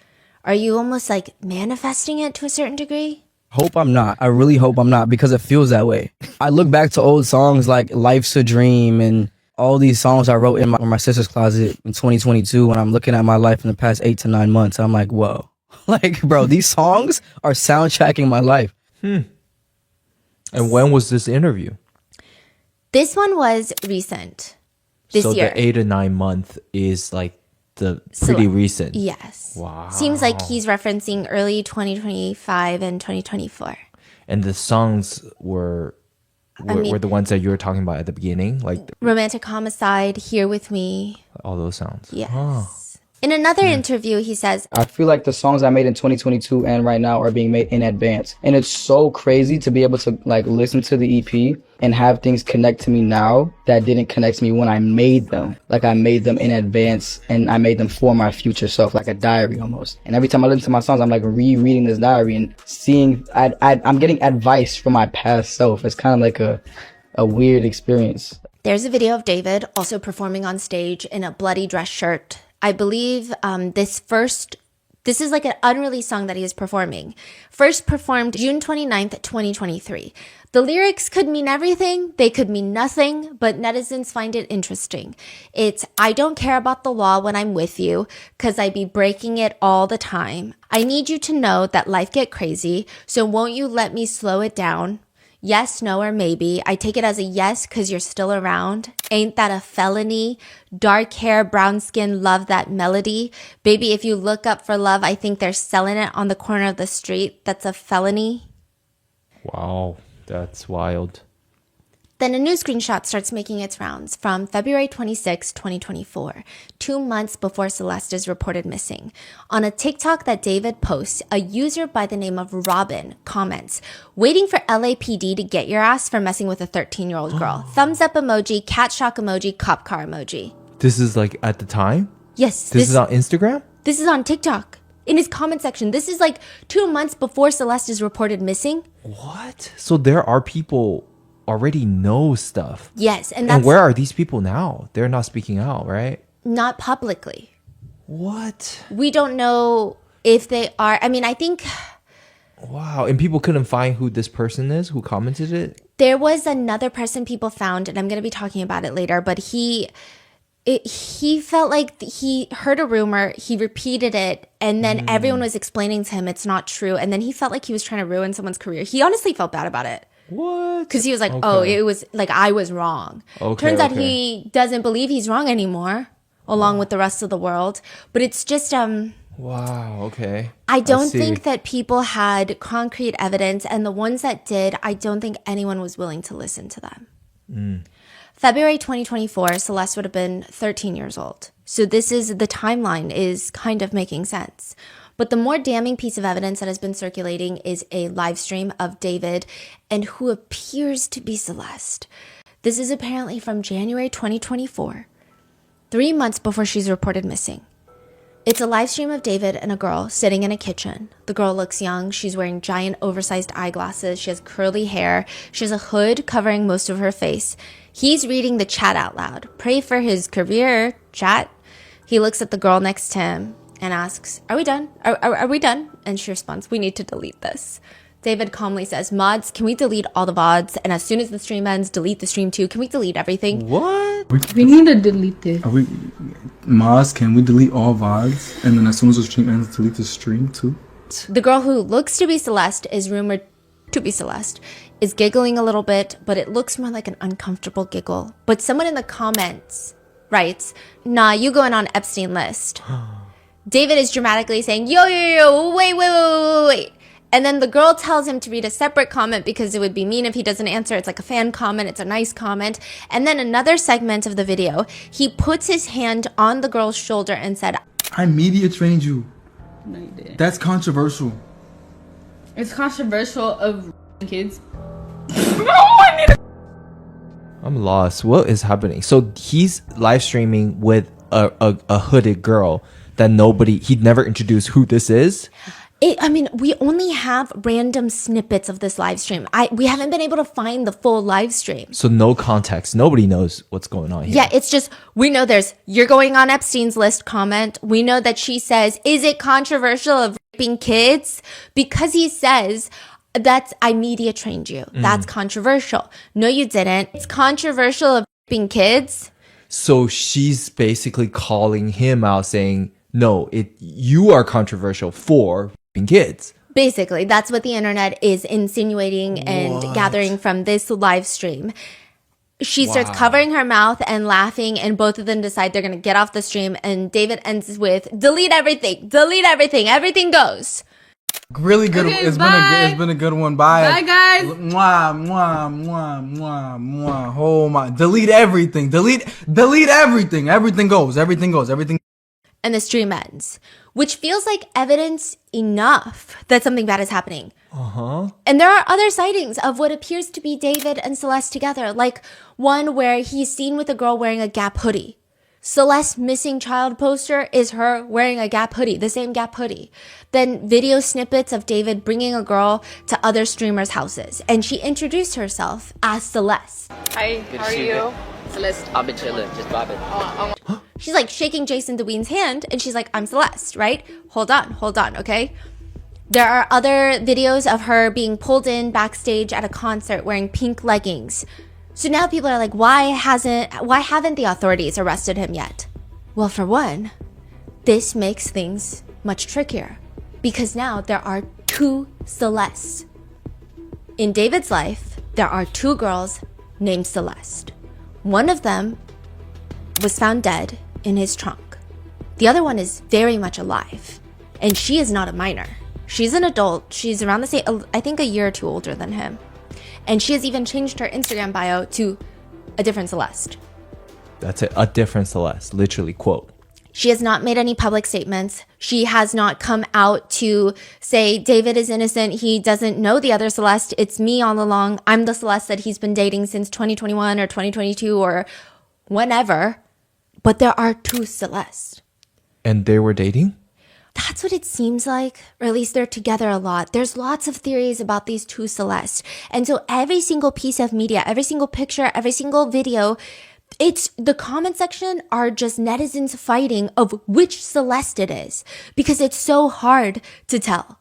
are you almost like manifesting it to a certain degree? Hope I'm not. I really hope I'm not because it feels that way. I look back to old songs like Life's a Dream and all these songs I wrote in my sister's closet in 2022 when I'm looking at my life in the past 8 to 9 months. I'm like, whoa. Like, bro, these songs are soundtracking my life. And when was this interview? This one was recent. This year. So the 8 to 9 month is like the pretty recent. Yes. Wow. Seems like he's referencing early 2025 and 2024. And the songs were the ones that you were talking about at the beginning, like Romantic Homicide, Here With Me. all those sounds. Yes. Oh. In another interview, he says, I feel like the songs I made in 2022 and right now are being made in advance. And it's so crazy to be able to like listen to the EP and have things connect to me now that didn't connect to me when I made them. Like I made them in advance and I made them for my future self, like a diary almost. And every time I listen to my songs, I'm like rereading this diary and seeing, I'm getting advice from my past self. It's kind of like a weird experience. there's a video of David also performing on stage in a bloody dress shirt. I believe this is like an unreleased song that he is performing. First performed June 29th, 2023. The lyrics could mean everything. They could mean nothing, but netizens find it interesting. It's, I don't care about the law when I'm with you, cause I be breaking it all the time. I need you to know that life get crazy, so won't you let me slow it down? Yes, no, or maybe. I take it as a yes cause you're still around. Ain't that a felony? Dark hair, brown skin, love that melody. Baby, if you look up for love, I think they're selling it on the corner of the street. That's a felony. Wow, that's wild. Then a new screenshot starts making its rounds from February 26, 2024, 2 months before Celeste is reported missing. On a TikTok that David posts, a user by the name of Robin comments, waiting for LAPD to get your ass for messing with a 13-year-old girl. Thumbs up emoji, cat shock emoji, cop car emoji. This is like at the time? Yes. This is on Instagram? This is on TikTok. In his comment section. This is like 2 months before Celeste is reported missing. What? So there are people already know stuff. Yes, and where are these people now? They're not speaking out, right? Not publicly. What? We don't know if they are. I mean, I think. Wow, and people couldn't find who this person is who commented it? There was another person people found, and I'm going to be talking about it later, but he felt like he heard a rumor, he repeated it, and then everyone was explaining to him it's not true, and then he felt like he was trying to ruin someone's career. He honestly felt bad about it. What? Because he was like, oh, it was like I was wrong. Turns out he doesn't believe he's wrong anymore, along with the rest of the world. But it's just wow, okay. I don't think that people had concrete evidence, and the ones that did, I don't think anyone was willing to listen to them. February 2024, Celeste would have been 13 years old. So the timeline is kind of making sense. But the more damning piece of evidence that has been circulating is a live stream of David and who appears to be Celeste. This is apparently from January 2024, 3 months before she's reported missing. It's a live stream of David and a girl sitting in a kitchen. The girl looks young. She's wearing giant oversized eyeglasses. She has curly hair. She has a hood covering most of her face. He's reading the chat out loud. Pray for his career, chat. He looks at the girl next to him and asks, are we done? Are we done? And she responds, we need to delete this. David calmly says, mods, can we delete all the VODs? And as soon as the stream ends, delete the stream too. Can we delete everything? What? We need to delete this. Mods, can we delete all VODs? And then as soon as the stream ends, delete the stream too? The girl who looks to be Celeste is rumored to be Celeste, is giggling a little bit, but it looks more like an uncomfortable giggle. But someone in the comments writes, nah, you going on Epstein list. David is dramatically saying, yo, wait. And then the girl tells him to read a separate comment because it would be mean if he doesn't answer. It's like a fan comment. It's a nice comment. And then another segment of the video, he puts his hand on the girl's shoulder and said, I media trained you. No, you didn't. That's controversial. It's controversial of kids. I'm lost. What is happening? So he's live streaming with a hooded girl that he'd never introduced who this is. We only have random snippets of this live stream. We haven't been able to find the full live stream. So no context. Nobody knows what's going on here. Yeah, it's just, we know there's, you're going on Epstein's list comment. We know that she says, is it controversial of raping kids? Because he says, I media trained you. That's controversial. No, you didn't. It's controversial of raping kids. So she's basically calling him out saying, no, you are controversial for raping kids. Basically, that's what the internet is insinuating and gathering from this live stream. She starts covering her mouth and laughing, and both of them decide they're going to get off the stream. And David ends with, delete everything, everything goes. Really good. Okay, It's been a good one. Bye, guys. Mwah, mwah, mwah, mwah, mwah. Oh my! Delete everything. Delete everything. Everything goes. And the stream ends, which feels like evidence enough that something bad is happening. And there are other sightings of what appears to be David and Celeste together, like one where he's seen with a girl wearing a Gap hoodie. Celeste's missing child poster is her wearing a Gap hoodie, the same Gap hoodie. Then video snippets of David bringing a girl to other streamers' houses. And she introduced herself as Celeste. Hi, how are you? Celeste, I've been chilling, just vibing. She's like shaking Jason DeWeen's hand and she's like, I'm Celeste, right? Hold on, okay? There are other videos of her being pulled in backstage at a concert wearing pink leggings. So now people are like, why haven't the authorities arrested him yet? Well, for one, this makes things much trickier because now there are two Celestes. In David's life, there are two girls named Celeste. One of them was found dead in his trunk. The other one is very much alive, and she is not a minor. She's an adult. She's around the same, I think a year or two older than him. And she has even changed her Instagram bio to a different Celeste. That's it. A different Celeste. Literally, quote. She has not made any public statements. She has not come out to say David is innocent. He doesn't know the other Celeste. It's me all along. I'm the Celeste that he's been dating since 2021 or 2022 or whenever. But there are two Celestes. And they were dating? That's what it seems like, or at least they're together a lot. There's lots of theories about these two Celestes. And so every single piece of media, every single picture, every single video, it's the comment section are just netizens fighting of which Celeste it is because it's so hard to tell.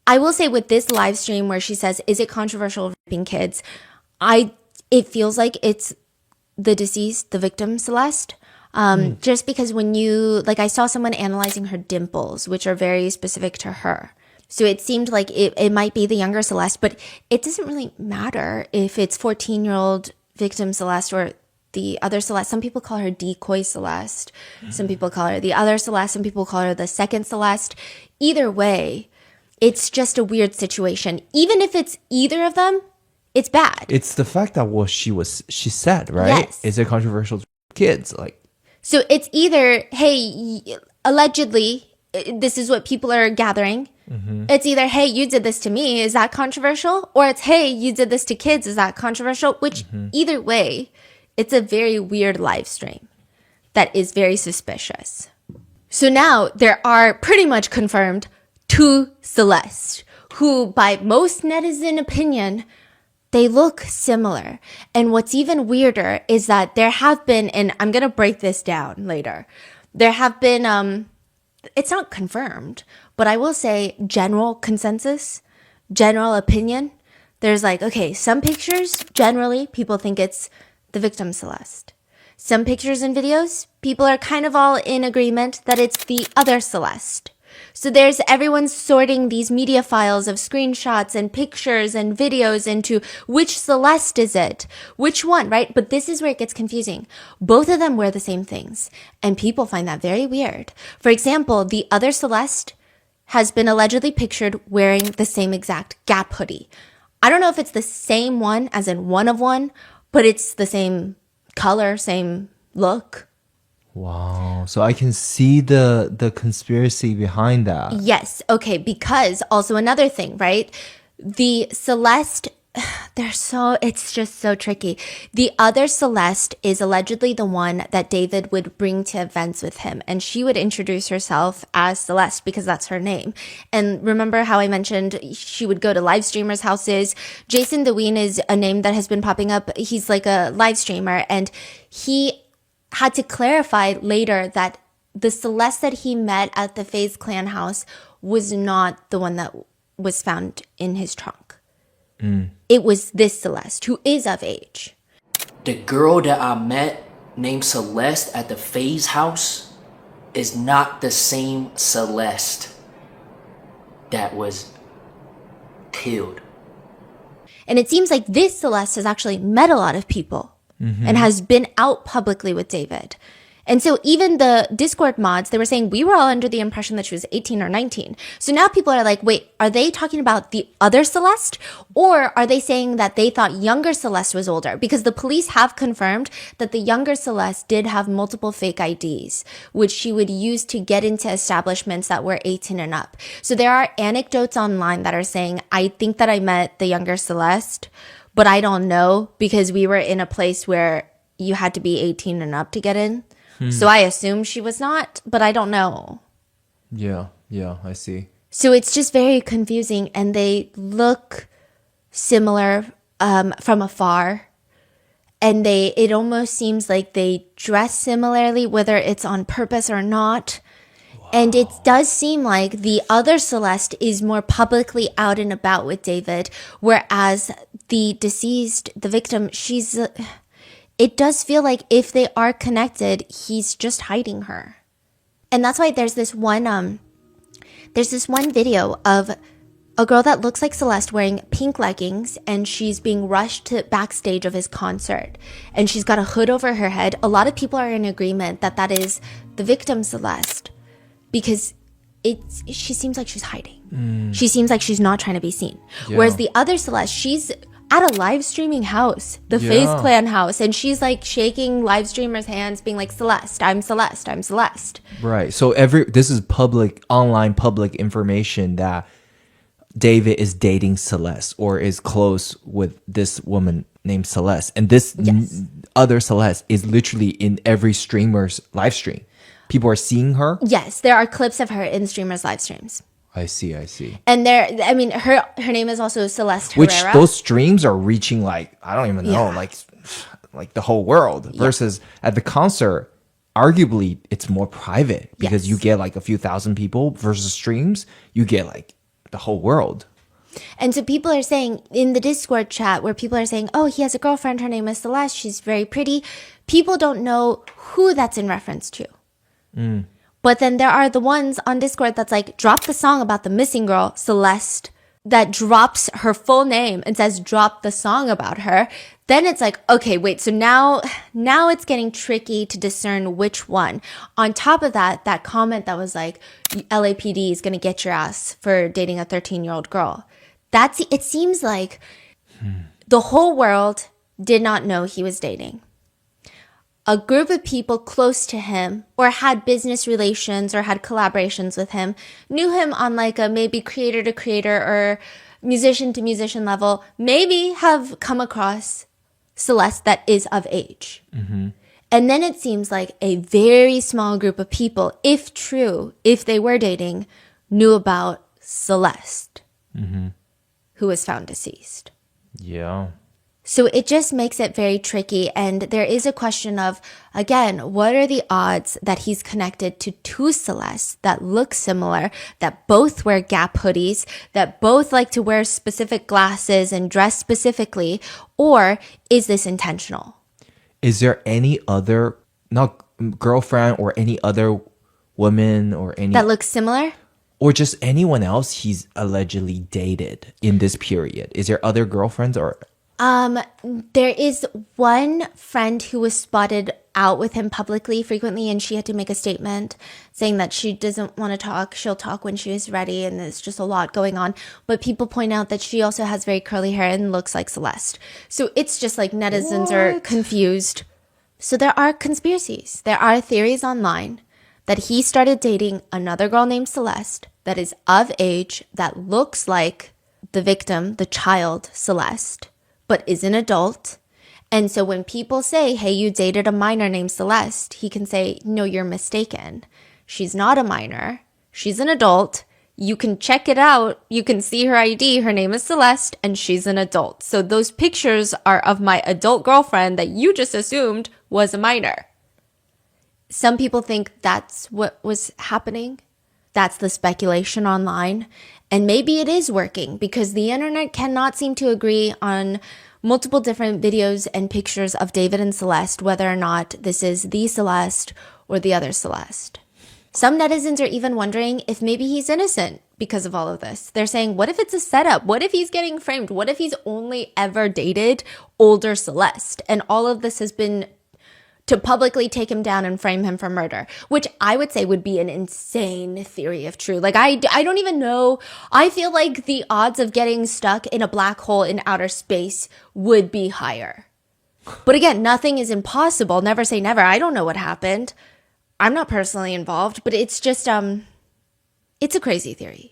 I will say with this live stream where she says, is it controversial raping kids? It feels like it's the deceased, the victim Celeste. Just because I saw someone analyzing her dimples, which are very specific to her. So it seemed like it might be the younger Celeste, but it doesn't really matter if it's 14-year-old victim Celeste or the other Celeste. Some people call her decoy Celeste. Some people call her the other Celeste. Some people call her the second Celeste. Either way, it's just a weird situation. Even if it's either of them, it's bad. It's the fact that she said, right? Yes. Is it controversial to kids? So it's either, hey, allegedly, this is what people are gathering. It's either, hey, you did this to me. Is that controversial? Or it's, hey, you did this to kids. Is that controversial? Which either way, it's a very weird live stream that is very suspicious. So now there are pretty much confirmed two Celeste who, by most netizen opinion, they look similar. And what's even weirder is that there have been, and I'm going to break this down later, there have been, it's not confirmed, but I will say general consensus, general opinion. There's okay, some pictures, generally, people think it's the victim Celeste. Some pictures and videos, people are kind of all in agreement that it's the other Celeste. So everyone's sorting these media files of screenshots and pictures and videos into which Celeste is it? Which one, right? But this is where it gets confusing. Both of them wear the same things, and people find that very weird. For example, the other Celeste has been allegedly pictured wearing the same exact Gap hoodie. I don't know if it's the same one as in one of one, but it's the same color, same look. Wow. So I can see the conspiracy behind that. Yes. Okay. Because also another thing, right? The Celeste, it's just so tricky. The other Celeste is allegedly the one that David would bring to events with him. And she would introduce herself as Celeste because that's her name. And remember how I mentioned she would go to live streamers' houses? Jason DeWeen is a name that has been popping up. He's like a live streamer. And he had to clarify later that the Celeste that he met at the FaZe Clan house was not the one that was found in his trunk. It was this Celeste, who is of age. The girl that I met named Celeste at the FaZe house is not the same Celeste that was killed. And it seems like this Celeste has actually met a lot of people and has been out publicly with David. And so even the Discord mods, they were saying we were all under the impression that she was 18 or 19. So now people are like, wait, are they talking about the other Celeste? Or are they saying that they thought younger Celeste was older? Because the police have confirmed that the younger Celeste did have multiple fake IDs, which she would use to get into establishments that were 18 and up. So there are anecdotes online that are saying, I think that I met the younger Celeste, but I don't know because we were in a place where you had to be 18 and up to get in. So I assume she was not, but I don't know. Yeah, I see. So it's just very confusing, and they look similar from afar. And it almost seems like they dress similarly, whether it's on purpose or not. Wow. And it does seem like the other Celeste is more publicly out and about with David, whereas the deceased, the victim, it does feel like if they are connected, he's just hiding her. And that's why there's this one video of a girl that looks like Celeste wearing pink leggings, and she's being rushed to backstage of his concert. And she's got a hood over her head. A lot of people are in agreement that is the victim Celeste, because she seems like she's hiding. She seems like she's not trying to be seen. Yeah. Whereas the other Celeste, she's at a live streaming house, the FaZe Clan house, and she's like shaking live streamers' hands, being like, Celeste, I'm Celeste, I'm Celeste. Right. So this is online public information that David is dating Celeste or is close with this woman named Celeste. And this other Celeste is literally in every streamer's live stream. People are seeing her? Yes, there are clips of her in streamers' live streams. I see. And her name is also Celeste Which Herrera. those streams are reaching like, I don't even know, like the whole world. Versus at the concert, arguably it's more private because you get like a few thousand people versus streams, you get like the whole world. And so people are saying in the Discord chat where people are saying, oh, he has a girlfriend, her name is Celeste, she's very pretty. People don't know who that's in reference to. But then there are the ones on Discord that's like, drop the song about the missing girl, Celeste, that drops her full name and says, drop the song about her. Then it's like, okay, wait, so now it's getting tricky to discern which one. On top of that comment that was like, LAPD is going to get your ass for dating a 13-year-old girl. It seems like the whole world did not know he was dating. A group of people close to him or had business relations or had collaborations with him knew him on like a maybe creator to creator or musician to musician level, maybe have come across Celeste that is of age. And then it seems like a very small group of people, if true, if they were dating, knew about Celeste, who was found deceased. Yeah. So it just makes it very tricky. And there is a question of, again, what are the odds that he's connected to two Celestes that look similar, that both wear Gap hoodies, that both like to wear specific glasses and dress specifically? Or is this intentional? Is there any other, not girlfriend or any other woman or any... that looks similar? Or just anyone else he's allegedly dated in this period? Is there other girlfriends or... There is one friend who was spotted out with him publicly frequently, and she had to make a statement saying that she doesn't want to talk. She'll talk when she's ready, and there's just a lot going on. But people point out that she also has very curly hair and looks like Celeste. So it's just like netizens are confused. So there are conspiracies. There are theories online that he started dating another girl named Celeste that is of age, that looks like the victim, the child, Celeste, but is an adult. And so when people say, hey, you dated a minor named Celeste, he can say, no, you're mistaken. She's not a minor. She's an adult. You can check it out. You can see her ID. Her name is Celeste, and she's an adult. So those pictures are of my adult girlfriend that you just assumed was a minor. Some people think that's what was happening. That's the speculation online. And maybe it is working because the internet cannot seem to agree on multiple different videos and pictures of David and Celeste, whether or not this is the Celeste or the other Celeste. Some netizens are even wondering if maybe he's innocent because of all of this. They're saying, what if it's a setup? What if he's getting framed? What if he's only ever dated older Celeste? And all of this has been to publicly take him down and frame him for murder, which I would say would be an insane theory if true. Like, I don't even know. I feel like the odds of getting stuck in a black hole in outer space would be higher. But again, nothing is impossible. Never say never. I don't know what happened. I'm not personally involved, but it's just, it's a crazy theory.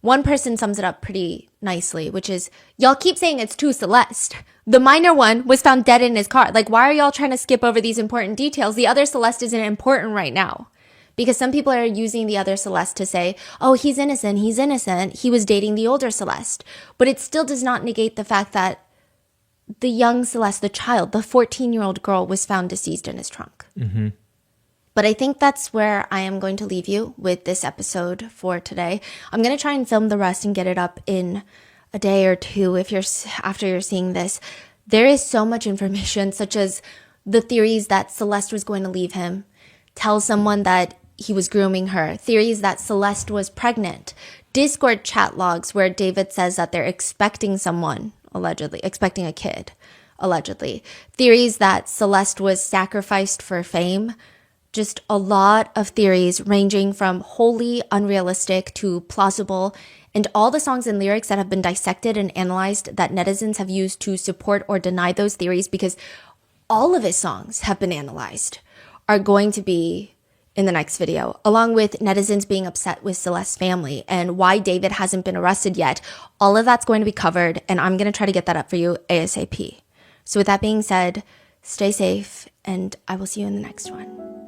One person sums it up pretty nicely, which is, y'all keep saying it's two Celeste. The minor one was found dead in his car. Like, why are y'all trying to skip over these important details? The other Celeste isn't important right now. Because some people are using the other Celeste to say, oh, he's innocent, he's innocent. He was dating the older Celeste. But it still does not negate the fact that the young Celeste, the child, the 14-year-old girl, was found deceased in his trunk. Mm-hmm. But I think that's where I am going to leave you with this episode for today. I'm going to try and film the rest and get it up in a day or two after you're seeing this. There is so much information, such as the theories that Celeste was going to leave him, tell someone that he was grooming her, theories that Celeste was pregnant, Discord chat logs where David says that they're expecting someone, allegedly, expecting a kid, allegedly, theories that Celeste was sacrificed for fame. Just a lot of theories ranging from wholly unrealistic to plausible, and all the songs and lyrics that have been dissected and analyzed that netizens have used to support or deny those theories, because all of his songs have been analyzed, are going to be in the next video, along with netizens being upset with Celeste's family and why David hasn't been arrested yet. All of that's going to be covered, and I'm going to try to get that up for you ASAP. So with that being said, stay safe, and I will see you in the next one.